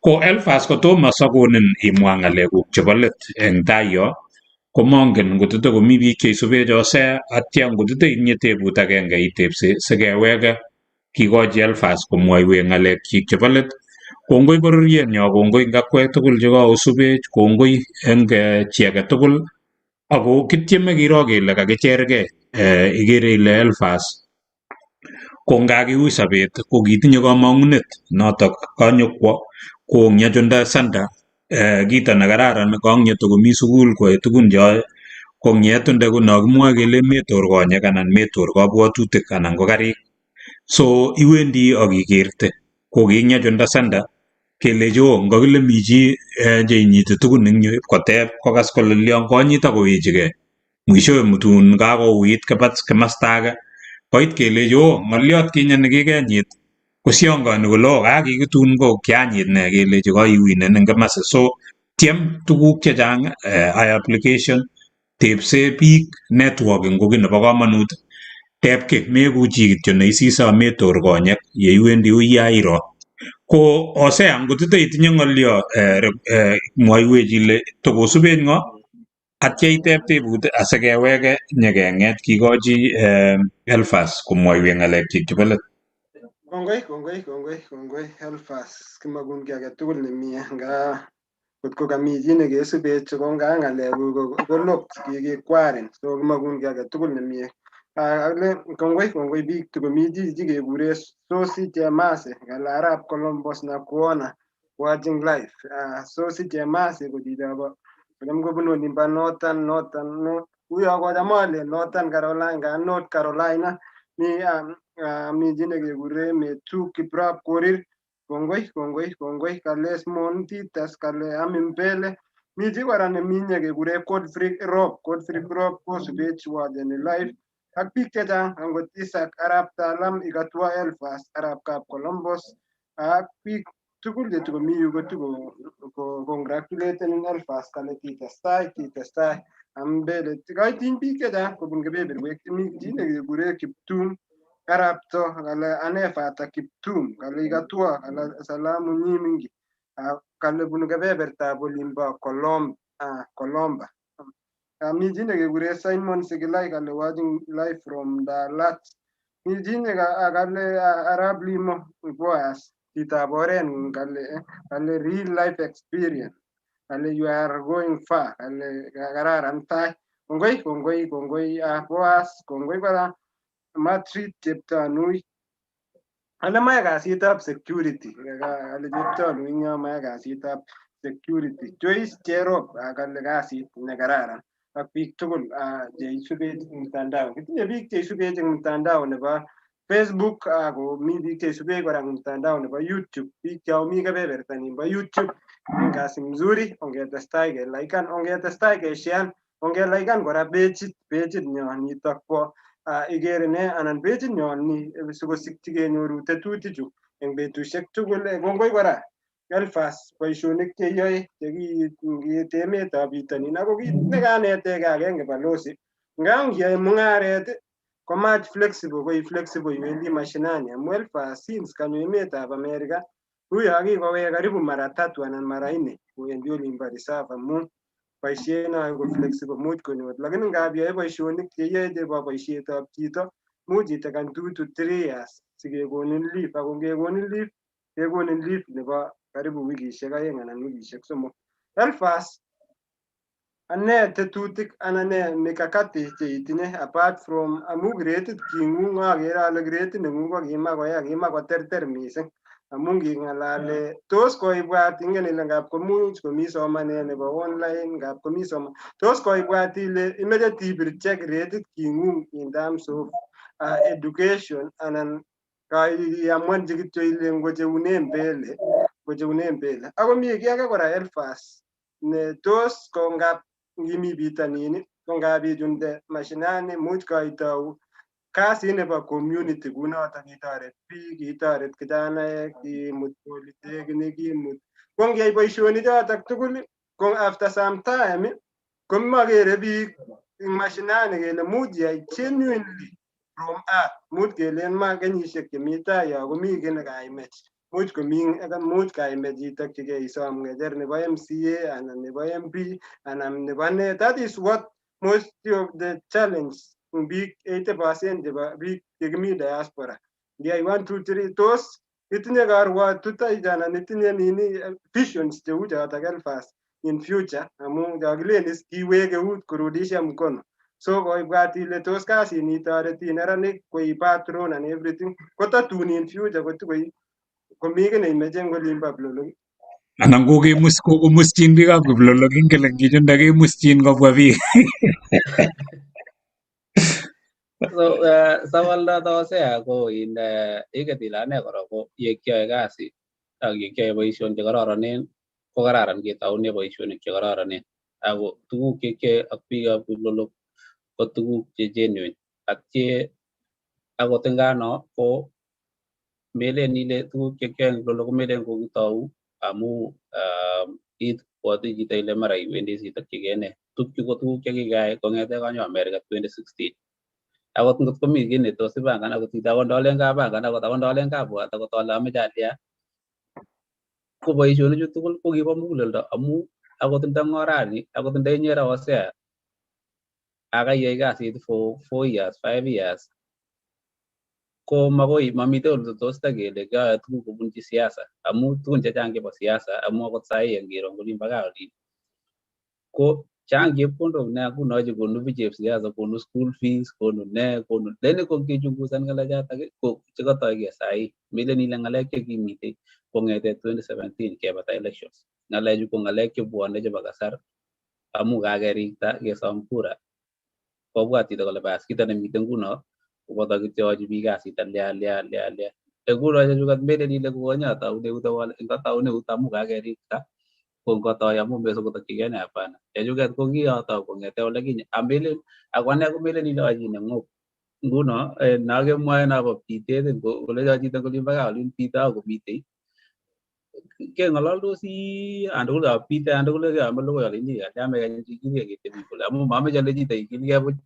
ko Elphas kotomo sakonin imwa ng'alekuk chebo let eng tai yo komongen ngotito komi biik cheisubecho se atya ngotito itinye tebut agenge itebse sikeweke kikochi Elphas komwoiwech ng'alekchik chebo let kongoi bororienyo kongoi ngakwek tugul chekaosubech kongoi eng chi age tugul ako kityeme kiro kele kakichergei ikere ile Elphas ko ngakiui sobet ko kitinye kamang'unet notok kanyokwo kong'yachunda center kito nekararan kang'yeto komi sukul koyae tugun choe kong'yetunde ko nakimwoe kele metor konyek anan metor kabwatutik anan ko karik so iwendi akikerte ko king'yachunda center kelechi ngakile mi chi cheinyiti tugun eng yu ipkoteb kokas kole lion konyit akowechigei mwishowe mutun kakouit kimasta age koit kelechi ng'oliot kinye nekikenyit kosiongoni kolo kakikitun ko kianyit ne kelechi koiwinen eng kimase so tiem tuguk chechang high application tepse biik networking ko kiy nebo komonut tepke meku chi kityo neisisa metor konyek yeiwendi uya iro ko osea ngotite itinye ng'olyo mwaiwech ile tokosubet ng'o atya itep tebut asikeweke nyekeng'et kikochi Elphas komwoiwech ng'alekchik chebo let. Kongoi Elphas kimakun ki age tugul nemie nga kotko kami chi nekesubet ko nga ng'alek kolok kikwaren so kimakun ki age tugul nemie. Kongoi biik tukomi chi kekure Sosi Chemase ng'ala arap Columbus na kuona watching live. Sosi Chemase ko chichobo kodam kobunu olimbo Northern uyo kocham ale Northern Carolina North Carolina mi chi nekekure Metu Kiprop Korir. Kongoi kale Smon Titus kale Amin Mbele mi chi kora nemi nekekure Godfrey Rob kosubech watcheni live ak biik chechang angot Isaac arap Talam ikatwa Elphas arap Kap Columbus ak biik tugul chetukomi yu ko congratulating Elphas kale kitestai Mbele koitiny biik chechang kobun kebeberwek mi chi nekekure Kiptum Arapto kale Anefata Kiptum kale ikatwa kale salamu nyi mingi kale bunu kebebertab olimbo Colomba. Mi chi nekekure Simon Sikilai kale watching live from Dalat. Mi chi kale Arab Limo Boas chitab oren kale real life experience kale you are going far kale kararan tai. Kongoi Boas kongoi kora Matrit Cheptanui ale mae kasitab security ale Cheptanui nya mae kasitab security Joyce Cherop kale kasit nekararan ak biik tugul cheisubech eng mtandao. Kitinye biik cheisubech eng mtandao nebo Facebook ako mi biik cheisubech kora eng mtandao nebo YouTube. Biik chomi kebeberta nimbo YouTube eng kasi mzuri ongetestai kelaikan ongetestai keshean ongelaikan kora pageit nyo nitok po Igeere ne anan pageit nyo ni sikosikyi kenyoru tetutichu eng betusiek tugul. Kongoi kora Elphas boisionik cheyoe chekiit emetab bitonin ako kiit nekanetege agenge balozi nga ngiyoe mung'aret komach flexible iwendi mashinani amu Elphas since kanyo emetab Amerika uyo kikowek karibu mara 3 anan mara 4 kowendi olimbo reserve amu boisiet noe ko flexible much konyor lakini ngap yoe boisionik cheyoe chebo boisietab chito much itekan 2 to 3 years sikekonin leave ako ngekonin leave kekonin leave nebo karibu wikisiek 2 anan wikisiek 3. Elphas ane tetutik anan ne mikakati cheitinye apart from amu gradit king'ung akere ale gradit neng'ung ko kima koterter mising amu nging'alale tos koibwat ingen ile ngap komuch komi somanet nebo online ngap komi tos koibwat ile imeche tibirche gradit king'ung in terms of education anan iamwanchi kityo ile ngocheune mbele ako mi kiy age kora Elphas ne tos ko ngap ngimi bitonin ko ngap ichunte mashinani much kaitou kasit nebo community kunoto kitoret biik kitoret kijanaek kimut polytechnic kimut ko ngiyai boisionik chotok tugul ko after some time ko makere biik ing mashinani kele much iyai genuinely from earth much kelen ma kenyisiek chemi tai yo komi kiy nekaimech much kaimech itokchigei isom ng'echer nebo MCA anan nebo MP anan nebo ne. That is what most of the challenge biik 80% chebo biik chekimi diaspora. Ngiyai 1 2 3 tos itinye karwatutik anan itinye visions cheu chotok Elphas in future amu kakilen is kiwek eut kurudisha mkono. So koibwat ile tos kasini itoreti neranik koi patron and everything kotatun in future kotikoi komi kiy neimeche eng olimbo Plolong. Anan kokemuschin biikab Kiplolong kele ngichunde kemuschin kobwa biik. So sawalda tosea ko in iketilane kora ko yekiyoe kasit ak yekiyoe boisionik chekororonen ko kararan ketoune boisionik chekororonen ako tuguk chekiyoe ak biikab Kiplolong ko tuguk che genuine ak che akot ngano ko melen ile tuguk chekiyoe lolo komelen kokitou amu it bwoti chito ile mara iwendi sitokchigei ne tukchu ko tuguk chekikayai kong'ete kanyo America 2016 akot ngot komi kiy netos ipangan akot chito akot ndolen kapangan akot ndolen kabwat akot ale ameche alia ko boisionichu tugul ko kibo muguleldo amu akot ndang'orani akot ndainyere Hosea akaiyai kasit for 4 years 5 years ko makoi mamite ole tos takele kayoe tuguk kobunchi siasa amu tugun chechang chebo siasa amu akot sahi ngiro olin bo gaa olin ko chang chepkondok nea kuno chekonu bichep siasa konu school fees konu ne konu lakini kokichungusan ng'alechatak ko chekatoigei sahi melen ile ng'alek chekimite kong'ete 2017 kebata elections ng'alechu ko ng'alek chebwone chebo kasar amu kakerikta kesom kura kobwat chito kole bas kito nemite nguno koboto kityochi biik kasit alia nguno chechukat melen ile kokonyataune utawala ngataune ut amu kakerikta ko ngotoi amu mesokotokchigei ne hapana chechuket ko kiyotoi kong'ete ole kinye amelen ako ane komelen ile achi neng'op nguno nakemwoe nabo bitet kolecho chito kolin bo gaa olin bito akomitei keng'ololdosi andugul abite andugul keame logoi alini yamekany chikilgei ketebi kole amu mameche ale chito ikilgei buch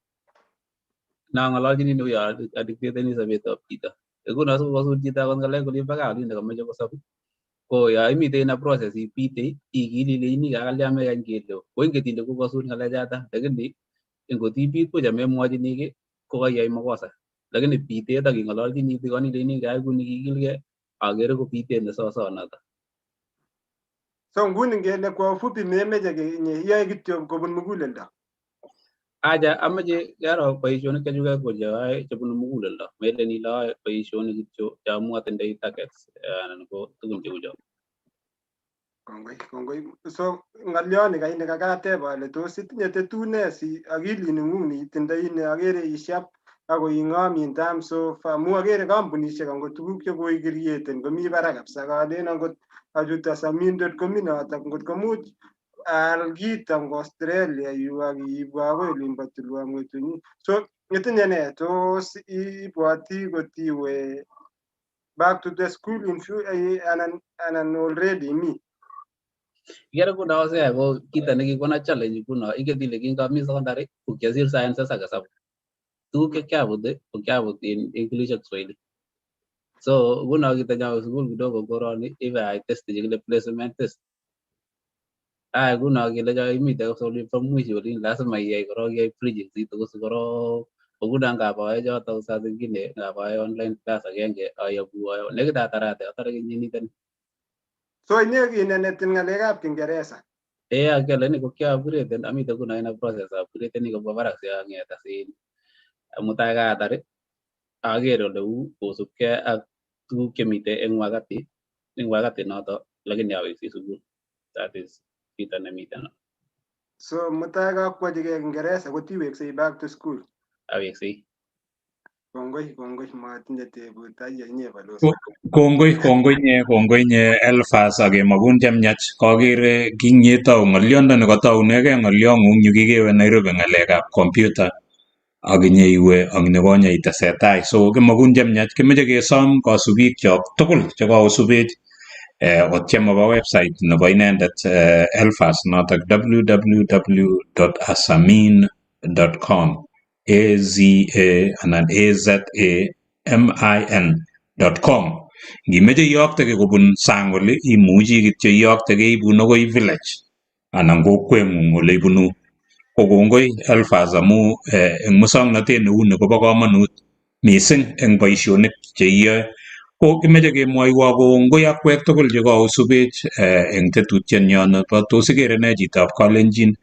nang'ololchini neuyo adikteteni sobetab chito nguno sikokosut chito akot ng'alek olin bo gaa olin nekameche kosop ko ya imite ina process ipite ikili leini kakalya mekany kele koinget ile kokosut ng'alechata lakini ngot ipit buch amemwochini ki kokaiyai makosa lakini pitet aking'ololchini itikoni leini kayai kuni kikilgei akere ko pitet nesosonoto. So nguni ngele kwa ufupi memeche iyoe kityo kobun muguleldo. Acha ameche kero boisionik chechuket ko cheyoe chebunu muguleldo melen ile ayoe boisionik kityo chamu atindoi targets anan ko tugun cheu cho. Kongoi. So ng'olyoni kaine kakateb ale tos itinye tetune si akilini ng'ung neitindoi ne akere ishap ako ing'om in terms of amu akere kampunishek angot tuguk chekoikrieten komi barak kabisa kalen angot achut as amindet komi notok ngot komuch aal kit ang Australia yu akiibwa akoi olimbo tulwa mwetunyi. So itinye ne tos ibwoti kotiwe back to the school anan already mi? Igere kuno Hosea ko kito nekikona challenge kuno inget ile kingami secondary ko kiasir sciences ak hesabu tuguk chekiabut ko kiabut in English ak Kiswahili so kuno kitanyawe sukul kidogo koroni ibe ai test chekile placement test kuno kele imite solve from mwisho olin lazima iyai korok iyai bridging sitokos korok kuno ngabae chotok saa zingine ngabae online class agenge ayobu nekit atarate atare kenyinitan. So inye kinenetin ng'alekab Kiingereza. Akele ni ko kiaupgrade amite kuno ina process of upgrade ni kobwa barak siang'et asin mutai katar akere ole u kosubkei ak tuguk chemite eng wakati noto lakini aweksi sukul that is kito nemite no. So mutai kakwachigei Kiingereza kotiweksei back to school. Aweksei. Kongoi matinye tebut ayya inye balozi. Kongoi nye Elphas akemagun chemyach kakere kinyetou ng'olyondoni kataunegei ng'olyong'ung yu kikewe Nairobi ng'alekab computer akinyeiwe ak nekonye itesetai so kimagun chemyach kimeche kesom kasubik chok tugul chekaosubech otyem obo website nebo inendet Elphas notok www.azamin.com azamin.com ngimeche iyoktegei kobun sang oli imuchi kityo iyoktegei ibun akoi village anan kokweng'ung ole ibunu ko kongoi Elphas amu eng musoknotet neu ni kobo komonut mising eng boisionik cheiyoe ko kimeche kemwoiwo kongoi akwek tugul chekaosubech eng tetutienyo nebo tos ikere ne chitab Kalenjin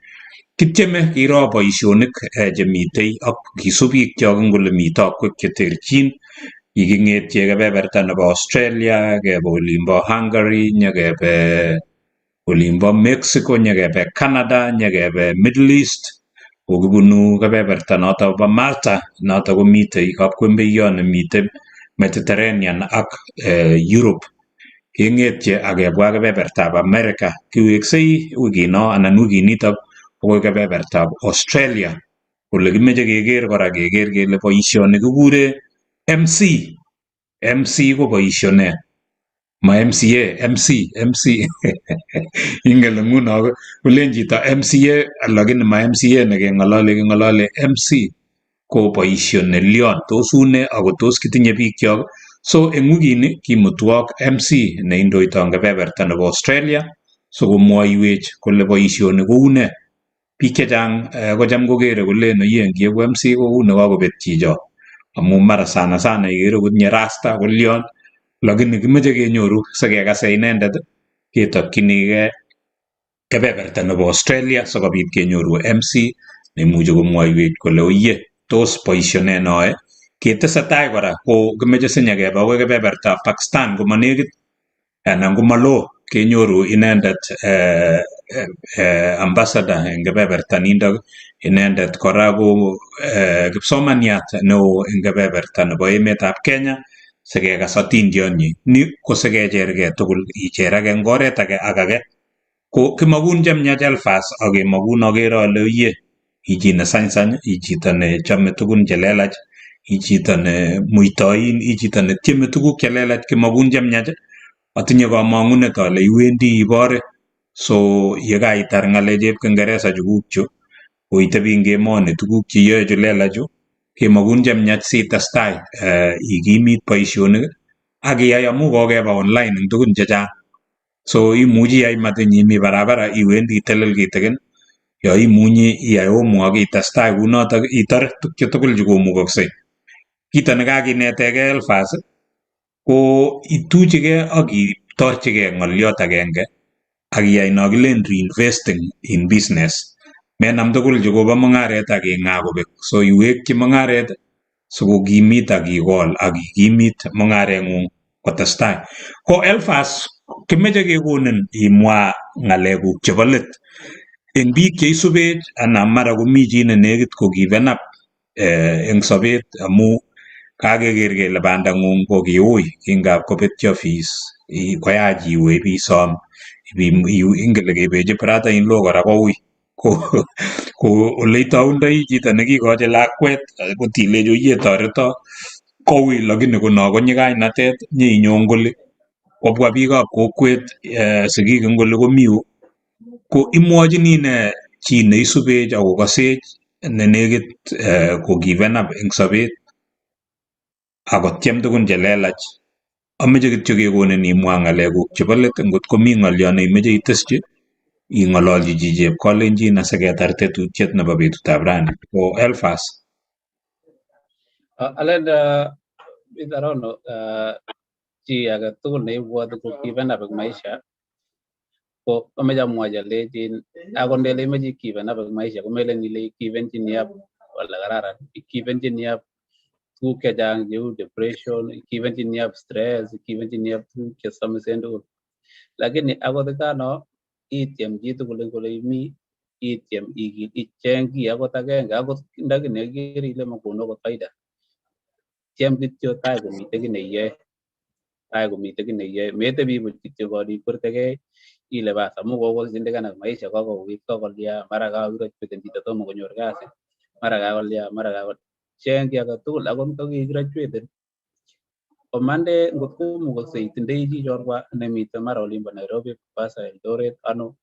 kityeme kiro boisionik chemitei ak kisub biikchok eng ole mitei akwek cheterchin kiking'etye kebeberta nebo Australia kebe olimbo Hungary nyekebe olimbo Mexico nyekebe Canada nyekebe Middle East kokibunu kebeberta noto bo Malta noto komitei kapkwembeiyo nemitei Mediterranean ak Europe keng'etye akebwa kebebertab America kiweksei wikino anan wikinitok akoi kebebertab Australia ole kimeche keker kora keker kele boisioni kikure MC MC ko boisionet ma MCA MC ingele nguno kolen chito MCA lakini ma MCA nekeng'olole MC ko boisiet nelion tos une ako tos kitinye bikyok. So eng wikini kimutwok MC neindoito eng kebeberta nebo Australia sikomwoiwech kole boisioni koune. Biik chechang kocham kokere kolen oyie ngieku MC koune kakobet chicho amu mara sana ikere kotinye rasta kolion lakini kimeche kenyoru sikekase inendet ketokchinigei kebeberta nebo Australia sikobit kenyoru MC neimuchi komwoiwech kole oyie tos boisionet noe. Ketesetai kora ko kimeche sinyekebe akoi kebebertab Pakistan komanekit anan komaloo kenyoru inendet ambassador eng kebeberta nindok. Inendet kora ko kipsomaniat neo eng kebeberta nebo emetab Kenya sikekas atindionnyi. Ni ko sikechergei tugul, icher age eng oret age ak age. Ko kimakun chemiach Elphas ak kemakun akere ale oyie ichi ne sany, ichito nechome tugun chelelach, ichito ne muitoin, ichito netieme tuguk chelelach, kimakun chemiach. Atinye kamang'unet ale iwendi ibore. So yekaitar ng'alechep kingeresa chukukchu koitebi eng emoni tuguk cheiyoe chulelachu kemakun chemiach sitestai ikimit boisionik ak iyai amu kokeba online eng tugun chechang. So imuchi iyai matinyi imi barabara iwendi itelel kitikin yo imunyi iyai homework itestai kunotok itar tukche tugul chekomukoksei. Kito nekakinetegei Elphas ko ituchigei ak itorchigei ng'oliot agenge ak iyai no kilen reinvesting in business. Menam tugul chekobo mung'aret ak ing'aa kobek. So iwekchi mung'aret sikokimit ak ikol ak ikimit mung'areng'ung kotestai. Ko Elphas kimeche kekonin imwa ng'alekuk chebo let eng biik cheisubech anan mara komi chi ne nekit ko given up eng sobet amu kakeker kele bandang'ung ko kiui kingap kobetyo fees koyach iwe ibisom ingele kebechi brother in law kora koui ko ole itoundoi chito nekikochi lakwet kotilechi oyie toreto koui, lakini kono ko nyikainatet nyinyo ngoli kobwa biikab kokwet sigik eng oli komi yu ko imwochini ine chi neisubech akokasech ne nekit ko given up eng sobet akotyem tugun chelelach. Ameche kityo kekonin imwa ng'alekuk chebo let ngot komi ng'olyo neimeche iteschi ing'ololchi chichep Kalenjin asiketar tetutiet nebo betutab rani. Ko Elphas. Alen itarono chi age tugul neibwoti ko given up eng maisha ko ameche amwochi alechin akot ndele imeche given up eng maisha komelen ile givenchini up wala kararan, givenchini up tuguk chechang cheu depression, givenchini up stress, givenchini up tuguk chesomisen tugul. Lakini akot kano ityem chitugul eng ole imi, ityem icheng kiy akot agenge akot ndakini ikere ile makonu akot faida. Tyem kityo tai komite kiy neiyoe, metebi buch kityo ikwertegei ile bas amu kokoshindikana maisha kokouit kokolya, mara kakograduaten chito tomo konyor kasi, mara kakolya, cheng kiy age tugul akot ndokigraduaten komande ngot komukoksei itindoi chi chorwa nemite mara olimbo Nairobi, Mombasa, Eldoret ano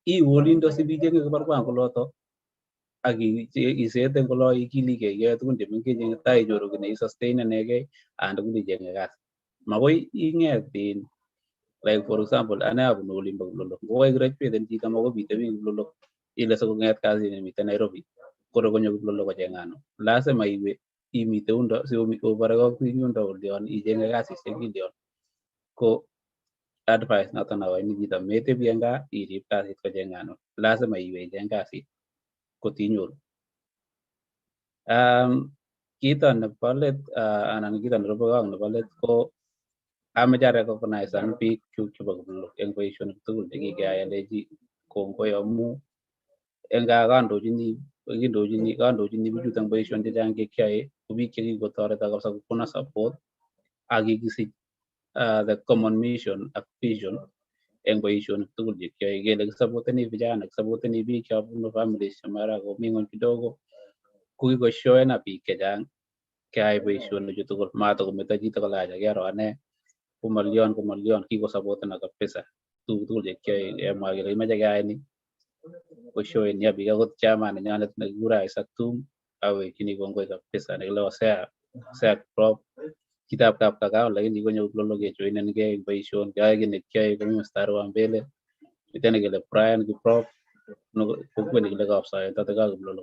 iwe olindo sibichenge kibarua eng oloto ak isete eng olo ikiligei iyoe tugun chemengechen tai inyoru kiy neisustain-enegei and tugul ichenge kasi. Makoi ing'et like for example ane abunu olimbo Kiplolok, ngokagraduaten chito makoi bitebi Kiplolok ile sikong'et kasi nemite Nairobi koro konyo Kiplolok kocheng ano. Lazima iwe imite yundo sikoboreke ak biik yundo olion ichenge kasisiek kilyon. Ko advice noto nakoini chito metebi eng gaa irib kasit kocheng ano, lazima iwe icheng kasit kotinyoru. Kito nebo let anan kito nerubekei ak nebo let ko ameche arecognizen biik chuk chebo Kiplolok eng boisionik tugul chekikeyai alechi kongoi amu eng gaa kandochini bichuto eng boisionik chechang chekiyoe ko biik chekikotoreto kabisa kokona support ak kikisich the common mission ak vision eng boisionik tugul chekiyoe. Kele kisupporteni vijana, kisupporteni biik chebunu families che mara komi ng'ony kidogo ko kikoshoen biik chechang keai boisionik chu tugul matakometo chito kole acha kero ane komalion kikosapoten kabisa tugul chekiyoe kemwa kele kimache keyai ni koshoen ya biik akot chairman nenyonet nekikure Isaac Tum awekchini kongoi kabisa nekile Osea Prop chitab kapkagao lakini konyo Kiplolo kejoinengei eng boision keyoe kiy nekiyoe komi mstari wa mbele miten nekile Brian Kiprop kokwet nekile Kapsaet ataka Kiplolo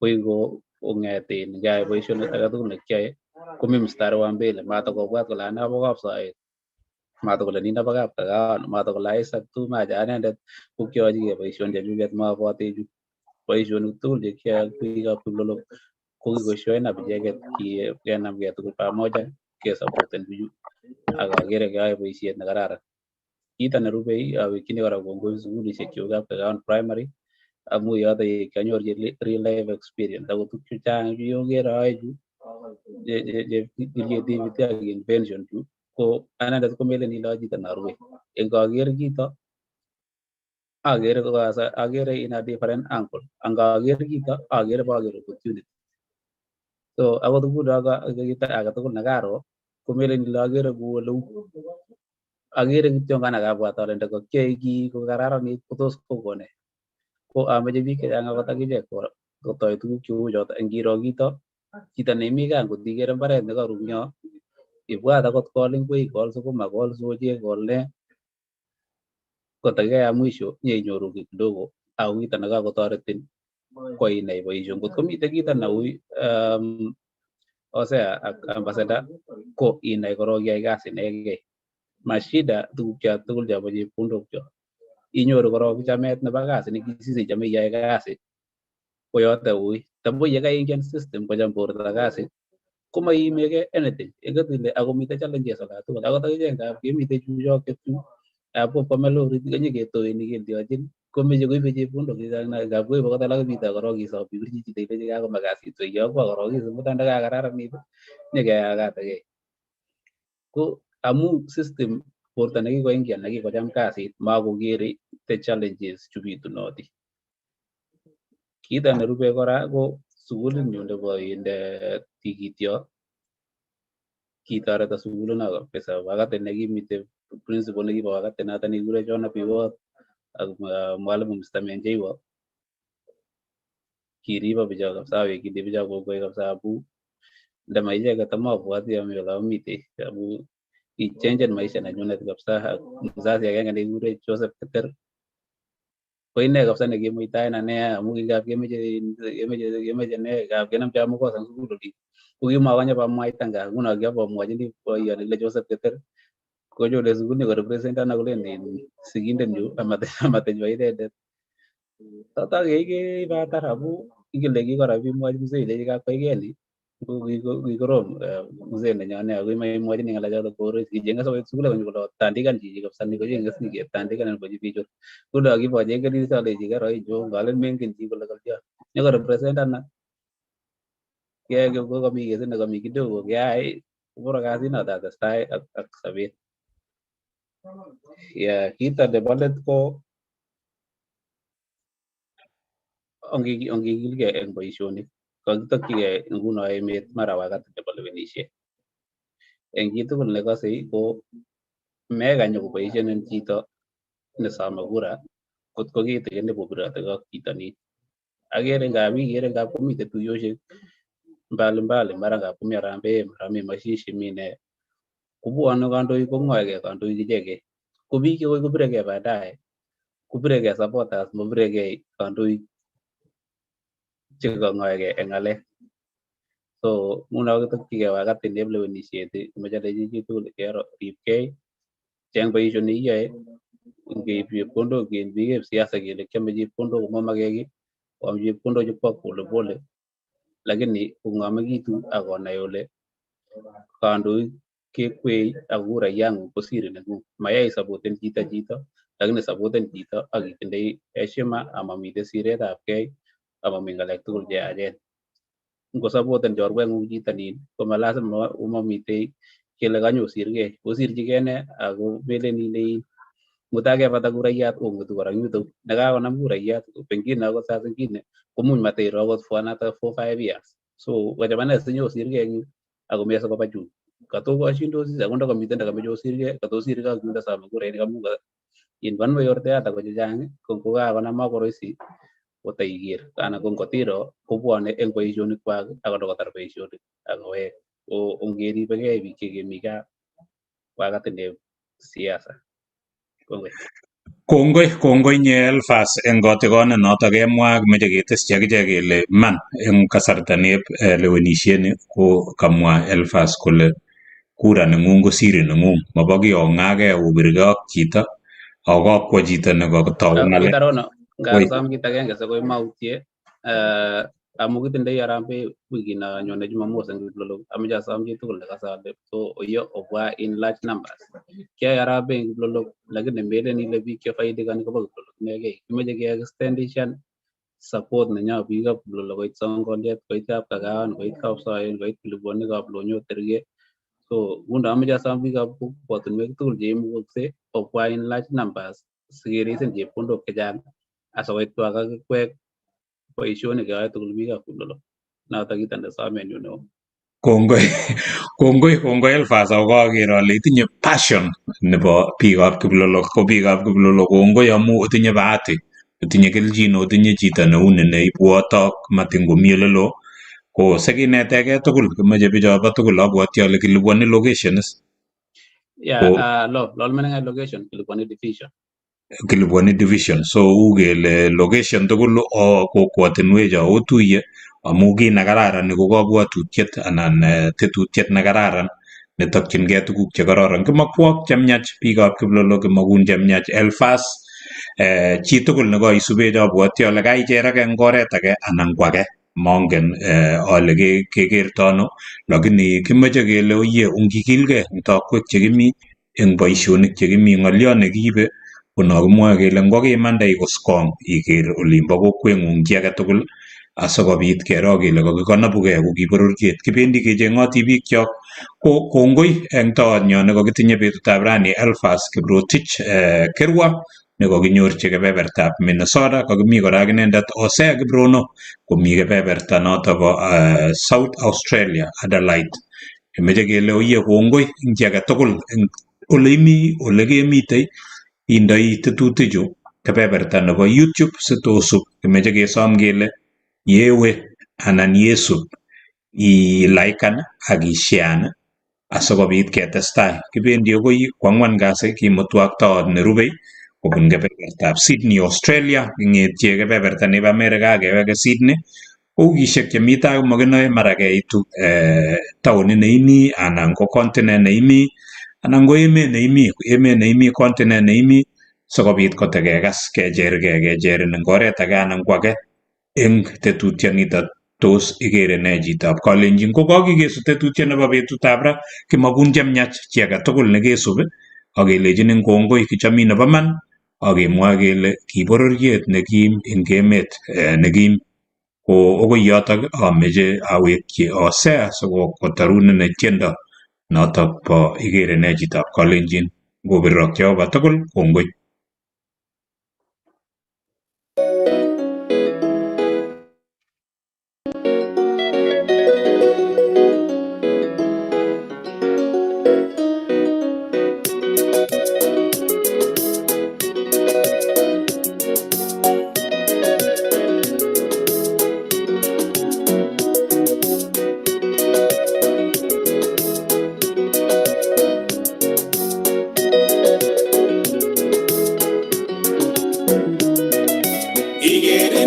koiko kong'etin keyai boisionik age tugul nekiyoe komi mstari wa mbele matakobwat kole ane abo Kapsaet matakole nin abo kapkagao matakole Isaac Tum acha anendet kokyochigei boision chechuket mabwate chu boisionik tugul chekiyoe ak biikab Kiplolo kokikoshoen up icheket kenamgei tugul pamoja kesapoten bichu ak akere keyoe boisiet nekararan. Kito nerubei awekchini kora kongoi sukulishek cheu Kapkagaon Primary amu yoto kianyorchi real life experience ako tuguk chechang chekere ayoe chu creativity ak invention chu ko anendet komelen ile chito narue ngaker kito akere in a different angle angaker kito akere opportunity so akot nguno kito age tugul nekaro komelen ile akere kou oleu akere kityo kanakabwat ale ndakakyoe kiy kokararanit kotos kokone ko ameche biik chechang akot akichek kotoi tuguk cheu choto ngiro kito chito neimi gaa ngot ikere mbaret nekarung'yo ibwat akot kol ingwek kol sukuma kol sochek kol ne kotakiyai mwisho nyeinyoru kiy kidogo au kito nekakotoretin ko inai boisio ngot komite kito neui Osea ak ambassador ko inai korok iyai kasi inegei mashida tuguk cho tugul chebo chepkondok cho inyoru korok chamet nebo kasi nekisise chame iyai kasi koyoto ui tabo yekaingen system kocham borto kasi komaiimegei anything iket ile akomite challenges ola tugul akot akichek ngap kemite chuchoket chu apo pamelorit kenyeketoini kelyochin komeche koibe chepkondok chechang ngap koibe akot alak bito korok isop ibirchi chito ilechi kakome kasit iyokwo korok isimutan ndakakararanit nyikeakatekei ko amu system borto nekikoingian nekikocham kasit makokere the challenges chu bitunoti. Kito nerube kora ko sukulinyu nebo tikityo kitoreto sukulino kabisa wakati nekimite principal nekibo wakati noto nekikure John Biwott ak mwalimu Mr. Menjeiwo kiribo bicho kabisa awekchini bicho kongoi kabisa amu ndama icheket amabwoti ami ole amite amu kichenjen maisha nenyunet kabisa ak mzazi agenge nekikure Joseph Keter ko ine kabisa nekimuitaen ane amu kingap kemeche ne kap kenam chamukosa eng sukul oli ko kimakonye pamwaita nga nguno kiapamwachini boiyot nekile Joseph Keter kochole sukul nyikorepresentana kolen sigindenyu amatech bo inendet tata keibatar amu ikile kikora bimwochi mzee ilechi kakwaikeni kikorom mzee nenyone ako maimwachini ng'alechoto koro kichenge sokoit sukul akonyo kolo tandikan chichi kabisa ni kochenge siketandikanan kochi bichu kuno kipochengeni salechi kero ijo ngalen mengen chi kole kalyo nyikorepresentana kokomi kesit nekomi kidogo keyai bora kasinoto atestai ak sobet kito nebo let ko ongikilgei eng boisionik kakitokyigei nguno emet mara wakati nebo lewenisiet eng chitugul nekosei ko mekany koboisienin chito nesome kura kotko kitigin nekobirote ak chito nin akere ngap komite tuiyosiek mbalimbali mara ngap komi harambee mara mi mashishi mi ne kobwone kandoik komwoegei kandoik ichegei ko biik chekoi kobiregei baadaye kobiregei supporters mabiregei kandoik chekang'oegei eng ng'alek so nguno kitokyigei wakati nebo lewenisiet komachalechi chitugul kero ripkei cheng boisio neiyoe ngeib chepkondok en biikab siasa kele kiame chepkondok komamake kiy koam chepkondok chukwa polepole lakini kong'amekitu akonai ole kandoik kekwei ak kurayang'ung ko siri neng'ung mayai isapoten chito lakini sapoten chito akitindoi heshima amamite siretabgei amami ng'alek tugul cheyachen ngosapoten chorweng'ung chito nin komalazima komamite kele kanyosirgei osirchigei ne ako melen ile mutai kebata kurayat ong'etu kora yutok nekakonam kurayat pengine akot saa zingine komuch mateiro akot for another 4-5 years so kachamane sinyo sirge eng ako mesa koba juu kato ko shindosi sakonda kamiten daga mejo sirge kato sirge ak nda sama kure ni kamuga in one way or the other ko jang ko ka kona ma koroisi wata Igeere kana kon kotiro kobwane eng boisionik kwak ako dokotar boisionik ako we o ongeri bege biik chekemi gaa wakatinde siasa Kongoi nye Elphas eng kotigonet noto kemwa meche ketesyi akichek kele man eng kasarta nep lewenisiet ni ko kamwa Elphas kole kura neng'ung ko siri neng'ung mabo kiyong'age obirge ak chito ako kakwo chito nekakotau ng'alek. Itarono ngasom kit agenge sikoi mautye amu kitindoi harambee wikino nyone Jumamos eng Kiplolok ameche asom chitugul nekasale so oyo obwa in large numbers kiyoe harambee eng Kiplolok lakini melen ile biik chefaidikani kobo Kiplolok inegei kimeche keextendishan support nenyo biikab Kiplolok koit Songoliet koit Kapkagaon koit Kapsoen koit Kilibonikab Lonyo Terge so nguno ameche asom biikab kokwotinwek tugul cheimukokse obwa in large numbers sikerisen chepkondok chechang asikobit kakikwek boisionik cheyoe tugul biikab Kiplolok noto kito nesomen yu neo. Kongoi Elphas ako kaker ale itinye passion nebo biikab Kiplolok ko biikab Kiplolok kongoi amu otinye bahati otinye kelchin otinye chito neu ni neibwotok matin komi olelo ko sikinetege tugul kimeche bichobo tugul abwoti ale kiliponi locations lol menengai location kiliponi division kiliponi division so u kele location tugul kokwotinwecho otuye amu kiy nekararan ni ko kabwatutiet anan tetutiet nekararan netokchingei tuguk chekororon kimakwok chemiach biikab Kiplolok kimakun chemiach Elphas chitugul nekaisubech abwoti ale kaicherake eng oret age anan ko age mongen ale kekerto ano lakini kimeche kele oye ongikilgei eng takwek chekimi eng boisionik chekimi ng'oliot nekiibe kono kimwoe kele ngokimande ikoskong iker olimbo kokweng'ung chi age tugul asikobit kero kele kakikonobugei ko kibororiet kibendi kecheng'oti biikchok ko kongoi eng taonyo nekakitinye betutab rani Elphas Kiprotich Kirwa nekakinyorchi kebebertab Minnesota kakimi kora ak inendet Hosea Kiprono komi kebeberta noto bo South Australia Adelaide kimeche kele oye kongoi eng chi age tugul eng ole imi ole kemitei indoi tetutichu kebeberta nebo YouTube sitosub kimeche kesom kele yewe anan yesub ilaikan ak ishean asikobit ketestai kibendi akoi kwang'wan kasi kimutu ak taot nerubei kobun kebebertab Sydney Australia king'etie kebeberta nebo America keweke Sydney ko wikishek chemi tai komakinoe mara keitu taonit neimi anan ko continent neimi anan ko emet neimi continent neimi sikobit kotekekas kecherin eng oret age anan ko age eng tetutionitok tos ikere ne chitab Kalenjin ko kakikesu tetutiet nebo betutab ra kimakun chemiach chi age tugul nekesub ak kelejin kongoi kichomi nebo man ak kemwoe kele kibororiet nekim eng emet nekim ko okoi yotok ameche awekchi Hosea sikotarun tiendo notok bo ikere ne chitab Kalenjin ngobirok Jehova tugul kongoi. Igeere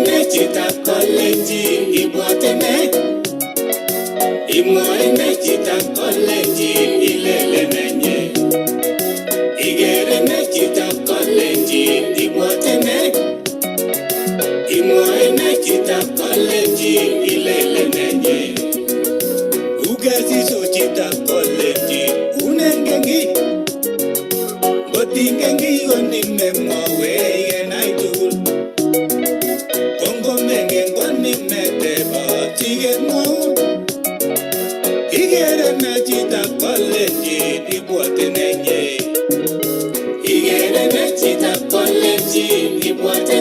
ne chitab Kalenjin ibwate